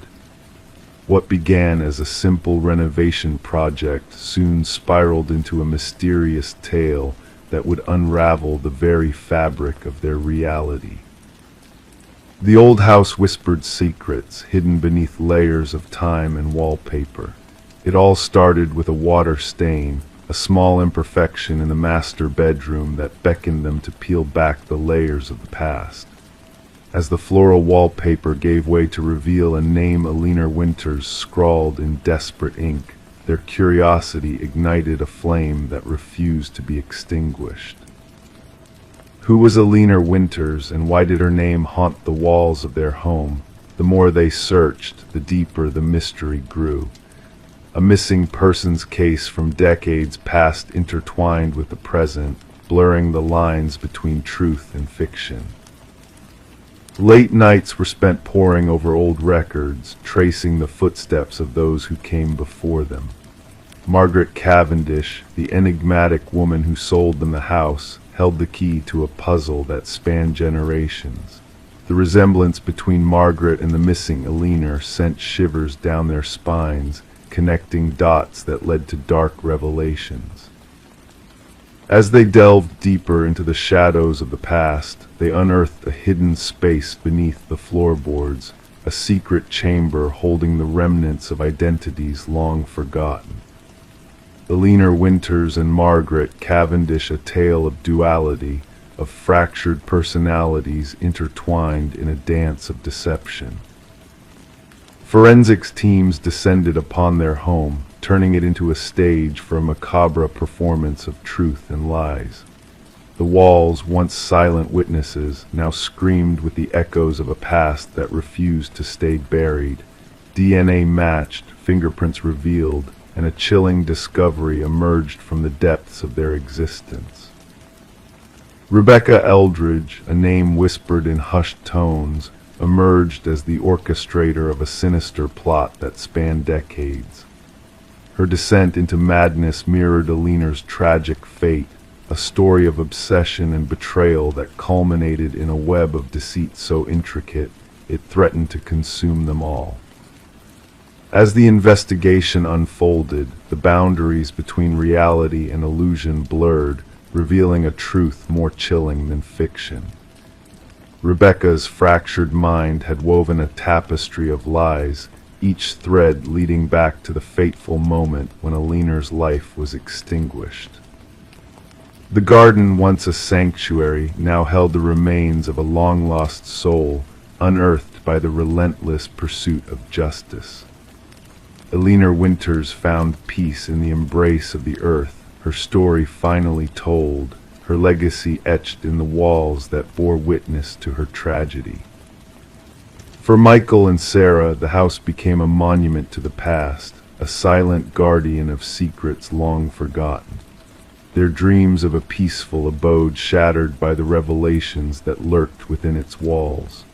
What began as a simple renovation project soon spiraled into a mysterious tale that would unravel the very fabric of their reality. The old house whispered secrets hidden beneath layers of time and wallpaper. It all started with a water stain, a small imperfection in the master bedroom that beckoned them to peel back the layers of the past. As the floral wallpaper gave way to reveal a name Alina Winters scrawled in desperate ink, their curiosity ignited a flame that refused to be extinguished. Who was Alina Winters, and why did her name haunt the walls of their home? The more they searched, the deeper the mystery grew. A missing persons case from decades past intertwined with the present, blurring the lines between truth and fiction. Late nights were spent poring over old records, tracing the footsteps of those who came before them. Margaret Cavendish, the enigmatic woman who sold them the house, held the key to a puzzle that spanned generations. The resemblance between Margaret and the missing Alina sent shivers down their spines, connecting dots that led to dark revelations. As they delved deeper into the shadows of the past, they unearthed a hidden space beneath the floorboards, a secret chamber holding the remnants of identities long forgotten. Alina Winters and Margaret Cavendish, a tale of duality, of fractured personalities intertwined in a dance of deception. Forensics teams descended upon their home, turning it into a stage for a macabre performance of truth and lies. The walls, once silent witnesses, now screamed with the echoes of a past that refused to stay buried. DNA matched, fingerprints revealed, and a chilling discovery emerged from the depths of their existence. Rebecca Eldridge, a name whispered in hushed tones, emerged as the orchestrator of a sinister plot that spanned decades. Her descent into madness mirrored Alina's tragic fate, a story of obsession and betrayal that culminated in a web of deceit so intricate it threatened to consume them all. As the investigation unfolded, the boundaries between reality and illusion blurred, revealing a truth more chilling than fiction. Rebecca's fractured mind had woven a tapestry of lies, each thread leading back to the fateful moment when Alina's life was extinguished. The garden, once a sanctuary, now held the remains of a long-lost soul, unearthed by the relentless pursuit of justice. Alina Winters found peace in the embrace of the earth, her story finally told, her legacy etched in the walls that bore witness to her tragedy. For Michael and Sarah, the house became a monument to the past, a silent guardian of secrets long forgotten. their dreams of a peaceful abode shattered by the revelations that lurked within its walls.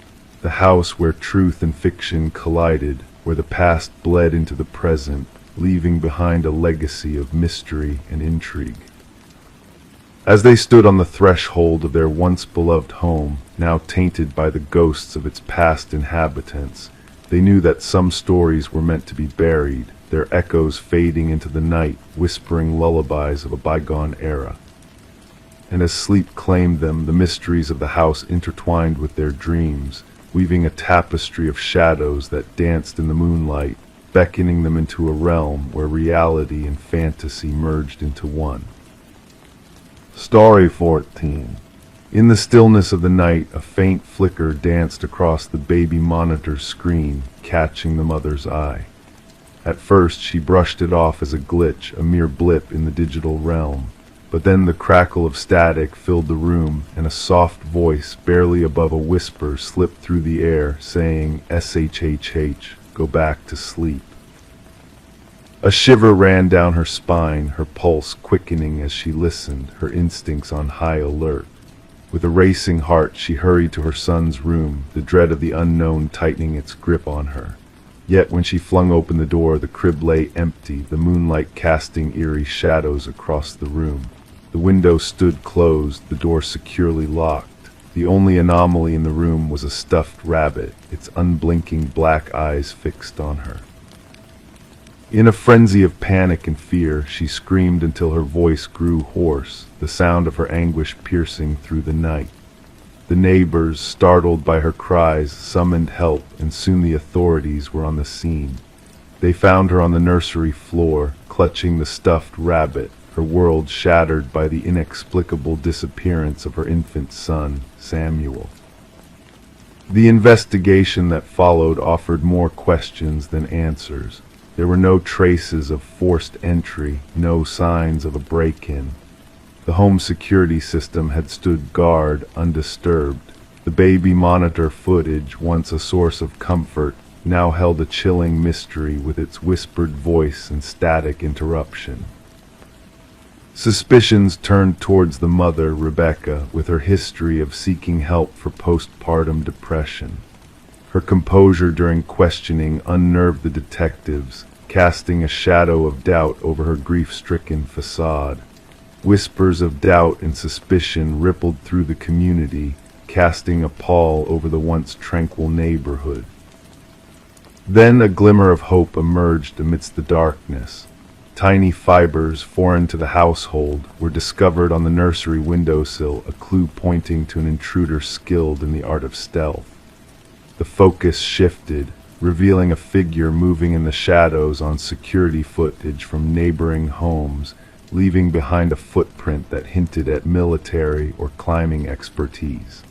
The house where truth and fiction collided, where the past bled into the present, leaving behind a legacy of mystery and intrigue. As they stood on the threshold of their once beloved home, now tainted by the ghosts of its past inhabitants, they knew that some stories were meant to be buried, their echoes fading into the night, whispering lullabies of a bygone era. And as sleep claimed them, the mysteries of the house intertwined with their dreams, weaving a tapestry of shadows that danced in the moonlight, beckoning them into a realm where reality and fantasy merged into one. Story 14. In the stillness of the night, a faint flicker danced across the baby monitor's screen, catching the mother's eye. At first, she brushed it off as a glitch, a mere blip in the digital realm. But then the crackle of static filled the room, and a soft voice, barely above a whisper, slipped through the air, saying, "SHHH, go back to sleep." A shiver ran down her spine, her pulse quickening as she listened, her instincts on high alert. With a racing heart, she hurried to her son's room, the dread of the unknown tightening its grip on her. Yet when she flung open the door, the crib lay empty, the moonlight casting eerie shadows across the room. The window stood closed, the door securely locked. The only anomaly in the room was a stuffed rabbit, its unblinking black eyes fixed on her. In a frenzy of panic and fear, she screamed until her voice grew hoarse, the sound of her anguish piercing through the night. The neighbors, startled by her cries, summoned help, and soon the authorities were on the scene. They found her on the nursery floor, clutching the stuffed rabbit, her world shattered by the inexplicable disappearance of her infant son, Samuel. The investigation that followed offered more questions than answers. There were no traces of forced entry, no signs of a break-in. The home security system had stood guard, undisturbed. The baby monitor footage, once a source of comfort, now held a chilling mystery with its whispered voice and static interruption. Suspicions turned towards the mother, Rebecca, with her history of seeking help for postpartum depression. Her composure during questioning unnerved the detectives, casting a shadow of doubt over her grief-stricken facade. Whispers of doubt and suspicion rippled through the community, casting a pall over the once tranquil neighborhood. Then a glimmer of hope emerged amidst the darkness. Tiny fibers, foreign to the household, were discovered on the nursery windowsill, a clue pointing to an intruder skilled in the art of stealth. The focus shifted, revealing a figure moving in the shadows on security footage from neighboring homes, leaving behind a footprint that hinted at military or climbing expertise.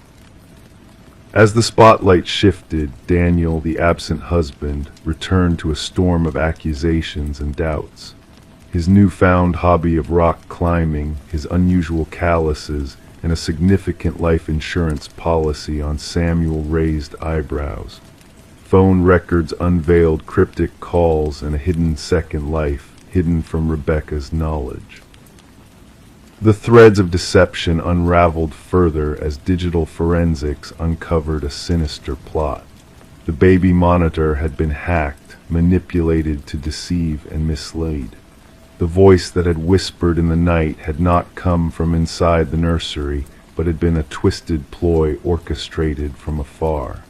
As the spotlight shifted, Daniel, the absent husband, returned to a storm of accusations and doubts. His newfound hobby of rock climbing, his unusual calluses, and a significant life insurance policy on Samuel raised eyebrows. Phone records unveiled cryptic calls and a hidden second life, hidden from Rebecca's knowledge. The threads of deception unraveled further as digital forensics uncovered a sinister plot. The baby monitor had been hacked, manipulated to deceive and mislead. The voice that had whispered in the night had not come from inside the nursery, but had been a twisted ploy orchestrated from afar.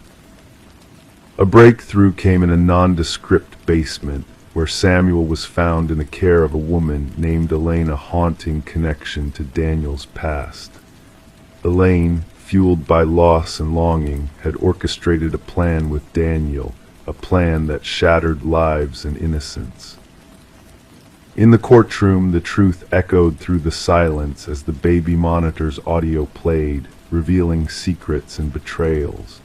A breakthrough came in a nondescript basement, where Samuel was found in the care of a woman named Elaine, a haunting connection to Daniel's past. Elaine, fueled by loss and longing, had orchestrated a plan with Daniel, a plan that shattered lives and innocence. In the courtroom, the truth echoed through the silence as the baby monitor's audio played, revealing secrets and betrayals.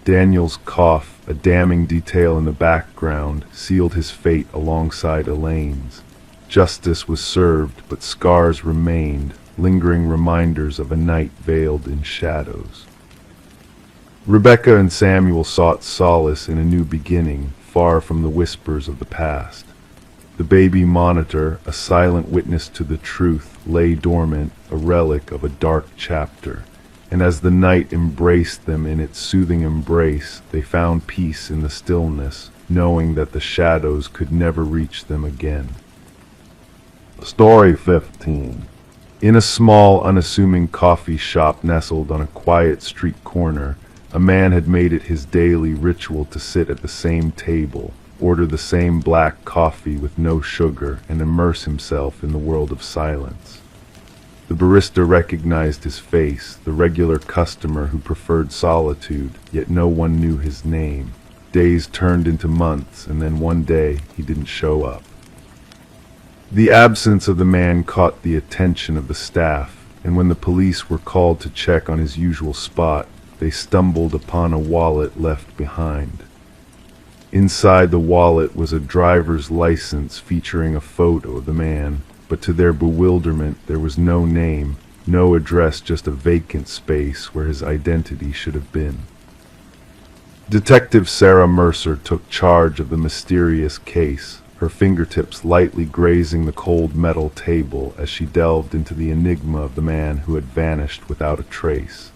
Daniel's cough, a damning detail in the background, sealed his fate alongside Elaine's. Justice was served, but scars remained, lingering reminders of a night veiled in shadows. Rebecca and Samuel sought solace in a new beginning, far from the whispers of the past. The baby monitor, a silent witness to the truth, lay dormant, a relic of a dark chapter. And as the night embraced them in its soothing embrace, they found peace in the stillness, knowing that the shadows could never reach them again. Story 15. In a small, unassuming coffee shop nestled on a quiet street corner, a man had made it his daily ritual to sit at the same table, order the same black coffee with no sugar, and immerse himself in the world of silence. The barista recognized his face, the regular customer who preferred solitude, yet no one knew his name. Days turned into months, and then one day he didn't show up. The absence of the man caught the attention of the staff, and when the police were called to check on his usual spot, they stumbled upon a wallet left behind. Inside the wallet was a driver's license featuring a photo of the man, but to their bewilderment there was no name, no address, just a vacant space where his identity should have been. Detective Sarah Mercer took charge of the mysterious case, her fingertips lightly grazing the cold metal table as she delved into the enigma of the man who had vanished without a trace.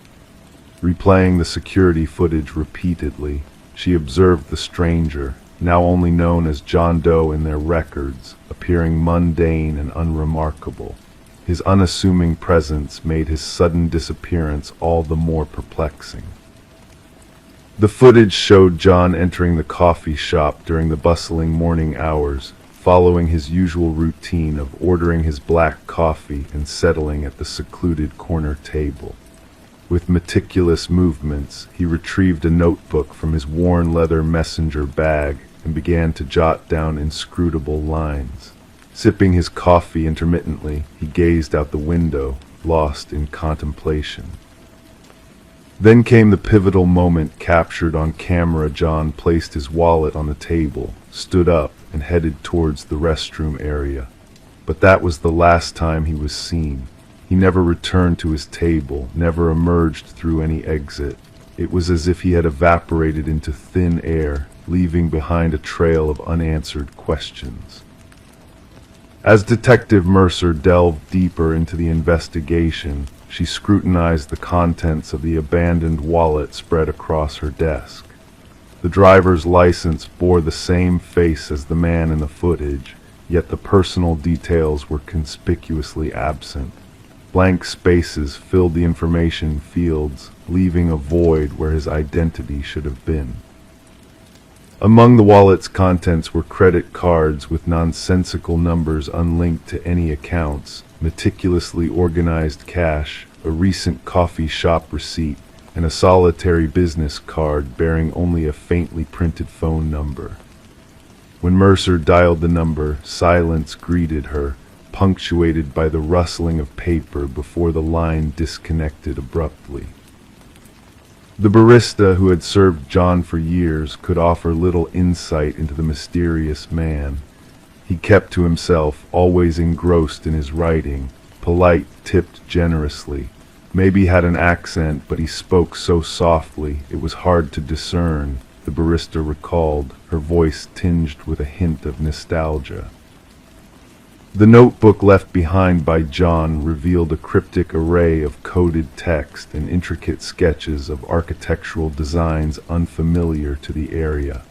Replaying the security footage repeatedly, she observed the stranger, now only known as John Doe in their records, appearing mundane and unremarkable. His unassuming presence made his sudden disappearance all the more perplexing. The footage showed John entering the coffee shop during the bustling morning hours, following his usual routine of ordering his black coffee and settling at the secluded corner table. With meticulous movements, he retrieved a notebook from his worn leather messenger bag and began to jot down inscrutable lines. Sipping his coffee intermittently, he gazed out the window, lost in contemplation. Then came the pivotal moment captured on camera. John placed his wallet on the table, stood up, and headed towards the restroom area. But that was the last time he was seen. He never returned to his table, never emerged through any exit. It was as if he had evaporated into thin air, leaving behind a trail of unanswered questions. As Detective Mercer delved deeper into the investigation, she scrutinized the contents of the abandoned wallet spread across her desk. The driver's license bore the same face as the man in the footage, yet the personal details were conspicuously absent. Blank spaces filled the information fields, leaving a void where his identity should have been. Among the wallet's contents were credit cards with nonsensical numbers unlinked to any accounts, meticulously organized cash, a recent coffee shop receipt, and a solitary business card bearing only a faintly printed phone number. When Mercer dialed the number, silence greeted her, punctuated by the rustling of paper before the line disconnected abruptly. The barista who had served John for years could offer little insight into the mysterious man. He kept to himself, always engrossed in his writing, polite, tipped generously. Maybe had an accent, but he spoke so softly it was hard to discern, the barista recalled, her voice tinged with a hint of nostalgia. The notebook left behind by John revealed a cryptic array of coded text and intricate sketches of architectural designs unfamiliar to the area.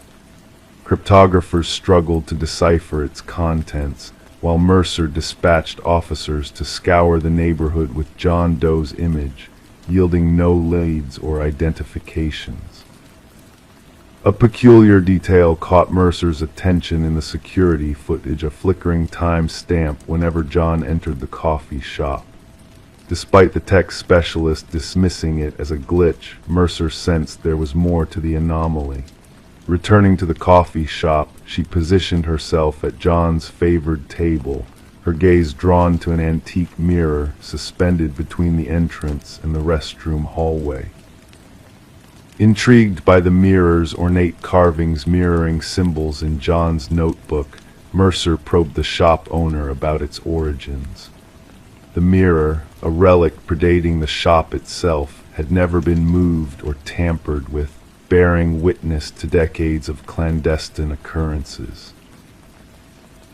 Cryptographers struggled to decipher its contents, while Mercer dispatched officers to scour the neighborhood with John Doe's image, yielding no leads or identifications. A peculiar detail caught Mercer's attention in the security footage, a flickering time stamp whenever John entered the coffee shop. Despite the tech specialist dismissing it as a glitch, Mercer sensed there was more to the anomaly. Returning to the coffee shop, she positioned herself at John's favored table, her gaze drawn to an antique mirror suspended between the entrance and the restroom hallway. Intrigued by the mirror's ornate carvings mirroring symbols in John's notebook, Mercer probed the shop owner about its origins. The mirror, a relic predating the shop itself, had never been moved or tampered with, bearing witness to decades of clandestine occurrences.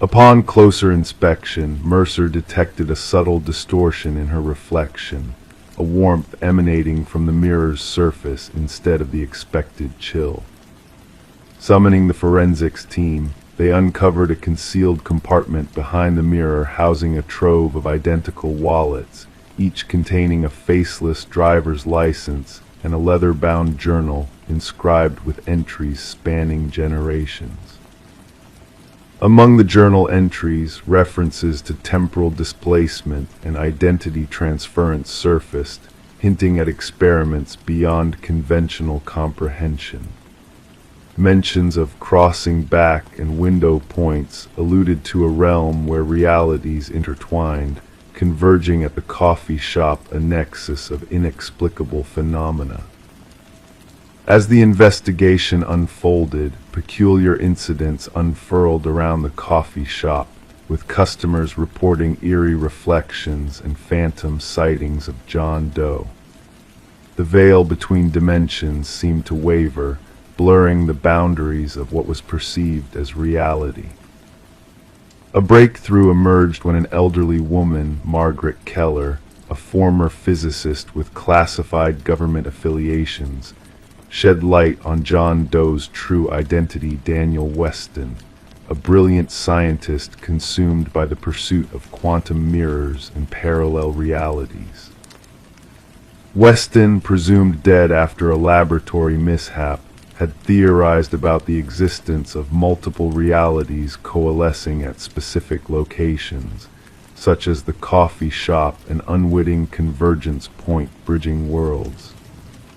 Upon closer inspection, Mercer detected a subtle distortion in her reflection, a warmth emanating from the mirror's surface instead of the expected chill. Summoning the forensics team, they uncovered a concealed compartment behind the mirror housing a trove of identical wallets, each containing a faceless driver's license and a leather-bound journal inscribed with entries spanning generations. Among the journal entries, references to temporal displacement and identity transference surfaced, hinting at experiments beyond conventional comprehension. Mentions of crossing back and window points alluded to a realm where realities intertwined, converging at the coffee shop, a nexus of inexplicable phenomena. As the investigation unfolded, peculiar incidents unfurled around the coffee shop, with customers reporting eerie reflections and phantom sightings of John Doe. The veil between dimensions seemed to waver, blurring the boundaries of what was perceived as reality. A breakthrough emerged when an elderly woman, Margaret Keller, a former physicist with classified government affiliations, shed light on John Doe's true identity. Daniel Weston, a brilliant scientist consumed by the pursuit of quantum mirrors and parallel realities. Weston, presumed dead after a laboratory mishap, had theorized about the existence of multiple realities coalescing at specific locations, such as the coffee shop and unwitting convergence point bridging worlds.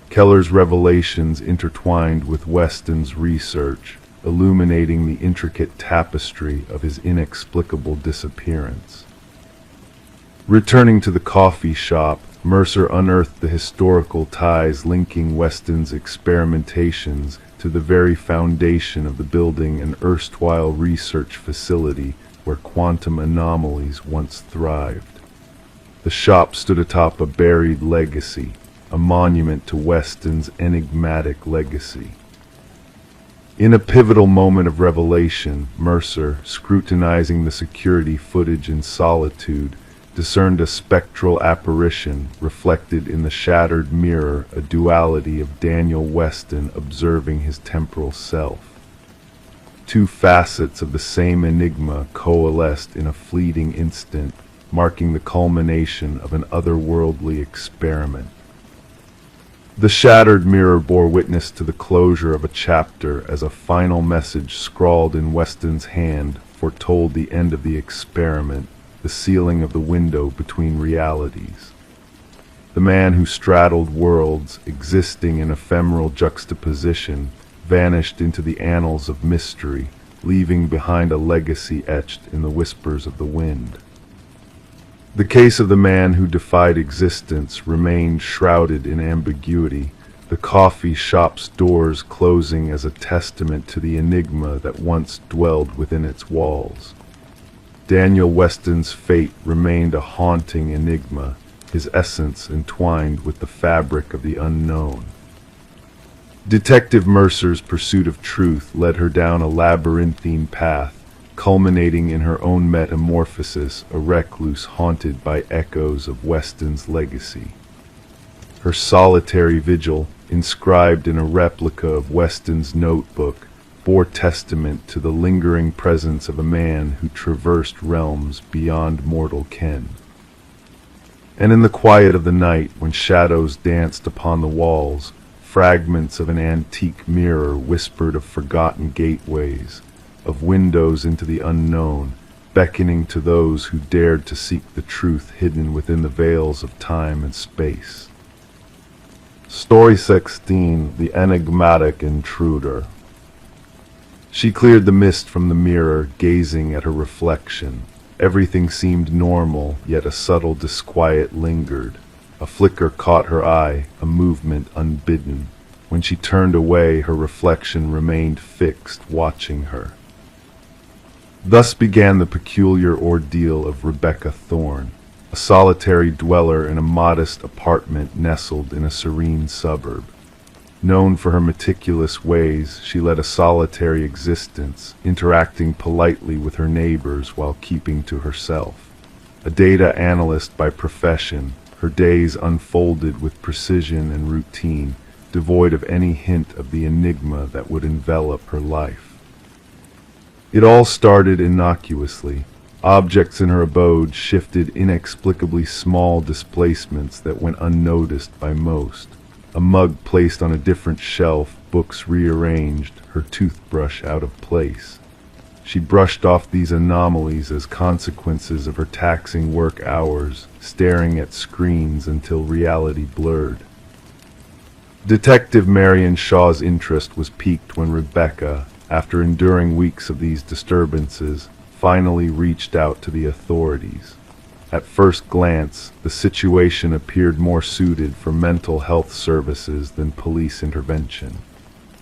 Keller's revelations intertwined with Weston's research, illuminating the intricate tapestry of his inexplicable disappearance. Returning to the coffee shop, Mercer unearthed the historical ties linking Weston's experimentations to the very foundation of the building, an erstwhile research facility where quantum anomalies once thrived. The shop stood atop a buried legacy, a monument to Weston's enigmatic legacy. In a pivotal moment of revelation, Mercer, scrutinizing the security footage in solitude, discerned a spectral apparition reflected in the shattered mirror, a duality of Daniel Weston observing his temporal self. Two facets of the same enigma coalesced in a fleeting instant, marking the culmination of an otherworldly experiment. The shattered mirror bore witness to the closure of a chapter, as a final message scrawled in Weston's hand foretold the end of the experiment, the sealing of the window between realities. The man who straddled worlds, existing in ephemeral juxtaposition, vanished into the annals of mystery, leaving behind a legacy etched in the whispers of the wind. The case of the man who defied existence remained shrouded in ambiguity, the coffee shop's doors closing as a testament to the enigma that once dwelled within its walls. Daniel Weston's fate remained a haunting enigma, his essence entwined with the fabric of the unknown. Detective Mercer's pursuit of truth led her down a labyrinthine path, culminating in her own metamorphosis, a recluse haunted by echoes of Weston's legacy. Her solitary vigil, inscribed in a replica of Weston's notebook, bore testament to the lingering presence of a man who traversed realms beyond mortal ken. And in the quiet of the night, when shadows danced upon the walls, fragments of an antique mirror whispered of forgotten gateways, of windows into the unknown, beckoning to those who dared to seek the truth hidden within the veils of time and space. Story 16, The Enigmatic Intruder. She cleared the mist from the mirror, gazing at her reflection. Everything seemed normal, yet a subtle disquiet lingered. A flicker caught her eye, a movement unbidden. When she turned away, her reflection remained fixed, watching her. Thus began the peculiar ordeal of Rebecca Thorne, a solitary dweller in a modest apartment nestled in a serene suburb. Known for her meticulous ways, she led a solitary existence, interacting politely with her neighbors while keeping to herself. A data analyst by profession, her days unfolded with precision and routine, devoid of any hint of the enigma that would envelop her life. It all started innocuously. Objects in her abode shifted inexplicably small displacements that went unnoticed by most. A mug placed on a different shelf, books rearranged, her toothbrush out of place. She brushed off these anomalies as consequences of her taxing work hours, staring at screens until reality blurred. Detective Marion Shaw's interest was piqued when Rebecca, after enduring weeks of these disturbances, finally reached out to the authorities. At first glance, the situation appeared more suited for mental health services than police intervention.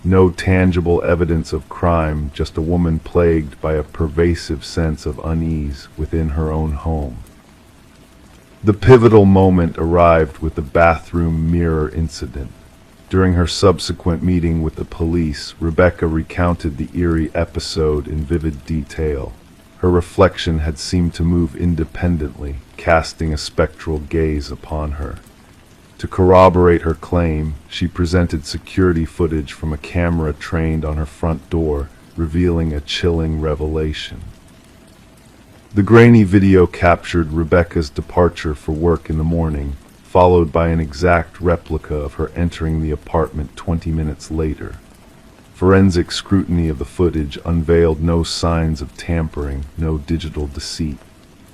No tangible evidence of crime, just a woman plagued by a pervasive sense of unease within her own home. The pivotal moment arrived with the bathroom mirror incident. During her subsequent meeting with the police, Rebecca recounted the eerie episode in vivid detail. Her reflection had seemed to move independently, casting a spectral gaze upon her. To corroborate her claim, she presented security footage from a camera trained on her front door, revealing a chilling revelation. The grainy video captured Rebecca's departure for work in the morning, followed by an exact replica of her entering the apartment 20 minutes later. Forensic scrutiny of the footage unveiled no signs of tampering, no digital deceit.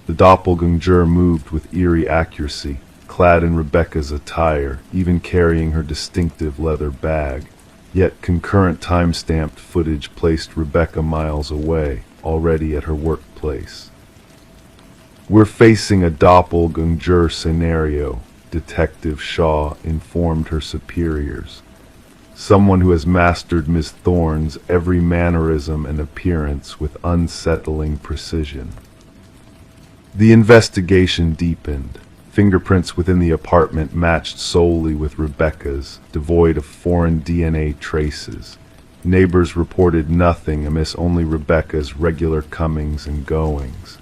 The doppelganger moved with eerie accuracy, clad in Rebecca's attire, even carrying her distinctive leather bag. Yet concurrent time-stamped footage placed Rebecca miles away, already at her workplace. "We're facing a doppelganger scenario," Detective Shaw informed her superiors. "Someone who has mastered Miss Thorne's every mannerism and appearance with unsettling precision." The investigation deepened. Fingerprints within the apartment matched solely with Rebecca's, devoid of foreign DNA traces. Neighbors reported nothing amiss, only Rebecca's regular comings and goings.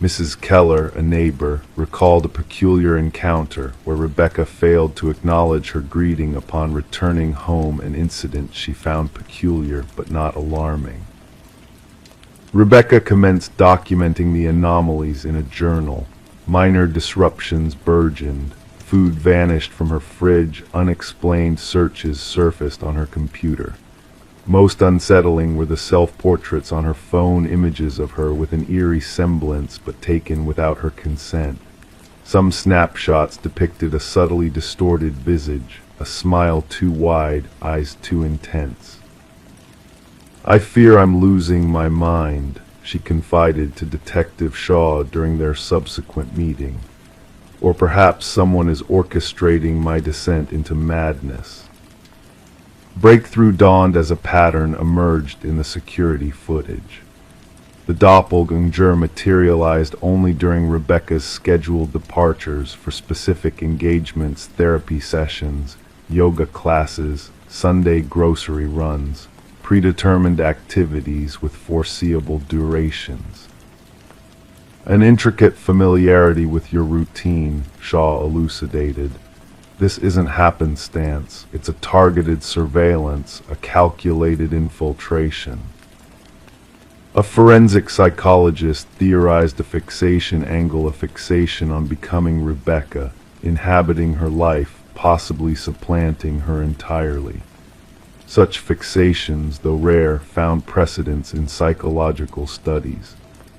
Mrs. Keller, a neighbor, recalled a peculiar encounter where Rebecca failed to acknowledge her greeting upon returning home, an incident she found peculiar but not alarming. Rebecca commenced documenting the anomalies in a journal. Minor disruptions burgeoned. Food vanished from her fridge. Unexplained searches surfaced on her computer. Most unsettling were the self-portraits on her phone, images of her with an eerie semblance but taken without her consent. Some snapshots depicted a subtly distorted visage, a smile too wide, eyes too intense. "I fear I'm losing my mind," she confided to Detective Shaw during their subsequent meeting. "Or perhaps someone is orchestrating my descent into madness." Breakthrough dawned as a pattern emerged in the security footage. The doppelganger materialized only during Rebecca's scheduled departures for specific engagements, therapy sessions, yoga classes, Sunday grocery runs, predetermined activities with foreseeable durations. "An intricate familiarity with your routine," Shaw elucidated. "This isn't happenstance. It's a targeted surveillance, a calculated infiltration." A forensic psychologist theorized a fixation angle, a fixation on becoming Rebecca, inhabiting her life, possibly supplanting her entirely. Such fixations, though rare, found precedence in psychological studies.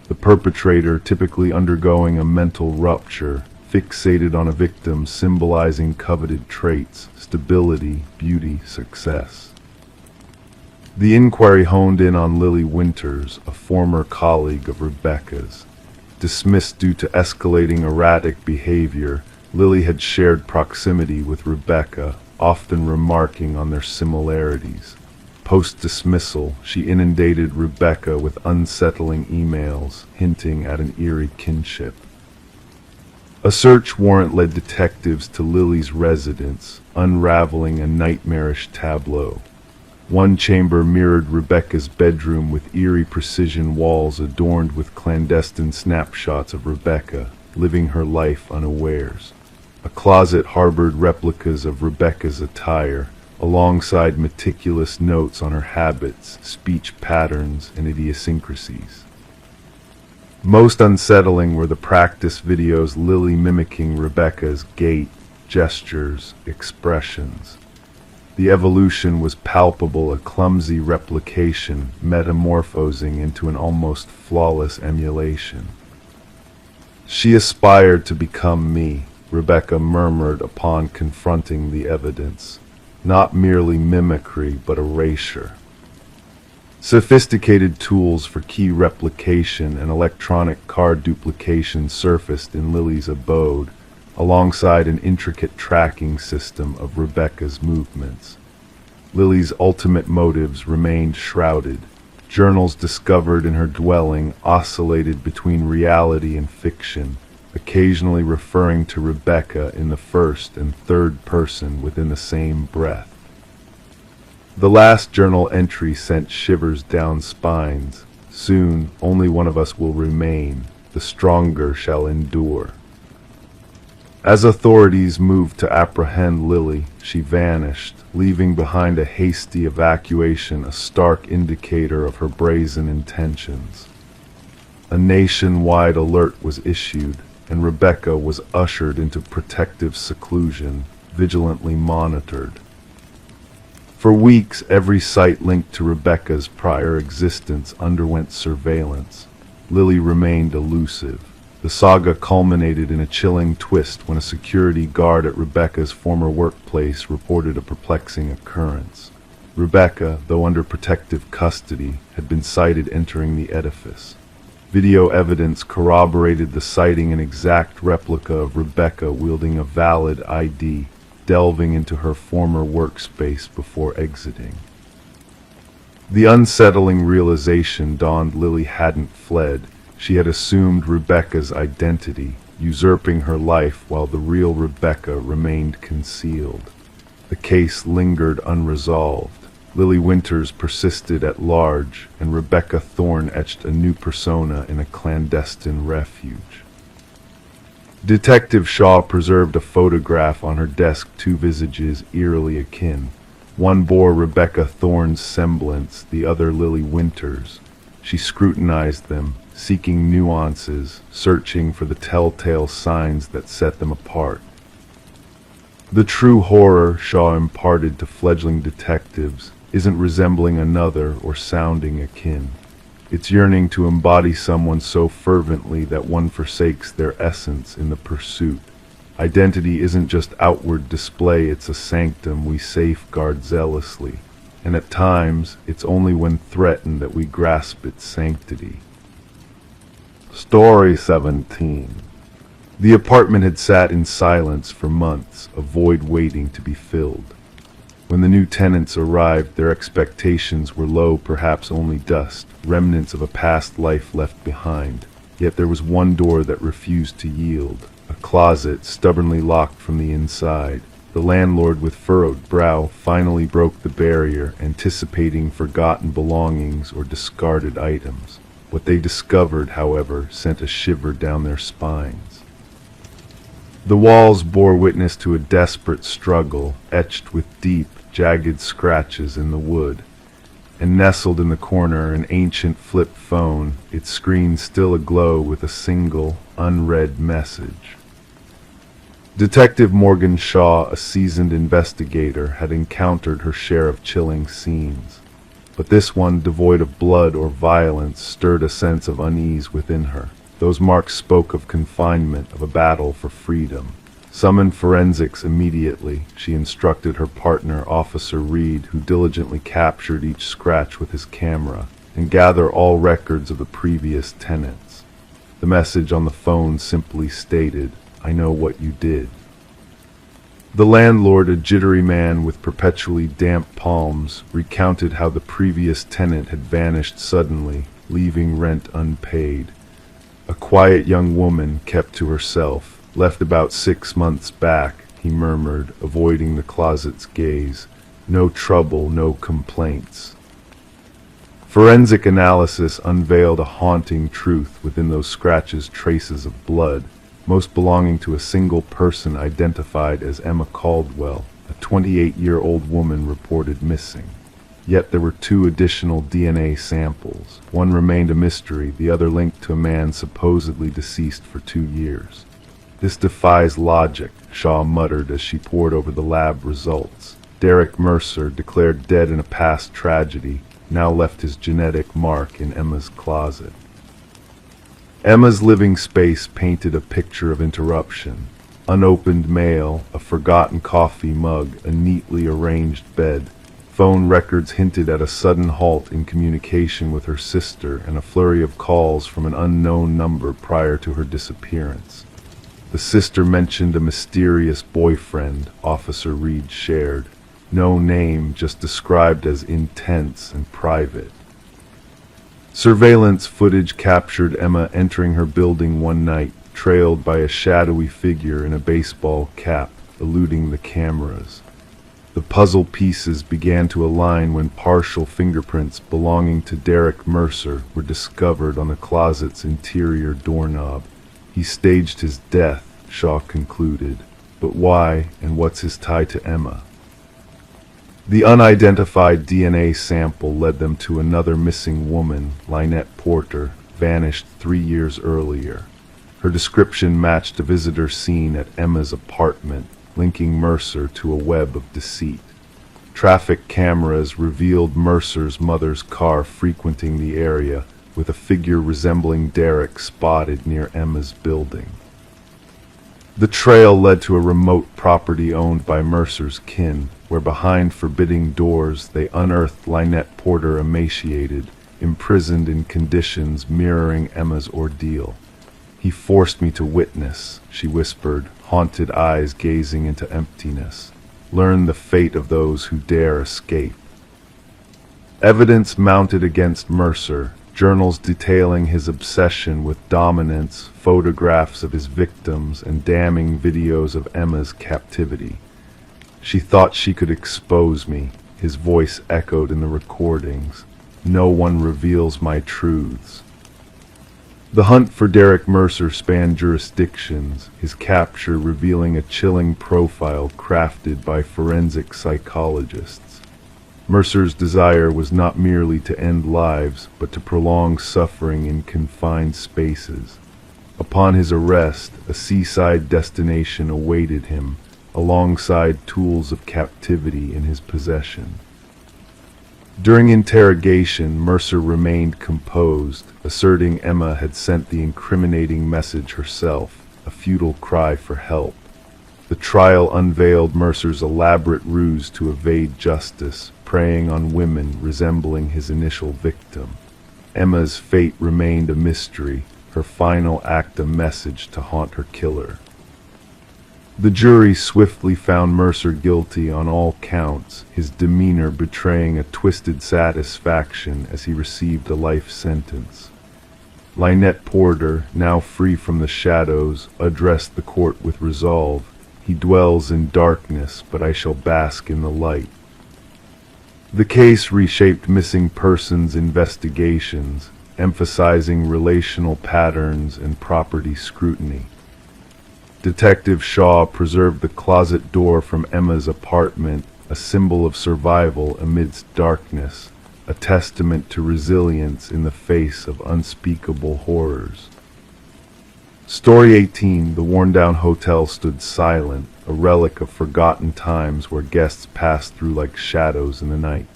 The perpetrator, typically undergoing a mental rupture, fixated on a victim symbolizing coveted traits, stability, beauty, success. The inquiry honed in on Lily Winters, a former colleague of Rebecca's. Dismissed due to escalating erratic behavior, Lily had shared proximity with Rebecca, often remarking on their similarities. Post-dismissal, she inundated Rebecca with unsettling emails, hinting at an eerie kinship. A search warrant led detectives to Lily's residence, unraveling a nightmarish tableau. One chamber mirrored Rebecca's bedroom with eerie precision walls adorned with clandestine snapshots of Rebecca, living her life unawares. A closet harbored replicas of Rebecca's attire, alongside meticulous notes on her habits, speech patterns, and idiosyncrasies. Most unsettling were the practice videos Lily mimicking Rebecca's gait, gestures, expressions. The evolution was palpable, a clumsy replication metamorphosing into an almost flawless emulation. "She aspired to become me," Rebecca murmured upon confronting the evidence. "Not merely mimicry, but erasure." Sophisticated tools for key replication and electronic card duplication surfaced in Lily's abode, alongside an intricate tracking system of Rebecca's movements. Lily's ultimate motives remained shrouded. Journals discovered in her dwelling oscillated between reality and fiction, occasionally referring to Rebecca in the first and third person within the same breath. The last journal entry sent shivers down spines. "Soon, only one of us will remain. The stronger shall endure." As authorities moved to apprehend Lily, she vanished, leaving behind a hasty evacuation, a stark indicator of her brazen intentions. A nationwide alert was issued, and Rebecca was ushered into protective seclusion, vigilantly monitored. For weeks, every site linked to Rebecca's prior existence underwent surveillance. Lily remained elusive. The saga culminated in a chilling twist when a security guard at Rebecca's former workplace reported a perplexing occurrence. Rebecca, though under protective custody, had been sighted entering the edifice. Video evidence corroborated the sighting, an exact replica of Rebecca wielding a valid ID, delving into her former workspace before exiting. The unsettling realization dawned Lily hadn't fled. She had assumed Rebecca's identity, usurping her life while the real Rebecca remained concealed. The case lingered unresolved. Lily Winters persisted at large, and Rebecca Thorne etched a new persona in a clandestine refuge. Detective Shaw preserved a photograph on her desk, two visages eerily akin. One bore Rebecca Thorne's semblance, the other Lily Winters. She scrutinized them, seeking nuances, searching for the telltale signs that set them apart. The true horror, Shaw imparted to fledgling detectives, isn't resembling another or sounding akin. It's yearning to embody someone so fervently that one forsakes their essence in the pursuit. Identity isn't just outward display, it's a sanctum we safeguard zealously, and at times it's only when threatened that we grasp its sanctity. Story 17. The apartment had sat in silence for months, a void waiting to be filled. When the new tenants arrived, their expectations were low, perhaps only dust, remnants of a past life left behind. Yet there was one door that refused to yield, a closet stubbornly locked from the inside. The landlord, with furrowed brow, finally broke the barrier, anticipating forgotten belongings or discarded items. What they discovered, however, sent a shiver down their spines. The walls bore witness to a desperate struggle, etched with deep, jagged scratches in the wood. And nestled in the corner, an ancient flip phone, its screen still aglow with a single, unread message. Detective Morgan Shaw, a seasoned investigator, had encountered her share of chilling scenes. But this one, devoid of blood or violence, stirred a sense of unease within her. Those marks spoke of confinement, of a battle for freedom. Summon forensics immediately, she instructed her partner, Officer Reed, who diligently captured each scratch with his camera, and gather all records of the previous tenants. The message on the phone simply stated, "I know what you did." The landlord, a jittery man with perpetually damp palms, recounted how the previous tenant had vanished suddenly, leaving rent unpaid. A quiet young woman kept to herself, Left about 6 months back, he murmured, avoiding the closet's gaze. No trouble, no complaints. Forensic analysis unveiled a haunting truth within those scratches, traces of blood, most belonging to a single person identified as Emma Caldwell, a 28-year-old woman reported missing. Yet there were 2 additional DNA samples. One remained a mystery, the other linked to a man supposedly deceased for 2 years. This defies logic, Shaw muttered as she pored over the lab results. Derek Mercer, declared dead in a past tragedy, now left his genetic mark in Emma's closet. Emma's living space painted a picture of interruption. Unopened mail, a forgotten coffee mug, a neatly arranged bed. Phone records hinted at a sudden halt in communication with her sister and a flurry of calls from an unknown number prior to her disappearance. The sister mentioned a mysterious boyfriend, Officer Reed shared. No name, just described as intense and private. Surveillance footage captured Emma entering her building one night, trailed by a shadowy figure in a baseball cap, eluding the cameras. The puzzle pieces began to align when partial fingerprints belonging to Derek Mercer were discovered on the closet's interior doorknob. He staged his death, Shaw concluded. But why, and what's his tie to Emma? The unidentified DNA sample led them to another missing woman, Lynette Porter, vanished 3 years earlier. Her description matched a visitor seen at Emma's apartment, linking Mercer to a web of deceit. Traffic cameras revealed Mercer's mother's car frequenting the area, with a figure resembling Derek spotted near Emma's building. The trail led to a remote property owned by Mercer's kin, where behind forbidding doors they unearthed Lynette Porter emaciated, imprisoned in conditions mirroring Emma's ordeal. "He forced me to witness," she whispered, haunted eyes gazing into emptiness. "Learn the fate of those who dare escape." Evidence mounted against Mercer, journals detailing his obsession with dominance, photographs of his victims, and damning videos of Emma's captivity. "She thought she could expose me," his voice echoed in the recordings. "No one reveals my truths." The hunt for Derek Mercer spanned jurisdictions, his capture revealing a chilling profile crafted by forensic psychologists. Mercer's desire was not merely to end lives, but to prolong suffering in confined spaces. Upon his arrest, a seaside destination awaited him, alongside tools of captivity in his possession. During interrogation, Mercer remained composed, asserting Emma had sent the incriminating message herself, a futile cry for help. The trial unveiled Mercer's elaborate ruse to evade justice, preying on women resembling his initial victim. Emma's fate remained a mystery, her final act a message to haunt her killer. The jury swiftly found Mercer guilty on all counts, his demeanor betraying a twisted satisfaction as he received a life sentence. Lynette Porter, now free from the shadows, addressed the court with resolve. "He dwells in darkness, but I shall bask in the light." The case reshaped missing persons investigations, emphasizing relational patterns and property scrutiny. Detective Shaw preserved the closet door from Emma's apartment, a symbol of survival amidst darkness, a testament to resilience in the face of unspeakable horrors. Story 18, the worn-down hotel stood silent, a relic of forgotten times where guests passed through like shadows in the night.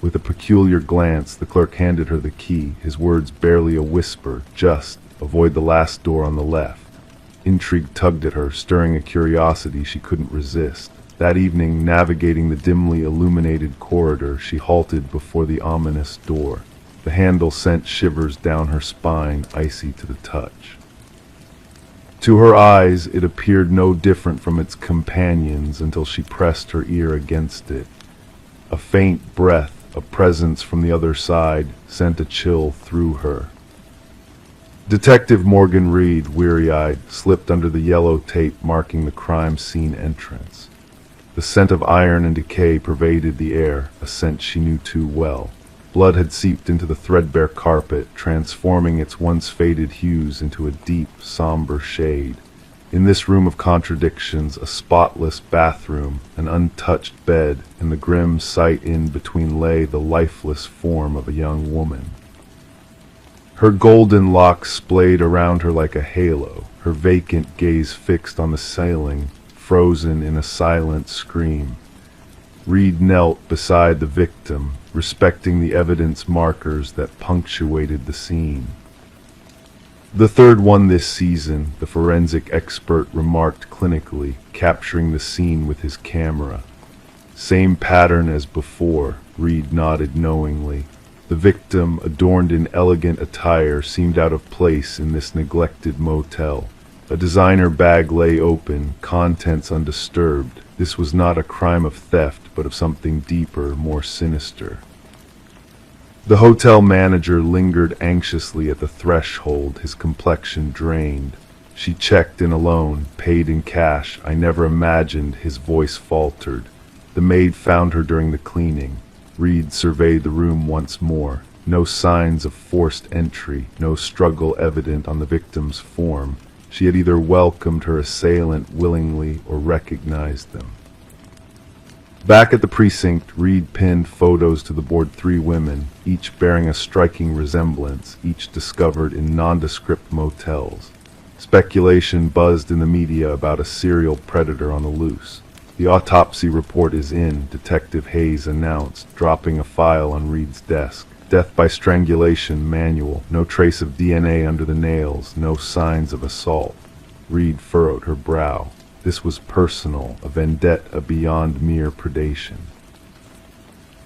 With a peculiar glance, the clerk handed her the key, his words barely a whisper, just, "Avoid the last door on the left." Intrigue tugged at her, stirring a curiosity she couldn't resist. That evening, navigating the dimly illuminated corridor, she halted before the ominous door. The handle sent shivers down her spine, icy to the touch. To her eyes, it appeared no different from its companions until she pressed her ear against it. A faint breath, a presence from the other side, sent a chill through her. Detective Morgan Reed, weary-eyed, slipped under the yellow tape marking the crime scene entrance. The scent of iron and decay pervaded the air, a scent she knew too well. Blood had seeped into the threadbare carpet, transforming its once faded hues into a deep, somber shade. In this room of contradictions, a spotless bathroom, an untouched bed, and the grim sight in between lay the lifeless form of a young woman. Her golden locks splayed around her like a halo, her vacant gaze fixed on the ceiling, frozen in a silent scream. Reed knelt beside the victim, respecting the evidence markers that punctuated the scene. The third one this season, the forensic expert remarked clinically, capturing the scene with his camera. Same pattern as before, Reed nodded knowingly. The victim, adorned in elegant attire, seemed out of place in this neglected motel. A designer bag lay open, contents undisturbed. This was not a crime of theft, but of something deeper, more sinister. The hotel manager lingered anxiously at the threshold, his complexion drained. She checked in alone, paid in cash. I never imagined, his voice faltered. The maid found her during the cleaning. Reed surveyed the room once more. No signs of forced entry, no struggle evident on the victim's form. She had either welcomed her assailant willingly or recognized them. Back at the precinct, Reed pinned photos to the board, 3 women, each bearing a striking resemblance, each discovered in nondescript motels. Speculation buzzed in the media about a serial predator on the loose. The autopsy report is in, Detective Hayes announced, dropping a file on Reed's desk. Death by strangulation manual, no trace of DNA under the nails, no signs of assault. Reed furrowed her brow. This was personal, a vendetta beyond mere predation.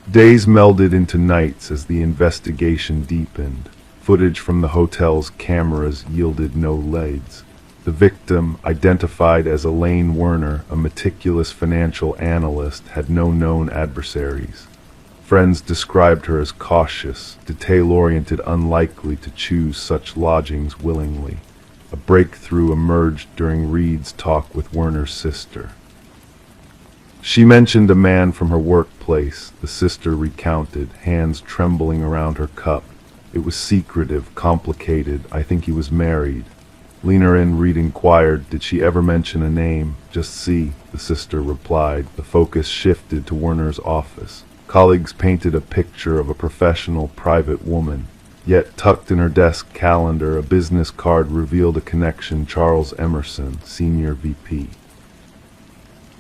Days melded into nights as the investigation deepened. Footage from the hotel's cameras yielded no leads. The victim, identified as Elaine Werner, a meticulous financial analyst, had no known adversaries. Friends described her as cautious, detail-oriented, unlikely to choose such lodgings willingly. A breakthrough emerged during Reed's talk with Werner's sister. She mentioned a man from her workplace, the sister recounted, hands trembling around her cup. It was secretive, complicated. I think he was married. Leaner in, Reed inquired, did she ever mention a name? Just see, the sister replied. The focus shifted to Werner's office. Colleagues painted a picture of a professional, private woman. Yet, tucked in her desk calendar, a business card revealed a connection: Charles Emerson, Senior VP.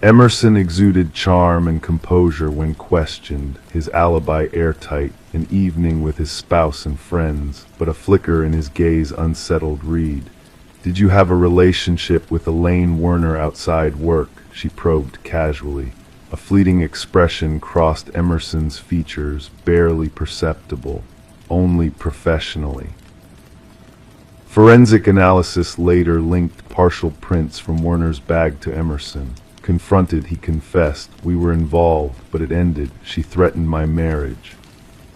Emerson exuded charm and composure when questioned, his alibi airtight, an evening with his spouse and friends, but a flicker in his gaze unsettled Reed. Did you have a relationship with Elaine Werner outside work? She probed casually. A fleeting expression crossed Emerson's features, barely perceptible. Only professionally. Forensic analysis later linked partial prints from Werner's bag to Emerson. Confronted, he confessed, we were involved, but it ended. She threatened my marriage.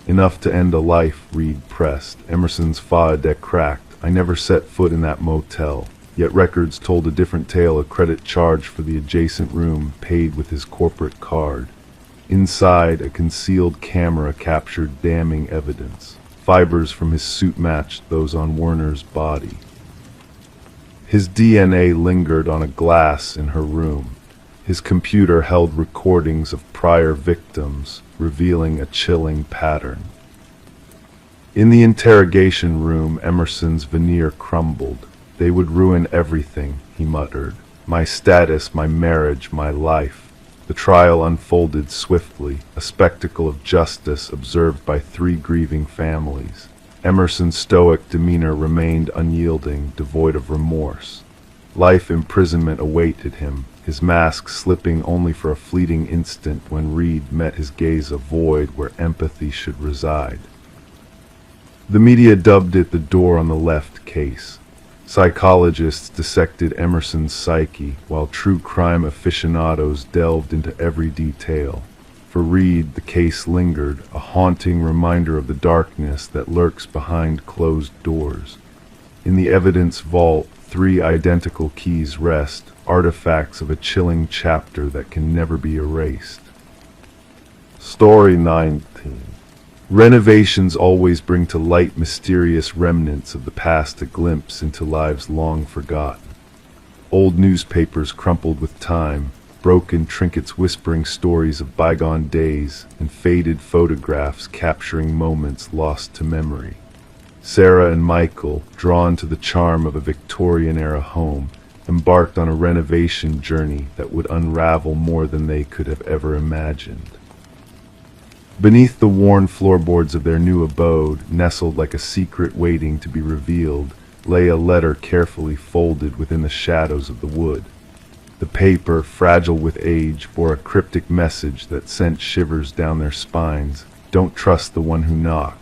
Enough to end a life, Reed pressed. Emerson's fa-deck cracked. I never set foot in that motel. Yet records told a different tale, a credit charge for the adjacent room paid with his corporate card. Inside, a concealed camera captured damning evidence. Fibers from his suit matched those on Werner's body. His DNA lingered on a glass in her room. His computer held recordings of prior victims, revealing a chilling pattern. In the interrogation room, Emerson's veneer crumbled. They would ruin everything, he muttered. My status, my marriage, my life. The trial unfolded swiftly, a spectacle of justice observed by 3 grieving families. Emerson's stoic demeanor remained unyielding, devoid of remorse. Life imprisonment awaited him, his mask slipping only for a fleeting instant when Reed met his gaze, a void where empathy should reside. The media dubbed it the door on the left case. Psychologists dissected Emerson's psyche, while true crime aficionados delved into every detail. For Reed, the case lingered, a haunting reminder of the darkness that lurks behind closed doors. In the evidence vault, 3 identical keys rest, artifacts of a chilling chapter that can never be erased. Story 19. Renovations always bring to light mysterious remnants of the past, a glimpse into lives long forgotten. Old newspapers crumpled with time, broken trinkets whispering stories of bygone days, and faded photographs capturing moments lost to memory. Sarah and Michael, drawn to the charm of a Victorian-era home, embarked on a renovation journey that would unravel more than they could have ever imagined. Beneath the worn floorboards of their new abode, nestled like a secret waiting to be revealed, lay a letter carefully folded within the shadows of the wood. The paper, fragile with age, bore a cryptic message that sent shivers down their spines. "Don't trust the one who knocked."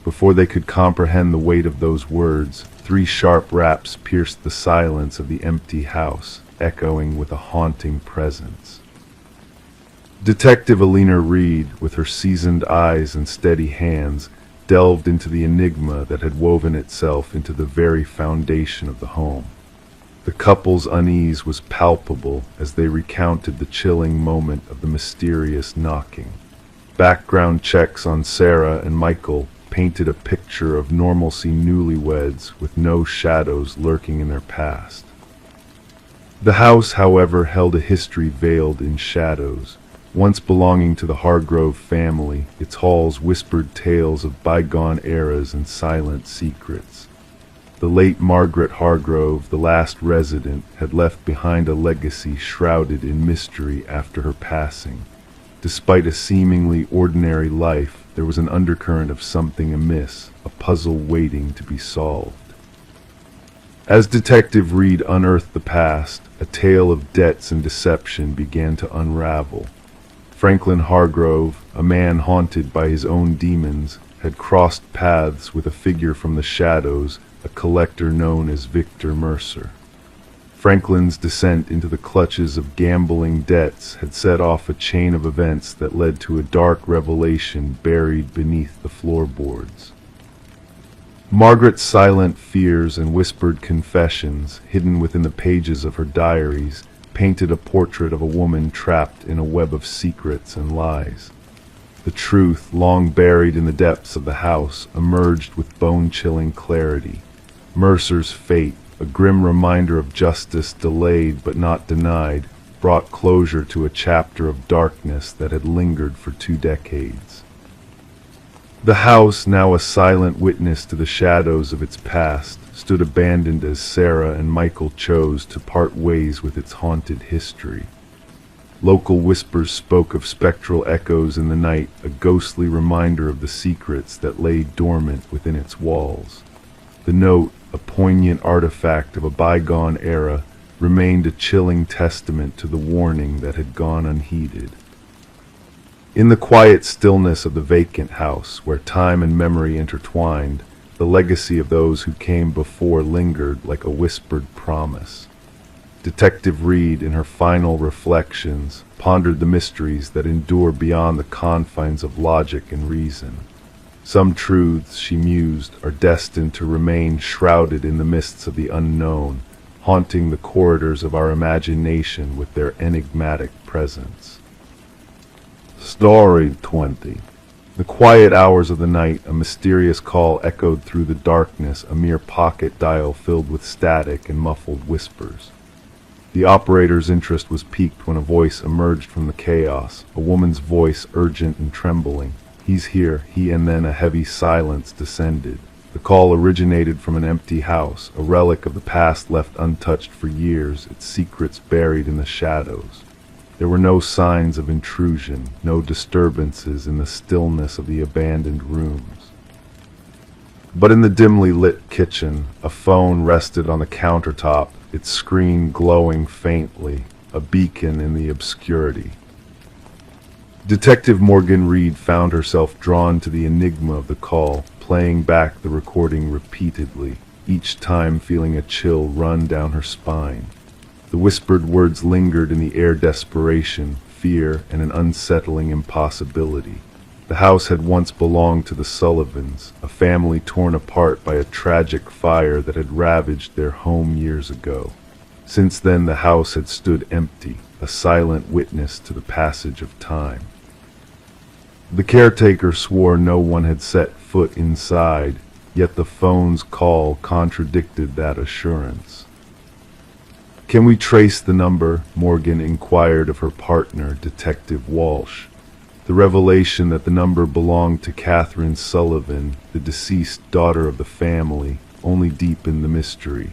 Before they could comprehend the weight of those words, 3 sharp raps pierced the silence of the empty house, echoing with a haunting presence. Detective Alina Reed, with her seasoned eyes and steady hands, delved into the enigma that had woven itself into the very foundation of the home. The couple's unease was palpable as they recounted the chilling moment of the mysterious knocking. Background checks on Sarah and Michael painted a picture of normalcy newlyweds with no shadows lurking in their past. The house, however, held a history veiled in shadows. Once belonging to the Hargrove family, its halls whispered tales of bygone eras and silent secrets. The late Margaret Hargrove, the last resident, had left behind a legacy shrouded in mystery after her passing. Despite a seemingly ordinary life, there was an undercurrent of something amiss, a puzzle waiting to be solved. As Detective Reed unearthed the past, a tale of debts and deception began to unravel. Franklin Hargrove, a man haunted by his own demons, had crossed paths with a figure from the shadows, a collector known as Victor Mercer. Franklin's descent into the clutches of gambling debts had set off a chain of events that led to a dark revelation buried beneath the floorboards. Margaret's silent fears and whispered confessions, hidden within the pages of her diaries, painted a portrait of a woman trapped in a web of secrets and lies. The truth, long buried in the depths of the house, emerged with bone-chilling clarity. Mercer's fate, a grim reminder of justice delayed but not denied, brought closure to a chapter of darkness that had lingered for 2 decades. The house, now a silent witness to the shadows of its past, stood abandoned as Sarah and Michael chose to part ways with its haunted history. Local whispers spoke of spectral echoes in the night, a ghostly reminder of the secrets that lay dormant within its walls. The note, a poignant artifact of a bygone era, remained a chilling testament to the warning that had gone unheeded. In the quiet stillness of the vacant house, where time and memory intertwined, the legacy of those who came before lingered like a whispered promise. Detective Reed, in her final reflections, pondered the mysteries that endure beyond the confines of logic and reason. Some truths, she mused, are destined to remain shrouded in the mists of the unknown, haunting the corridors of our imagination with their enigmatic presence. Story 20. The quiet hours of the night, a mysterious call echoed through the darkness, a mere pocket dial filled with static and muffled whispers. The operator's interest was piqued when a voice emerged from the chaos, a woman's voice urgent and trembling. "He's here," and then a heavy silence descended. The call originated from an empty house, a relic of the past left untouched for years, its secrets buried in the shadows. There were no signs of intrusion, no disturbances in the stillness of the abandoned rooms. But in the dimly lit kitchen, a phone rested on the countertop, its screen glowing faintly, a beacon in the obscurity. Detective Morgan Reed found herself drawn to the enigma of the call, playing back the recording repeatedly, each time feeling a chill run down her spine. The whispered words lingered in the air, desperation, fear, and an unsettling impossibility. The house had once belonged to the Sullivans, a family torn apart by a tragic fire that had ravaged their home years ago. Since then, the house had stood empty, a silent witness to the passage of time. The caretaker swore no one had set foot inside, yet the phone's call contradicted that assurance. "Can we trace the number?" Morgan inquired of her partner, Detective Walsh. The revelation that the number belonged to Catherine Sullivan, the deceased daughter of the family, only deepened the mystery.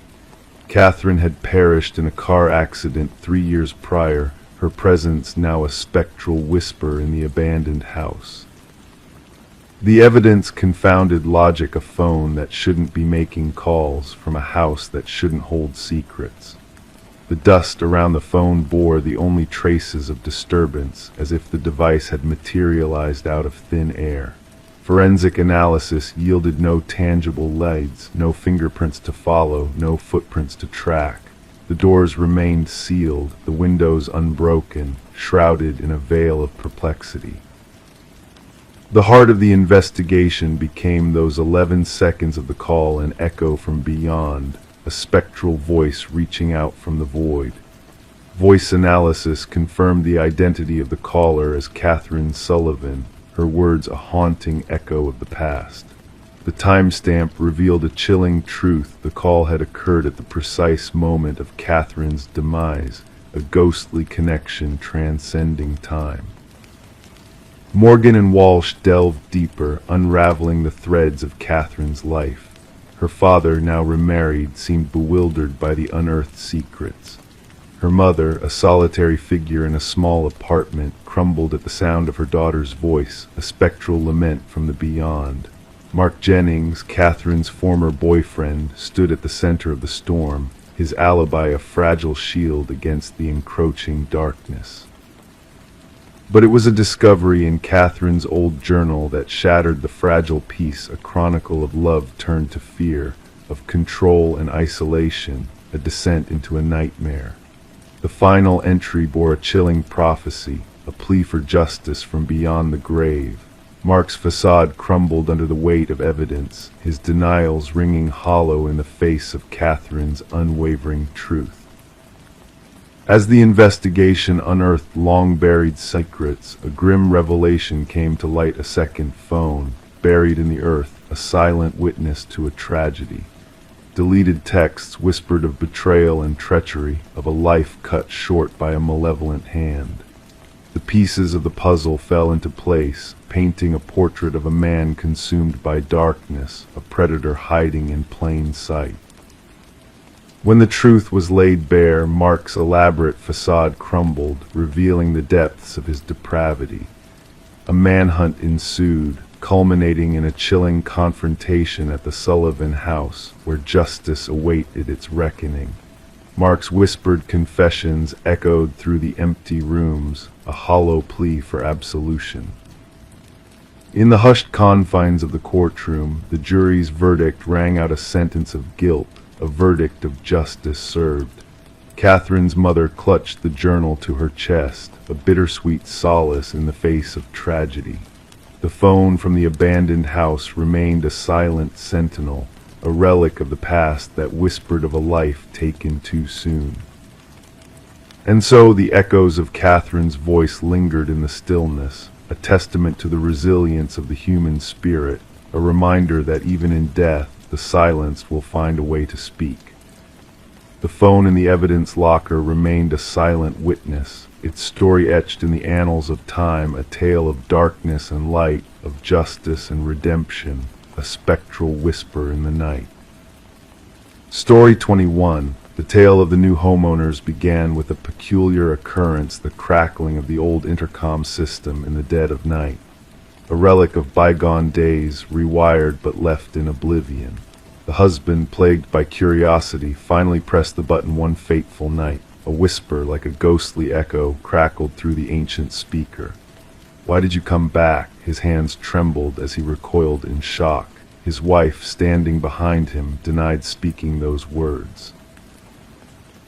Catherine had perished in a car accident 3 years prior, her presence now a spectral whisper in the abandoned house. The evidence confounded logic. A phone that shouldn't be making calls from a house that shouldn't hold secrets. The dust around the phone bore the only traces of disturbance, as if the device had materialized out of thin air. Forensic analysis yielded no tangible leads, no fingerprints to follow, no footprints to track. The doors remained sealed, the windows unbroken, shrouded in a veil of perplexity. The heart of the investigation became those 11 seconds of the call, an echo from beyond, a spectral voice reaching out from the void. Voice analysis confirmed the identity of the caller as Catherine Sullivan, her words a haunting echo of the past. The timestamp revealed a chilling truth. The call had occurred at the precise moment of Catherine's demise, a ghostly connection transcending time. Morgan and Walsh delved deeper, unraveling the threads of Catherine's life. Her father, now remarried, seemed bewildered by the unearthed secrets. Her mother, a solitary figure in a small apartment, crumbled at the sound of her daughter's voice, a spectral lament from the beyond. Mark Jennings, Catherine's former boyfriend, stood at the center of the storm, his alibi a fragile shield against the encroaching darkness. But it was a discovery in Catherine's old journal that shattered the fragile peace, a chronicle of love turned to fear, of control and isolation, a descent into a nightmare. The final entry bore a chilling prophecy, a plea for justice from beyond the grave. Mark's facade crumbled under the weight of evidence, his denials ringing hollow in the face of Catherine's unwavering truth. As the investigation unearthed long-buried secrets, a grim revelation came to light. A second phone, buried in the earth, a silent witness to a tragedy. Deleted texts whispered of betrayal and treachery, of a life cut short by a malevolent hand. The pieces of the puzzle fell into place, painting a portrait of a man consumed by darkness, a predator hiding in plain sight. When the truth was laid bare, Mark's elaborate facade crumbled, revealing the depths of his depravity. A manhunt ensued, culminating in a chilling confrontation at the Sullivan house, where justice awaited its reckoning. Mark's whispered confessions echoed through the empty rooms, a hollow plea for absolution. In the hushed confines of the courtroom, the jury's verdict rang out a sentence of guilt, a verdict of justice served. Catherine's mother clutched the journal to her chest, a bittersweet solace in the face of tragedy. The phone from the abandoned house remained a silent sentinel, a relic of the past that whispered of a life taken too soon. And so the echoes of Catherine's voice lingered in the stillness, a testament to the resilience of the human spirit, a reminder that even in death, the silence will find a way to speak. The phone in the evidence locker remained a silent witness, its story etched in the annals of time, a tale of darkness and light, of justice and redemption, a spectral whisper in the night. Story 21. The tale of the new homeowners began with a peculiar occurrence, the crackling of the old intercom system in the dead of night. A relic of bygone days, rewired but left in oblivion. The husband, plagued by curiosity, finally pressed the button one fateful night. A whisper, like a ghostly echo, crackled through the ancient speaker. "Why did you come back?" His hands trembled as he recoiled in shock. His wife, standing behind him, denied speaking those words.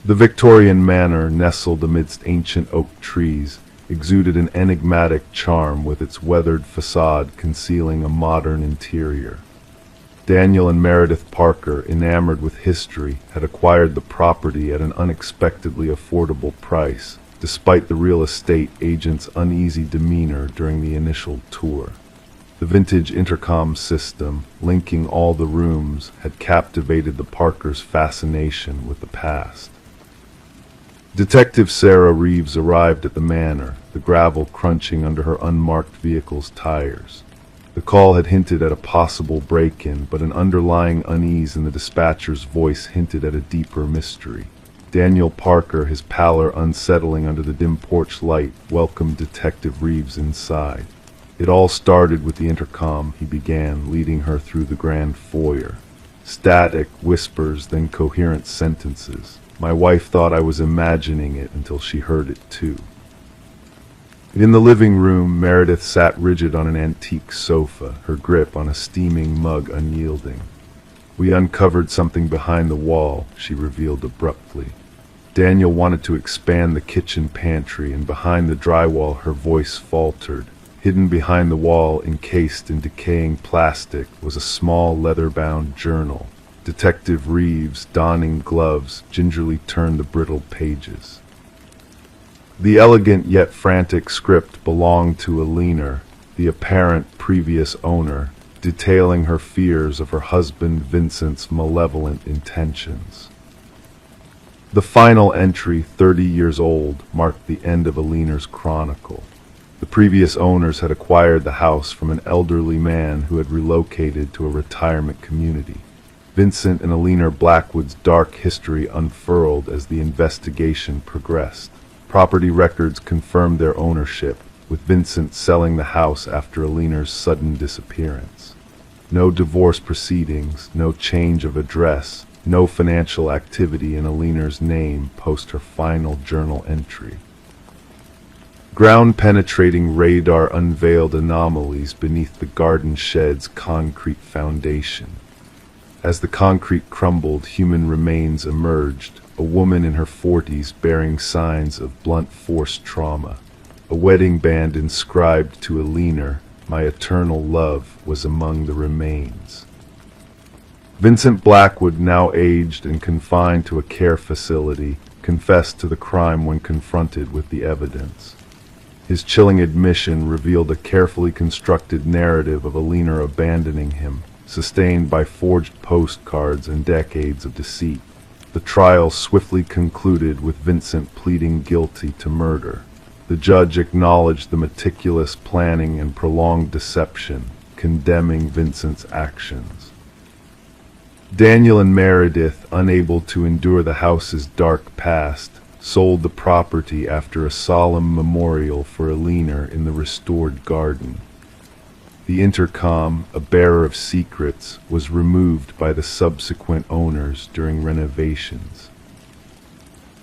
The Victorian manor, nestled amidst ancient oak trees, exuded an enigmatic charm with its weathered facade concealing a modern interior. Daniel and Meredith Parker, enamored with history, had acquired the property at an unexpectedly affordable price, despite the real estate agent's uneasy demeanor during the initial tour. The vintage intercom system, linking all the rooms, had captivated the Parkers' fascination with the past. Detective Sarah Reeves arrived at the manor, the gravel crunching under her unmarked vehicle's tires. The call had hinted at a possible break-in, but an underlying unease in the dispatcher's voice hinted at a deeper mystery. Daniel Parker, his pallor unsettling under the dim porch light, welcomed Detective Reeves inside. It all started with the intercom, he began, leading her through the grand foyer. Static whispers, then coherent sentences. My wife thought I was imagining it until she heard it too. In the living room, Meredith sat rigid on an antique sofa, her grip on a steaming mug unyielding. We uncovered something behind the wall, she revealed abruptly. Daniel wanted to expand the kitchen pantry, and behind the drywall her voice faltered. Hidden behind the wall, encased in decaying plastic, was a small leather-bound journal. Detective Reeves, donning gloves, gingerly turned the brittle pages. The elegant yet frantic script belonged to Alina, the apparent previous owner, detailing her fears of her husband Vincent's malevolent intentions. The final entry, 30 years old, marked the end of Alina's chronicle. The previous owners had acquired the house from an elderly man who had relocated to a retirement community. Vincent and Alina Blackwood's dark history unfurled as the investigation progressed. Property records confirmed their ownership, with Vincent selling the house after Alina's sudden disappearance. No divorce proceedings, no change of address, no financial activity in Alina's name post her final journal entry. Ground-penetrating radar unveiled anomalies beneath the garden shed's concrete foundation. As the concrete crumbled, human remains emerged, a woman in her 40s bearing signs of blunt force trauma. A wedding band inscribed to Alina, "My eternal love," was among the remains. Vincent Blackwood, now aged and confined to a care facility, confessed to the crime when confronted with the evidence. His chilling admission revealed a carefully constructed narrative of Alina abandoning him, sustained by forged postcards and decades of deceit. The trial swiftly concluded with Vincent pleading guilty to murder. The judge acknowledged the meticulous planning and prolonged deception, condemning Vincent's actions. Daniel and Meredith, unable to endure the house's dark past, sold the property after a solemn memorial for Alina in the restored garden. The intercom, a bearer of secrets, was removed by the subsequent owners during renovations.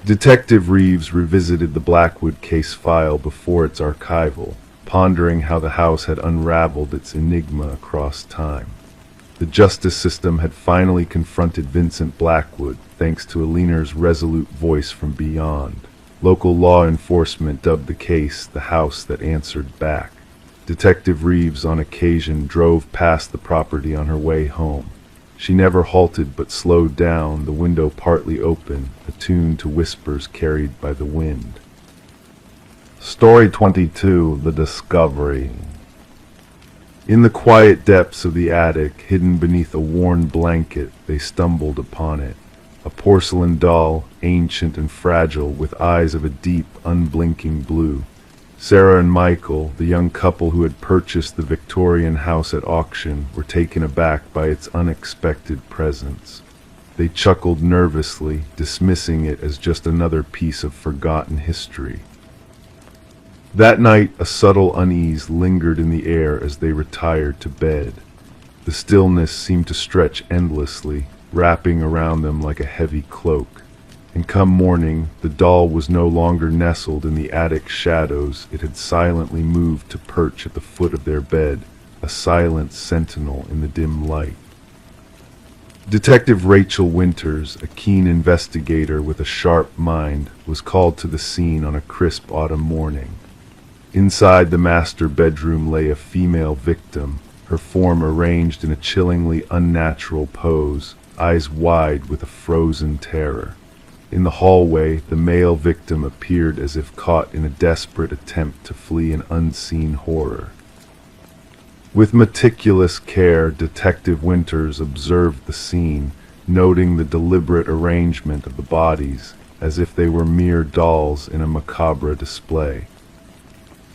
Detective Reeves revisited the Blackwood case file before its archival, pondering how the house had unraveled its enigma across time. The justice system had finally confronted Vincent Blackwood, thanks to Alina's resolute voice from beyond. Local law enforcement dubbed the case the house that answered back. Detective Reeves on occasion drove past the property on her way home. She never halted but slowed down, the window partly open, attuned to whispers carried by the wind. Story 22, The Discovery. In the quiet depths of the attic, hidden beneath a worn blanket, they stumbled upon it. A porcelain doll, ancient and fragile, with eyes of a deep, unblinking blue. Sarah and Michael, the young couple who had purchased the Victorian house at auction, were taken aback by its unexpected presence. They chuckled nervously, dismissing it as just another piece of forgotten history. That night, a subtle unease lingered in the air as they retired to bed. The stillness seemed to stretch endlessly, wrapping around them like a heavy cloak. And come morning, the doll was no longer nestled in the attic shadows. It had silently moved to perch at the foot of their bed, a silent sentinel in the dim light. Detective Rachel Winters, a keen investigator with a sharp mind, was called to the scene on a crisp autumn morning. Inside the master bedroom lay a female victim, her form arranged in a chillingly unnatural pose, eyes wide with a frozen terror. In the hallway, the male victim appeared as if caught in a desperate attempt to flee an unseen horror. With meticulous care, Detective Winters observed the scene, noting the deliberate arrangement of the bodies, as if they were mere dolls in a macabre display.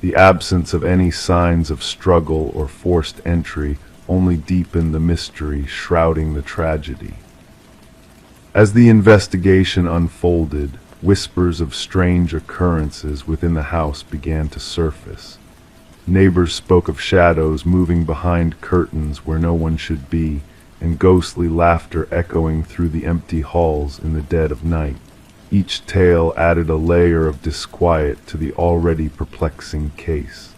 The absence of any signs of struggle or forced entry only deepened the mystery shrouding the tragedy. As the investigation unfolded, whispers of strange occurrences within the house began to surface. Neighbors spoke of shadows moving behind curtains where no one should be, and ghostly laughter echoing through the empty halls in the dead of night. Each tale added a layer of disquiet to the already perplexing case.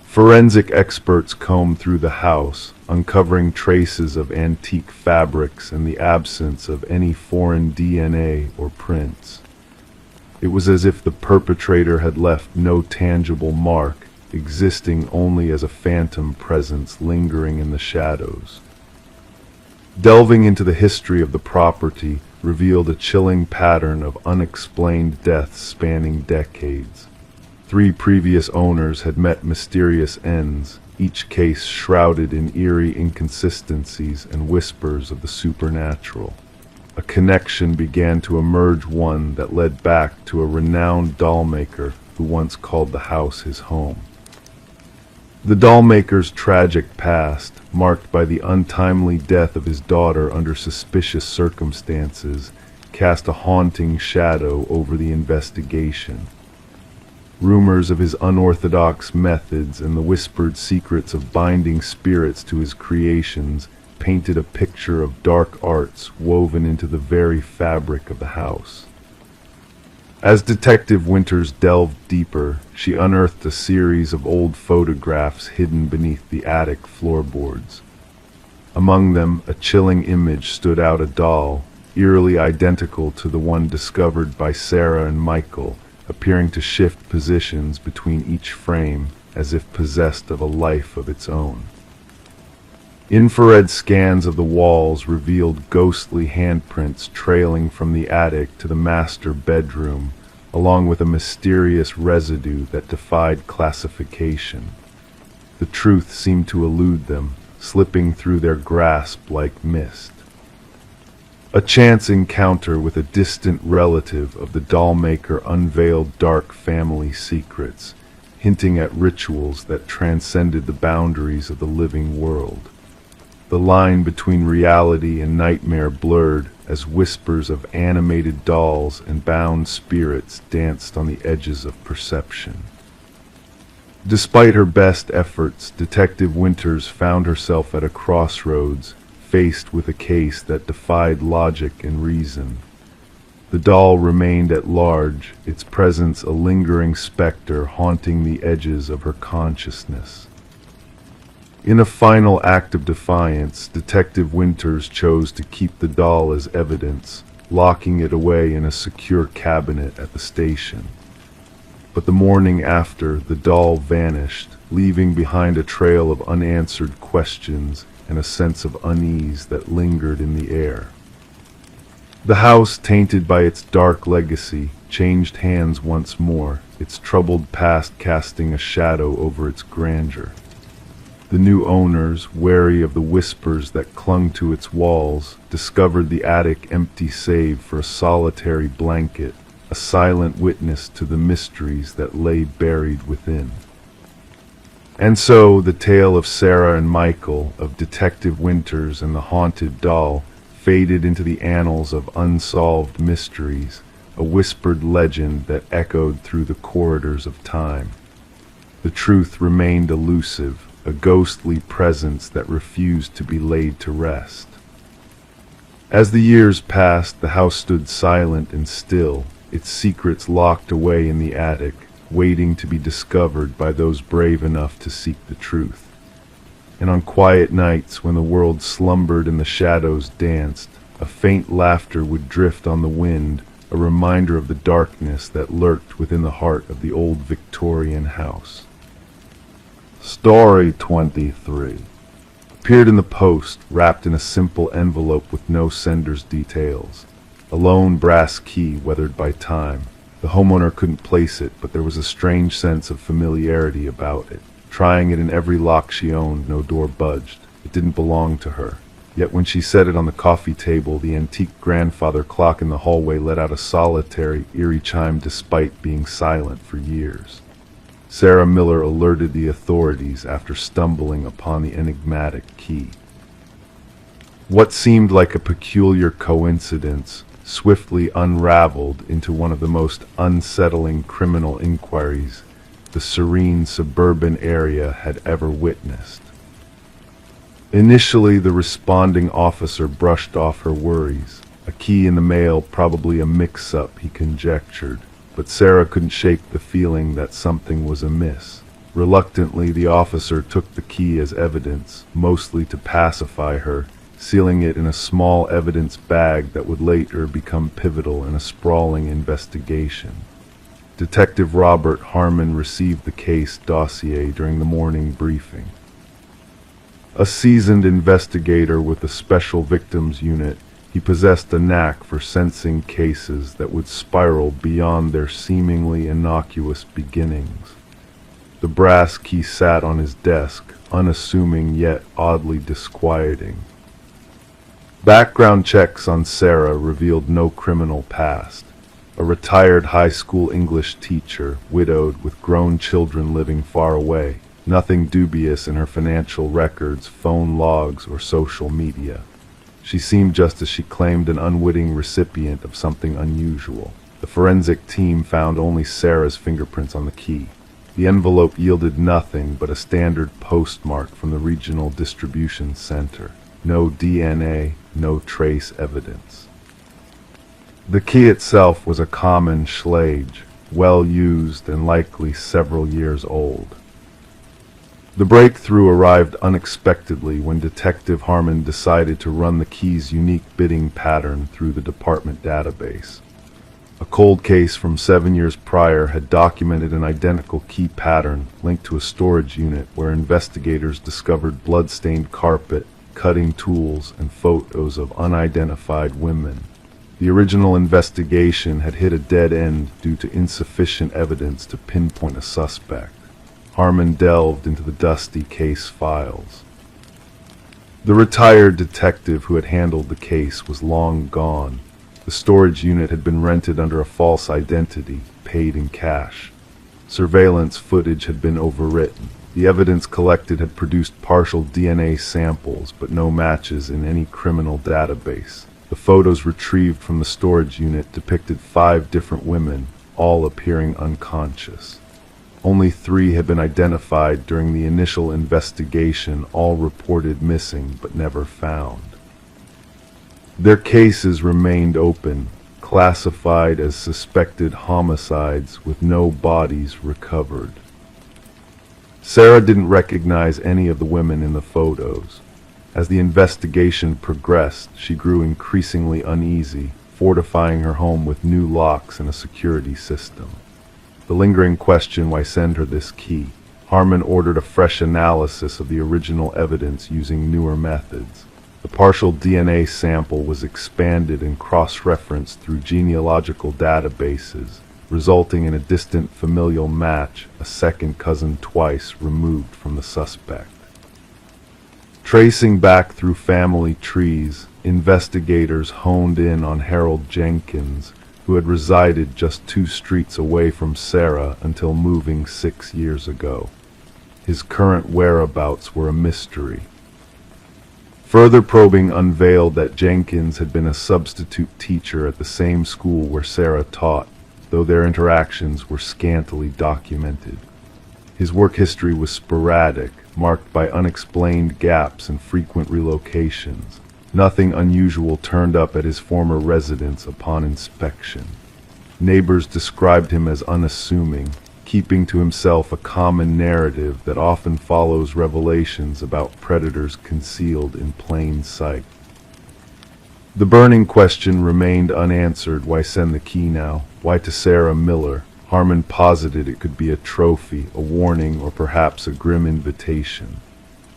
Forensic experts combed through the house, uncovering traces of antique fabrics and the absence of any foreign DNA or prints. It was as if the perpetrator had left no tangible mark, existing only as a phantom presence lingering in the shadows. Delving into the history of the property revealed a chilling pattern of unexplained deaths spanning decades. 3 previous owners had met mysterious ends, each case shrouded in eerie inconsistencies and whispers of the supernatural. A connection began to emerge, one that led back to a renowned doll maker who once called the house his home. The dollmaker's tragic past, marked by the untimely death of his daughter under suspicious circumstances, cast a haunting shadow over the investigation. Rumors of his unorthodox methods and the whispered secrets of binding spirits to his creations painted a picture of dark arts woven into the very fabric of the house. As Detective Winters delved deeper, she unearthed a series of old photographs hidden beneath the attic floorboards. Among them, a chilling image stood out, a doll, eerily identical to the one discovered by Sarah and Michael, appearing to shift positions between each frame as if possessed of a life of its own. Infrared scans of the walls revealed ghostly handprints trailing from the attic to the master bedroom, along with a mysterious residue that defied classification. The truth seemed to elude them, slipping through their grasp like mist. A chance encounter with a distant relative of the dollmaker unveiled dark family secrets, hinting at rituals that transcended the boundaries of the living world. The line between reality and nightmare blurred as whispers of animated dolls and bound spirits danced on the edges of perception. Despite her best efforts, Detective Winters found herself at a crossroads, faced with a case that defied logic and reason. The doll remained at large, its presence a lingering specter haunting the edges of her consciousness. In a final act of defiance, Detective Winters chose to keep the doll as evidence, locking it away in a secure cabinet at the station. But the morning after, the doll vanished, leaving behind a trail of unanswered questions and a sense of unease that lingered in the air. The house, tainted by its dark legacy, changed hands once more, its troubled past casting a shadow over its grandeur. The new owners, wary of the whispers that clung to its walls, discovered the attic empty save for a solitary blanket, a silent witness to the mysteries that lay buried within. And so the tale of Sarah and Michael, of Detective Winters and the haunted doll, faded into the annals of unsolved mysteries, a whispered legend that echoed through the corridors of time. The truth remained elusive, a ghostly presence that refused to be laid to rest. As the years passed, the house stood silent and still, its secrets locked away in the attic, waiting to be discovered by those brave enough to seek the truth. And on quiet nights, when the world slumbered and the shadows danced, a faint laughter would drift on the wind, a reminder of the darkness that lurked within the heart of the old Victorian house. Story 23 appeared in the post, wrapped in a simple envelope with no sender's details. A lone brass key weathered by time. The homeowner couldn't place it, but there was a strange sense of familiarity about it. Trying it in every lock she owned, no door budged. It didn't belong to her. Yet when she set it on the coffee table, the antique grandfather clock in the hallway let out a solitary, eerie chime despite being silent for years. Sarah Miller alerted the authorities after stumbling upon the enigmatic key. What seemed like a peculiar coincidence swiftly unraveled into one of the most unsettling criminal inquiries the serene suburban area had ever witnessed. Initially, the responding officer brushed off her worries. A key in the mail, probably a mix-up, he conjectured, but Sarah couldn't shake the feeling that something was amiss. Reluctantly, the officer took the key as evidence, mostly to pacify her, sealing it in a small evidence bag that would later become pivotal in a sprawling investigation. Detective Robert Harmon received the case dossier during the morning briefing. A seasoned investigator with a special victims unit, he possessed a knack for sensing cases that would spiral beyond their seemingly innocuous beginnings. The brass key sat on his desk, unassuming yet oddly disquieting. Background checks on Sarah revealed no criminal past. A retired high school English teacher, widowed with grown children living far away. Nothing dubious in her financial records, phone logs, or social media. She seemed just as she claimed, an unwitting recipient of something unusual. The forensic team found only Sarah's fingerprints on the key. The envelope yielded nothing but a standard postmark from the regional distribution center. No DNA, no trace evidence. The key itself was a common Schlage, well used and likely several years old. The breakthrough arrived unexpectedly when Detective Harmon decided to run the key's unique bidding pattern through the department database. A cold case from 7 years prior had documented an identical key pattern linked to a storage unit where investigators discovered blood-stained carpet, cutting tools, and photos of unidentified women. The original investigation had hit a dead end due to insufficient evidence to pinpoint a suspect. Harmon delved into the dusty case files. The retired detective who had handled the case was long gone. The storage unit had been rented under a false identity, paid in cash. Surveillance footage had been overwritten. The evidence collected had produced partial DNA samples, but no matches in any criminal database. The photos retrieved from the storage unit depicted 5 different women, all appearing unconscious. Only 3 had been identified during the initial investigation, all reported missing but never found. Their cases remained open, classified as suspected homicides with no bodies recovered. Sarah didn't recognize any of the women in the photos. As the investigation progressed, she grew increasingly uneasy, fortifying her home with new locks and a security system. The lingering question, why send her this key? Harmon ordered a fresh analysis of the original evidence using newer methods. The partial DNA sample was expanded and cross-referenced through genealogical databases, resulting in a distant familial match, a second cousin twice removed from the suspect. Tracing back through family trees, investigators honed in on Harold Jenkins, who had resided just 2 streets away from Sarah until moving 6 years ago. His current whereabouts were a mystery. Further probing unveiled that Jenkins had been a substitute teacher at the same school where Sarah taught, though their interactions were scantily documented. His work history was sporadic, marked by unexplained gaps and frequent relocations. Nothing unusual turned up at his former residence upon inspection. Neighbors described him as unassuming, keeping to himself a common narrative that often follows revelations about predators concealed in plain sight. The burning question remained unanswered. Why send the key now? Why to Sarah Miller? Harmon posited it could be a trophy, a warning, or perhaps a grim invitation.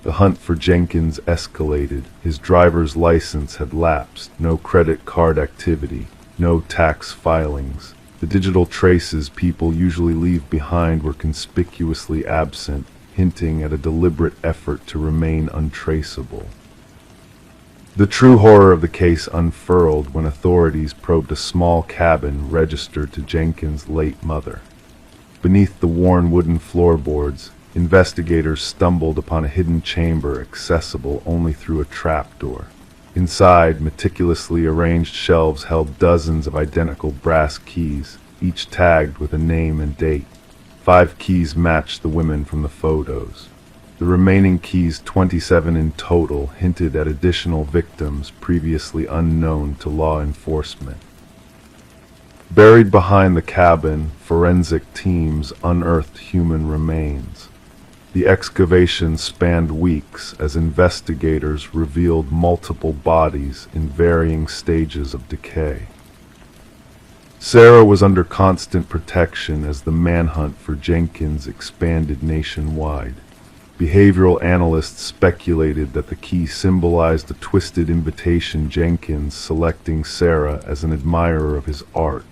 The hunt for Jenkins escalated. His driver's license had lapsed, no credit card activity, no tax filings. The digital traces people usually leave behind were conspicuously absent, hinting at a deliberate effort to remain untraceable. The true horror of the case unfurled when authorities probed a small cabin registered to Jenkins' late mother. Beneath the worn wooden floorboards, investigators stumbled upon a hidden chamber accessible only through a trapdoor. Inside, meticulously arranged shelves held dozens of identical brass keys, each tagged with a name and date. 5 keys matched the women from the photos. The remaining keys, 27 in total, hinted at additional victims previously unknown to law enforcement. Buried behind the cabin, forensic teams unearthed human remains. The excavation spanned weeks as investigators revealed multiple bodies in varying stages of decay. Sarah was under constant protection as the manhunt for Jenkins expanded nationwide. Behavioral analysts speculated that the key symbolized a twisted invitation, Jenkins selecting Sarah as an admirer of his art.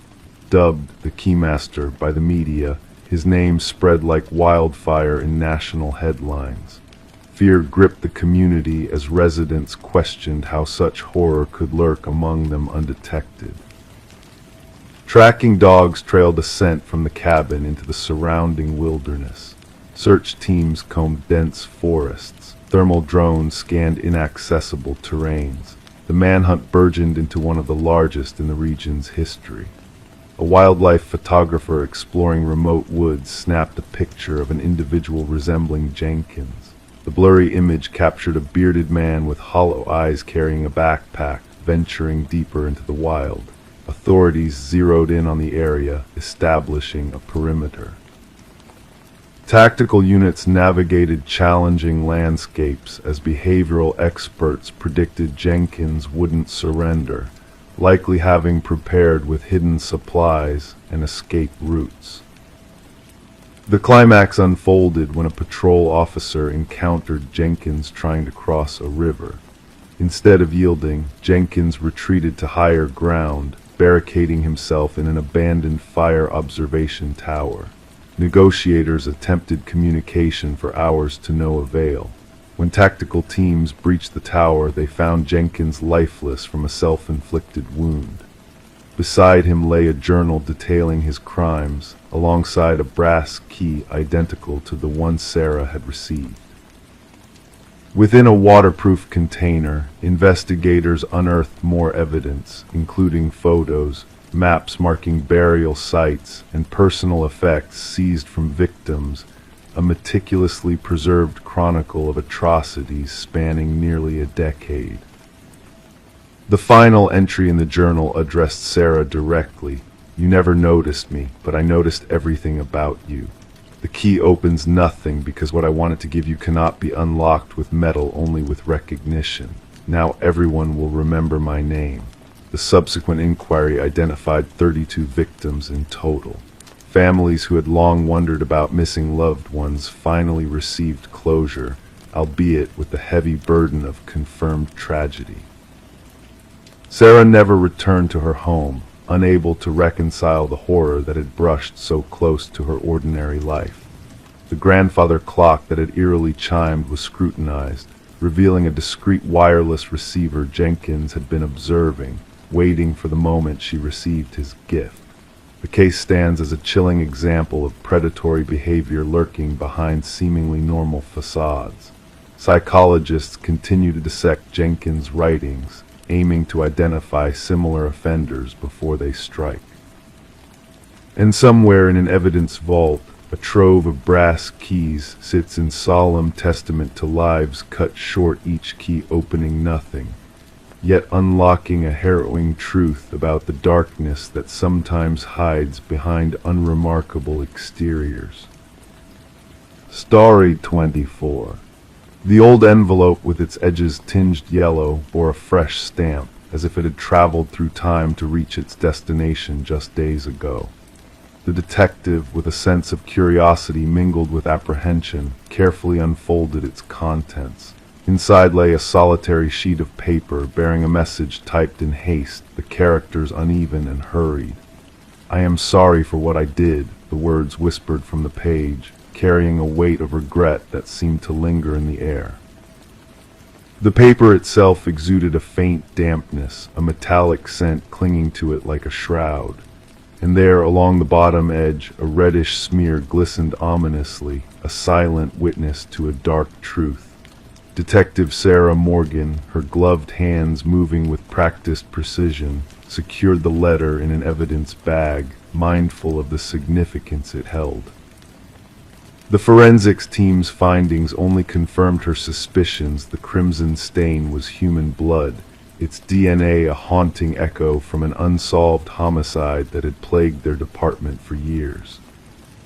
Dubbed the Keymaster by the media, his name spread like wildfire in national headlines. Fear gripped the community as residents questioned how such horror could lurk among them undetected. Tracking dogs trailed a scent from the cabin into the surrounding wilderness. Search teams combed dense forests. Thermal drones scanned inaccessible terrains. The manhunt burgeoned into one of the largest in the region's history. A wildlife photographer exploring remote woods snapped a picture of an individual resembling Jenkins. The blurry image captured a bearded man with hollow eyes carrying a backpack, venturing deeper into the wild. Authorities zeroed in on the area, establishing a perimeter. Tactical units navigated challenging landscapes as behavioral experts predicted Jenkins wouldn't surrender, likely having prepared with hidden supplies and escape routes. The climax unfolded when a patrol officer encountered Jenkins trying to cross a river. Instead of yielding, Jenkins retreated to higher ground, barricading himself in an abandoned fire observation tower. Negotiators attempted communication for hours to no avail. When tactical teams breached the tower, they found Jenkins lifeless from a self-inflicted wound. Beside him lay a journal detailing his crimes, alongside a brass key identical to the one Sarah had received. Within a waterproof container, investigators unearthed more evidence, including photos, maps marking burial sites, and personal effects seized from victims, a meticulously preserved chronicle of atrocities spanning nearly a decade. The final entry in the journal addressed Sarah directly. "You never noticed me, but I noticed everything about you. The key opens nothing because what I wanted to give you cannot be unlocked with metal, only with recognition. Now everyone will remember my name." The subsequent inquiry identified 32 victims in total. Families who had long wondered about missing loved ones finally received closure, albeit with the heavy burden of confirmed tragedy. Sarah never returned to her home, unable to reconcile the horror that had brushed so close to her ordinary life. The grandfather clock that had eerily chimed was scrutinized, revealing a discreet wireless receiver Jenkins had been observing, waiting for the moment she received his gift. The case stands as a chilling example of predatory behavior lurking behind seemingly normal facades. Psychologists continue to dissect Jenkins' writings, aiming to identify similar offenders before they strike. And somewhere in an evidence vault, a trove of brass keys sits in solemn testament to lives cut short, each key opening nothing, yet unlocking a harrowing truth about the darkness that sometimes hides behind unremarkable exteriors. Story 24. The old envelope with its edges tinged yellow bore a fresh stamp, as if it had traveled through time to reach its destination just days ago. The detective, with a sense of curiosity mingled with apprehension, carefully unfolded its contents. Inside lay a solitary sheet of paper bearing a message typed in haste, the characters uneven and hurried. "I am sorry for what I did," the words whispered from the page, carrying a weight of regret that seemed to linger in the air. The paper itself exuded a faint dampness, a metallic scent clinging to it like a shroud. And there, along the bottom edge, a reddish smear glistened ominously, a silent witness to a dark truth. Detective Sarah Morgan, her gloved hands moving with practiced precision, secured the letter in an evidence bag, mindful of the significance it held. The forensics team's findings only confirmed her suspicions the crimson stain was human blood, its DNA a haunting echo from an unsolved homicide that had plagued their department for years.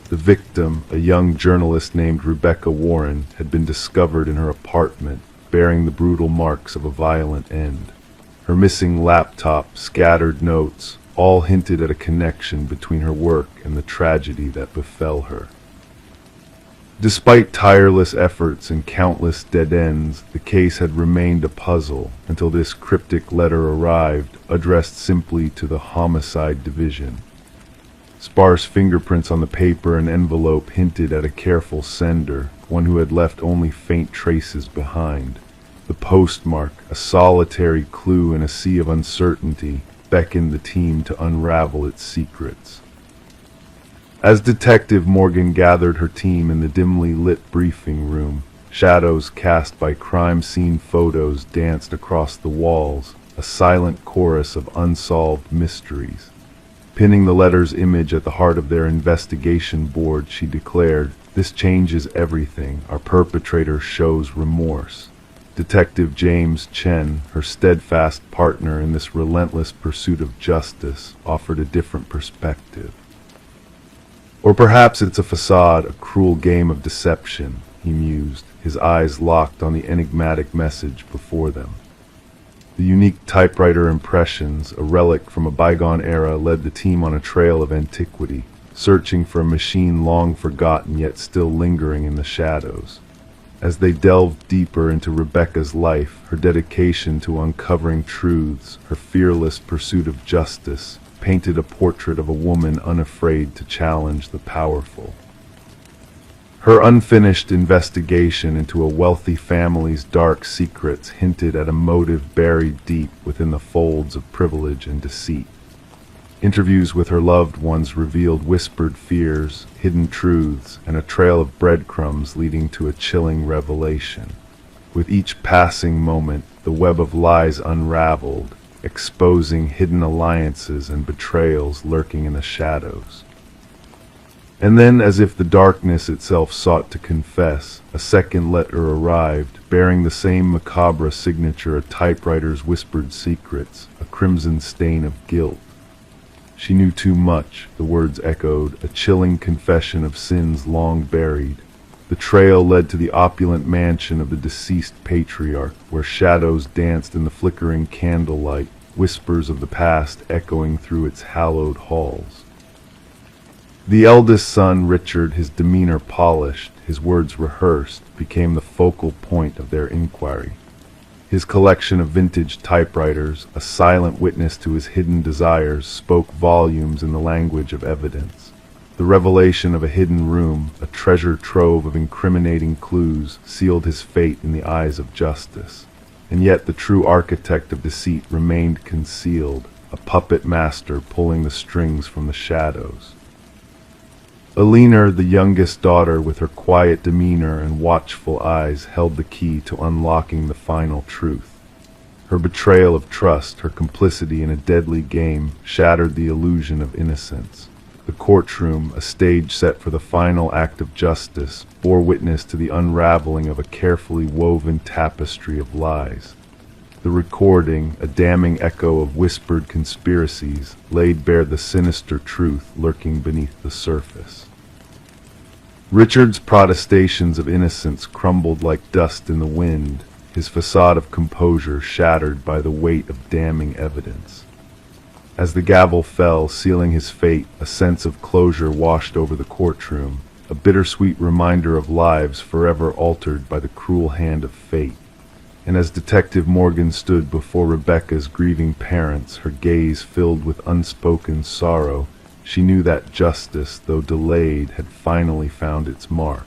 The victim, a young journalist named Rebecca Warren, had been discovered in her apartment, bearing the brutal marks of a violent end. Her missing laptop, scattered notes, all hinted at a connection between her work and the tragedy that befell her. Despite tireless efforts and countless dead ends, the case had remained a puzzle until this cryptic letter arrived, addressed simply to the Homicide Division. Sparse fingerprints on the paper and envelope hinted at a careful sender, one who had left only faint traces behind. The postmark, a solitary clue in a sea of uncertainty, beckoned the team to unravel its secrets. As Detective Morgan gathered her team in the dimly lit briefing room, shadows cast by crime scene photos danced across the walls, a silent chorus of unsolved mysteries. Pinning the letter's image at the heart of their investigation board, she declared, "This changes everything. Our perpetrator shows remorse." Detective James Chen, her steadfast partner in this relentless pursuit of justice, offered a different perspective. "Or perhaps it's a facade, a cruel game of deception," he mused, his eyes locked on the enigmatic message before them. The unique typewriter impressions, a relic from a bygone era, led the team on a trail of antiquity, searching for a machine long forgotten yet still lingering in the shadows. As they delved deeper into Rebecca's life, her dedication to uncovering truths, her fearless pursuit of justice, painted a portrait of a woman unafraid to challenge the powerful. Her unfinished investigation into a wealthy family's dark secrets hinted at a motive buried deep within the folds of privilege and deceit. Interviews with her loved ones revealed whispered fears, hidden truths, and a trail of breadcrumbs leading to a chilling revelation. With each passing moment, the web of lies unraveled, exposing hidden alliances and betrayals lurking in the shadows. And then, as if the darkness itself sought to confess, a second letter arrived, bearing the same macabre signature a typewriter's whispered secrets, a crimson stain of guilt. She knew too much, the words echoed, a chilling confession of sins long buried. The trail led to the opulent mansion of the deceased patriarch, where shadows danced in the flickering candlelight, whispers of the past echoing through its hallowed halls. The eldest son, Richard, his demeanor polished, his words rehearsed, became the focal point of their inquiry. His collection of vintage typewriters, a silent witness to his hidden desires, spoke volumes in the language of evidence. The revelation of a hidden room, a treasure trove of incriminating clues, sealed his fate in the eyes of justice. And yet the true architect of deceit remained concealed, a puppet master pulling the strings from the shadows. Eleanor, the youngest daughter, with her quiet demeanor and watchful eyes, held the key to unlocking the final truth. Her betrayal of trust, her complicity in a deadly game, shattered the illusion of innocence. The courtroom, a stage set for the final act of justice, bore witness to the unraveling of a carefully woven tapestry of lies. The recording, a damning echo of whispered conspiracies, laid bare the sinister truth lurking beneath the surface. Richard's protestations of innocence crumbled like dust in the wind, his facade of composure shattered by the weight of damning evidence. As the gavel fell, sealing his fate, a sense of closure washed over the courtroom, a bittersweet reminder of lives forever altered by the cruel hand of fate. And as Detective Morgan stood before Rebecca's grieving parents, her gaze filled with unspoken sorrow, she knew that justice, though delayed, had finally found its mark.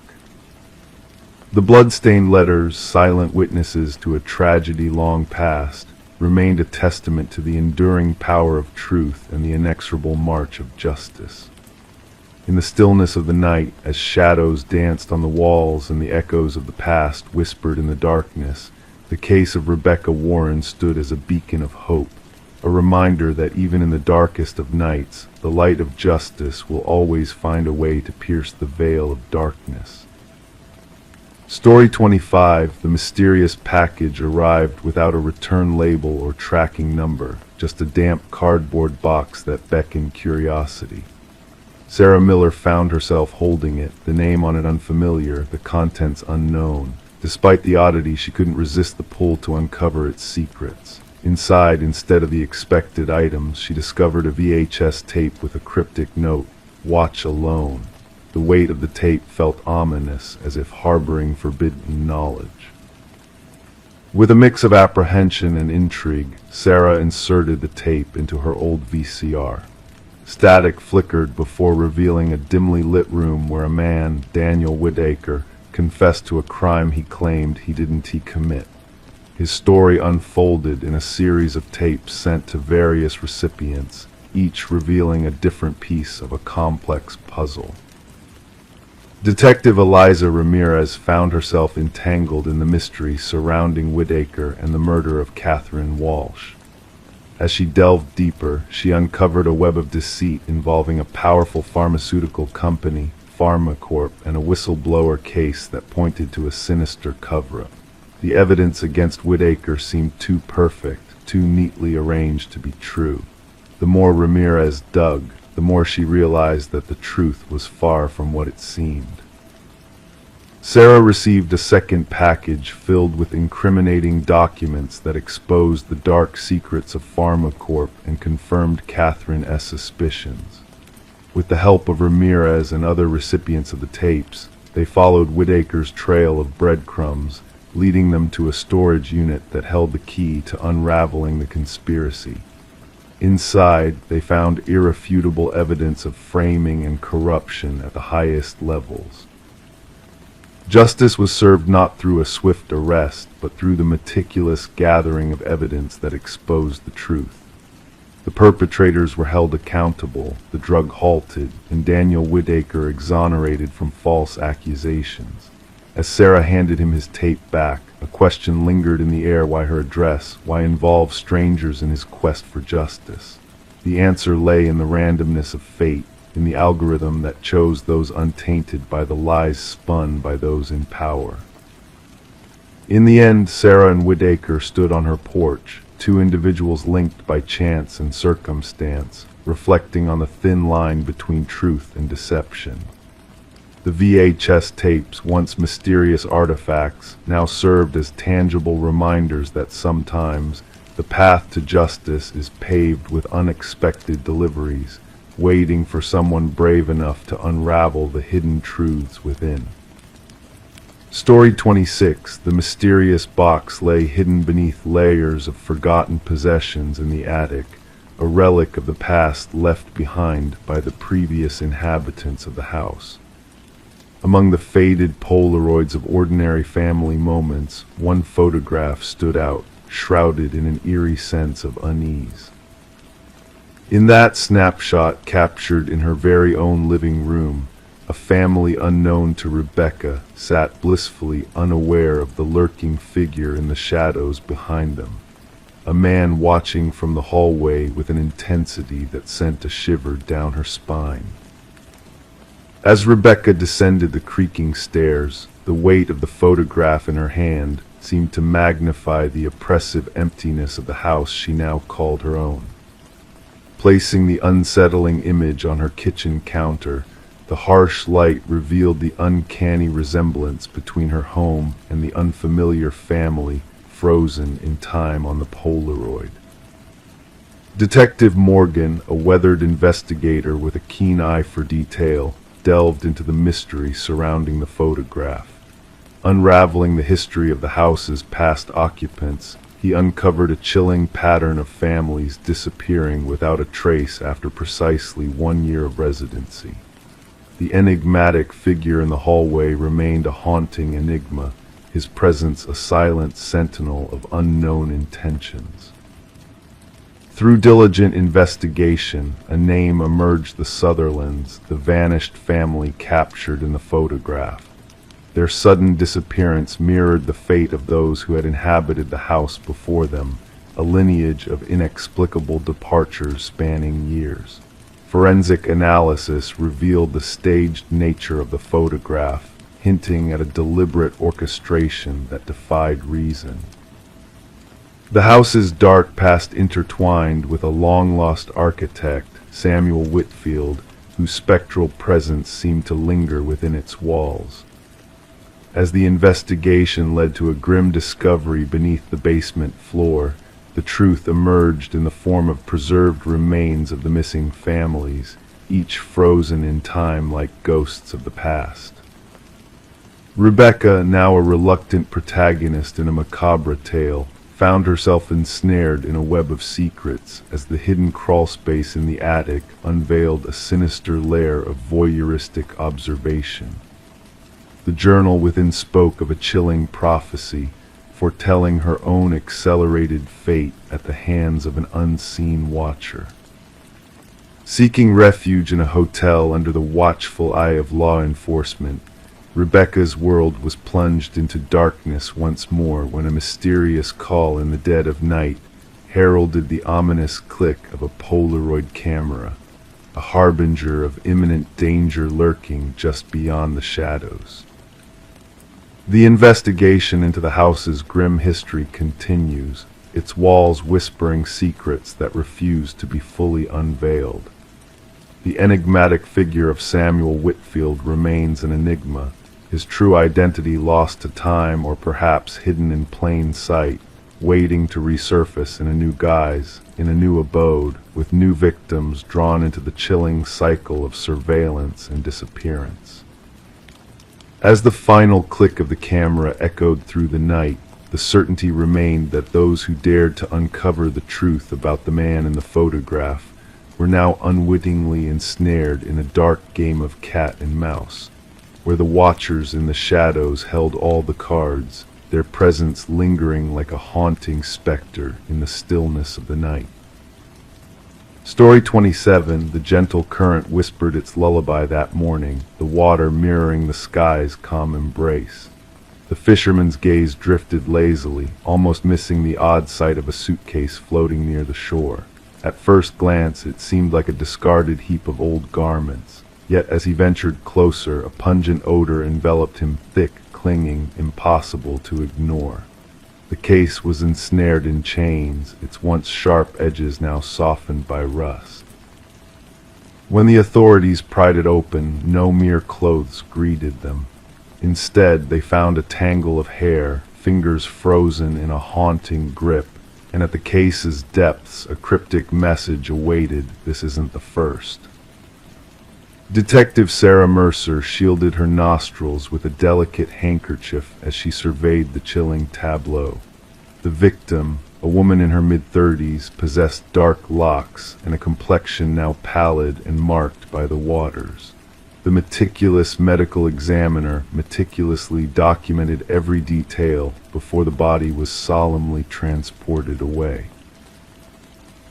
The blood-stained letters, silent witnesses to a tragedy long past, remained a testament to the enduring power of truth and the inexorable march of justice. In the stillness of the night, as shadows danced on the walls and the echoes of the past whispered in the darkness, the case of Rebecca Warren stood as a beacon of hope, a reminder that even in the darkest of nights, the light of justice will always find a way to pierce the veil of darkness. Story 25, the mysterious package arrived without a return label or tracking number, just a damp cardboard box that beckoned curiosity. Sarah Miller found herself holding it, the name on it unfamiliar, the contents unknown. Despite the oddity, she couldn't resist the pull to uncover its secrets. Inside, instead of the expected items, she discovered a VHS tape with a cryptic note, "Watch alone." The weight of the tape felt ominous, as if harboring forbidden knowledge. With a mix of apprehension and intrigue, Sarah inserted the tape into her old VCR. Static flickered before revealing a dimly lit room where a man, Daniel Whitaker, confessed to a crime he claimed he didn't commit. His story unfolded in a series of tapes sent to various recipients, each revealing a different piece of a complex puzzle. Detective Eliza Ramirez found herself entangled in the mystery surrounding Whitaker and the murder of Catherine Walsh. As she delved deeper, she uncovered a web of deceit involving a powerful pharmaceutical company, PharmaCorp, and a whistleblower case that pointed to a sinister cover-up. The evidence against Whitaker seemed too perfect, too neatly arranged to be true. The more Ramirez dug, the more she realized that the truth was far from what it seemed. Sarah received a second package filled with incriminating documents that exposed the dark secrets of PharmaCorp and confirmed Catherine S. suspicions. With the help of Ramirez and other recipients of the tapes, they followed Whitaker's trail of breadcrumbs, leading them to a storage unit that held the key to unraveling the conspiracy. Inside, they found irrefutable evidence of framing and corruption at the highest levels. Justice was served not through a swift arrest, but through the meticulous gathering of evidence that exposed the truth. The perpetrators were held accountable, the drug halted, and Daniel Whitaker exonerated from false accusations. As Sarah handed him his tape back, a question lingered in the air: why her address? Why involve strangers in his quest for justice? The answer lay in the randomness of fate, in the algorithm that chose those untainted by the lies spun by those in power. In the end, Sarah and Whitaker stood on her porch, two individuals linked by chance and circumstance, reflecting on the thin line between truth and deception. The VHS tapes, once mysterious artifacts, now served as tangible reminders that sometimes the path to justice is paved with unexpected deliveries, waiting for someone brave enough to unravel the hidden truths within. Story 26, the mysterious box lay hidden beneath layers of forgotten possessions in the attic, a relic of the past left behind by the previous inhabitants of the house. Among the faded Polaroids of ordinary family moments, one photograph stood out, shrouded in an eerie sense of unease. In that snapshot, captured in her very own living room, a family unknown to Rebecca sat blissfully unaware of the lurking figure in the shadows behind them, a man watching from the hallway with an intensity that sent a shiver down her spine. As Rebecca descended the creaking stairs, the weight of the photograph in her hand seemed to magnify the oppressive emptiness of the house she now called her own. Placing the unsettling image on her kitchen counter, the harsh light revealed the uncanny resemblance between her home and the unfamiliar family frozen in time on the Polaroid. Detective Morgan, a weathered investigator with a keen eye for detail, delved into the mystery surrounding the photograph. Unraveling the history of the house's past occupants, he uncovered a chilling pattern of families disappearing without a trace after precisely 1 year of residency. The enigmatic figure in the hallway remained a haunting enigma, his presence a silent sentinel of unknown intentions. Through diligent investigation, a name emerged: the Sutherlands, the vanished family captured in the photograph. Their sudden disappearance mirrored the fate of those who had inhabited the house before them, a lineage of inexplicable departures spanning years. Forensic analysis revealed the staged nature of the photograph, hinting at a deliberate orchestration that defied reason. The house's dark past intertwined with a long-lost architect, Samuel Whitfield, whose spectral presence seemed to linger within its walls. As the investigation led to a grim discovery beneath the basement floor, the truth emerged in the form of preserved remains of the missing families, each frozen in time like ghosts of the past. Rebecca, now a reluctant protagonist in a macabre tale, found herself ensnared in a web of secrets as the hidden crawlspace in the attic unveiled a sinister lair of voyeuristic observation. The journal within spoke of a chilling prophecy, foretelling her own accelerated fate at the hands of an unseen watcher. Seeking refuge in a hotel under the watchful eye of law enforcement, Rebecca's world was plunged into darkness once more when a mysterious call in the dead of night heralded the ominous click of a Polaroid camera, a harbinger of imminent danger lurking just beyond the shadows. The investigation into the house's grim history continues, its walls whispering secrets that refuse to be fully unveiled. The enigmatic figure of Samuel Whitfield remains an enigma, his true identity lost to time or perhaps hidden in plain sight, waiting to resurface in a new guise, in a new abode, with new victims drawn into the chilling cycle of surveillance and disappearance. As the final click of the camera echoed through the night, the certainty remained that those who dared to uncover the truth about the man in the photograph were now unwittingly ensnared in a dark game of cat and mouse, where the watchers in the shadows held all the cards, their presence lingering like a haunting specter in the stillness of the night. Story 27, the gentle current whispered its lullaby that morning, the water mirroring the sky's calm embrace. The fisherman's gaze drifted lazily, almost missing the odd sight of a suitcase floating near the shore. At first glance, it seemed like a discarded heap of old garments, yet as he ventured closer, a pungent odor enveloped him, thick, clinging, impossible to ignore. The case was ensnared in chains, its once sharp edges now softened by rust. When the authorities pried it open, no mere clothes greeted them. Instead, they found a tangle of hair, fingers frozen in a haunting grip, and at the case's depths a cryptic message awaited: "This isn't the first." Detective Sarah Mercer shielded her nostrils with a delicate handkerchief as she surveyed the chilling tableau. The victim, a woman in her mid-30s, possessed dark locks and a complexion now pallid and marked by the waters. The meticulous medical examiner meticulously documented every detail before the body was solemnly transported away.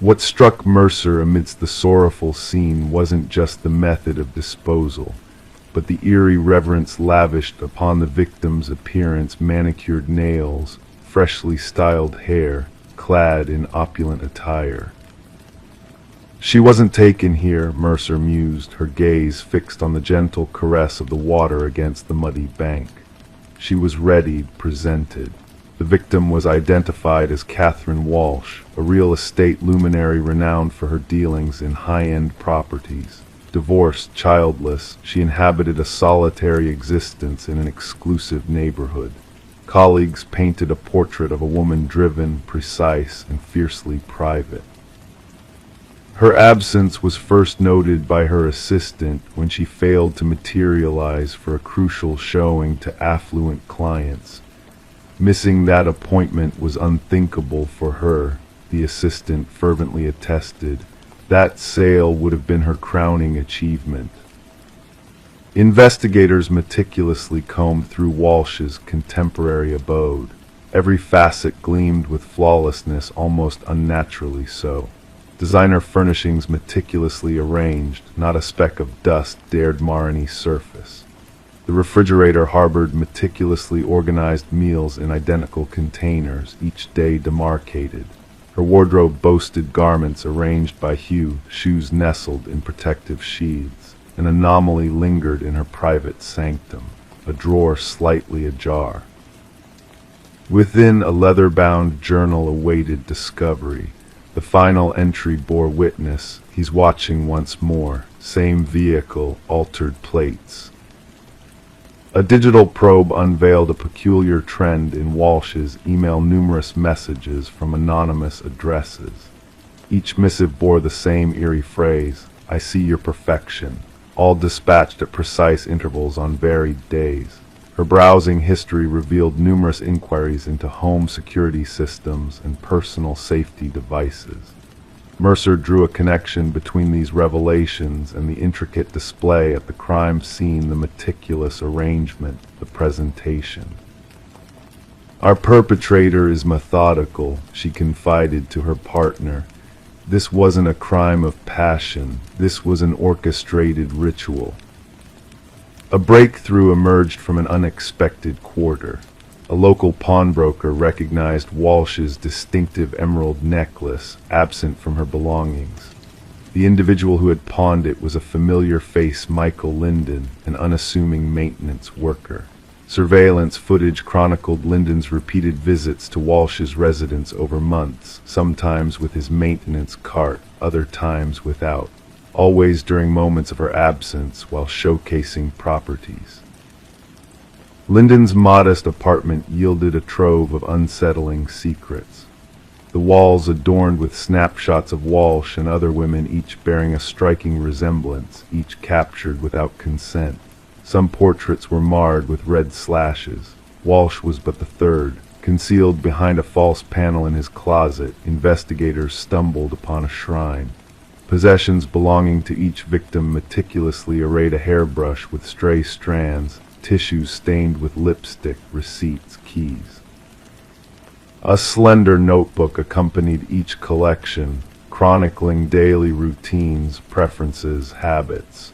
What struck Mercer amidst the sorrowful scene wasn't just the method of disposal, but the eerie reverence lavished upon the victim's appearance: manicured nails, freshly styled hair, clad in opulent attire. She wasn't taken here, Mercer mused, her gaze fixed on the gentle caress of the water against the muddy bank. She was readied, presented. The victim was identified as Catherine Walsh, a real estate luminary renowned for her dealings in high-end properties. Divorced, childless, she inhabited a solitary existence in an exclusive neighborhood. Colleagues painted a portrait of a woman driven, precise, and fiercely private. Her absence was first noted by her assistant when she failed to materialize for a crucial showing to affluent clients. Missing that appointment was unthinkable for her, the assistant fervently attested. That sale would have been her crowning achievement. Investigators meticulously combed through Walsh's contemporary abode. Every facet gleamed with flawlessness, almost unnaturally so. Designer furnishings meticulously arranged, not a speck of dust dared mar any surface. The refrigerator harbored meticulously organized meals in identical containers, each day demarcated. Her wardrobe boasted garments arranged by hue, shoes nestled in protective sheaths. An anomaly lingered in her private sanctum, a drawer slightly ajar. Within, a leather-bound journal awaited discovery. The final entry bore witness. He's watching once more. Same vehicle, altered plates. A digital probe unveiled a peculiar trend in Walsh's email: numerous messages from anonymous addresses. Each missive bore the same eerie phrase, "I see your perfection," all dispatched at precise intervals on varied days. Her browsing history revealed numerous inquiries into home security systems and personal safety devices. Mercer drew a connection between these revelations and the intricate display at the crime scene, the meticulous arrangement, the presentation. "Our perpetrator is methodical," she confided to her partner. "This wasn't a crime of passion. This was an orchestrated ritual." A breakthrough emerged from an unexpected quarter. A local pawnbroker recognized Walsh's distinctive emerald necklace, absent from her belongings. The individual who had pawned it was a familiar face, Michael Linden, an unassuming maintenance worker. Surveillance footage chronicled Linden's repeated visits to Walsh's residence over months, sometimes with his maintenance cart, other times without, always during moments of her absence while showcasing properties. Linden's modest apartment yielded a trove of unsettling secrets. The walls adorned with snapshots of Walsh and other women, each bearing a striking resemblance, each captured without consent. Some portraits were marred with red slashes. Walsh was but the third. Concealed behind a false panel in his closet, investigators stumbled upon a shrine. Possessions belonging to each victim meticulously arrayed: a hairbrush with stray strands, tissues stained with lipstick, receipts, keys. A slender notebook accompanied each collection, chronicling daily routines, preferences, habits.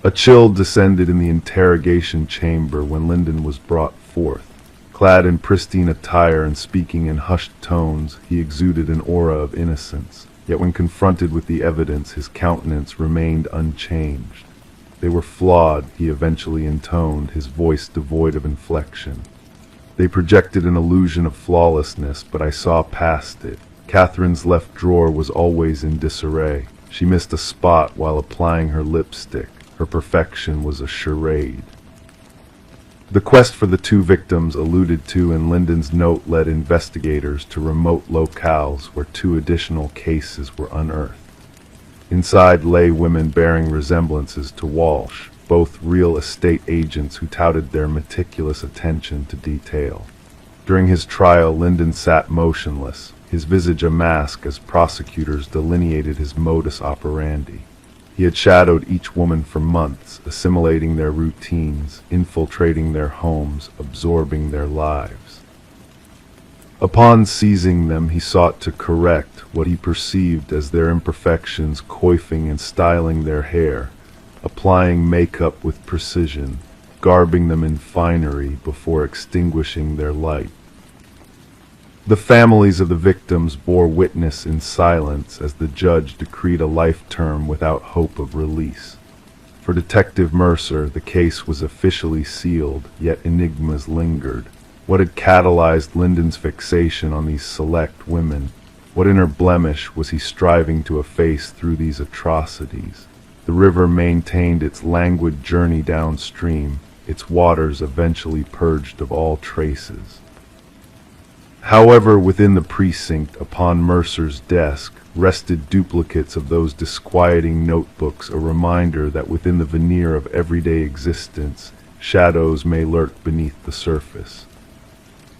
A chill descended in the interrogation chamber when Linden was brought forth. Clad in pristine attire and speaking in hushed tones, he exuded an aura of innocence. Yet when confronted with the evidence, his countenance remained unchanged. "They were flawed," he eventually intoned, his voice devoid of inflection. "They projected an illusion of flawlessness, but I saw past it. Catherine's left drawer was always in disarray. She missed a spot while applying her lipstick. Her perfection was a charade." The quest for the two victims alluded to in Linden's note led investigators to remote locales where two additional cases were unearthed. Inside lay women bearing resemblances to Walsh, both real estate agents who touted their meticulous attention to detail. During his trial, Linden sat motionless, his visage a mask as prosecutors delineated his modus operandi. He had shadowed each woman for months, assimilating their routines, infiltrating their homes, absorbing their lives. Upon seizing them, he sought to correct what he perceived as their imperfections, coiffing and styling their hair, applying makeup with precision, garbing them in finery before extinguishing their light. The families of the victims bore witness in silence as the judge decreed a life term without hope of release. For Detective Mercer, the case was officially sealed, yet enigmas lingered. What had catalyzed Linden's fixation on these select women? What inner blemish was he striving to efface through these atrocities? The river maintained its languid journey downstream, its waters eventually purged of all traces. However, within the precinct, upon Mercer's desk, rested duplicates of those disquieting notebooks, a reminder that within the veneer of everyday existence, shadows may lurk beneath the surface.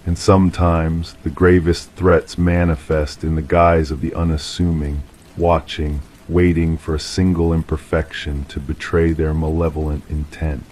And sometimes the gravest threats manifest in the guise of the unassuming, watching, waiting for a single imperfection to betray their malevolent intent.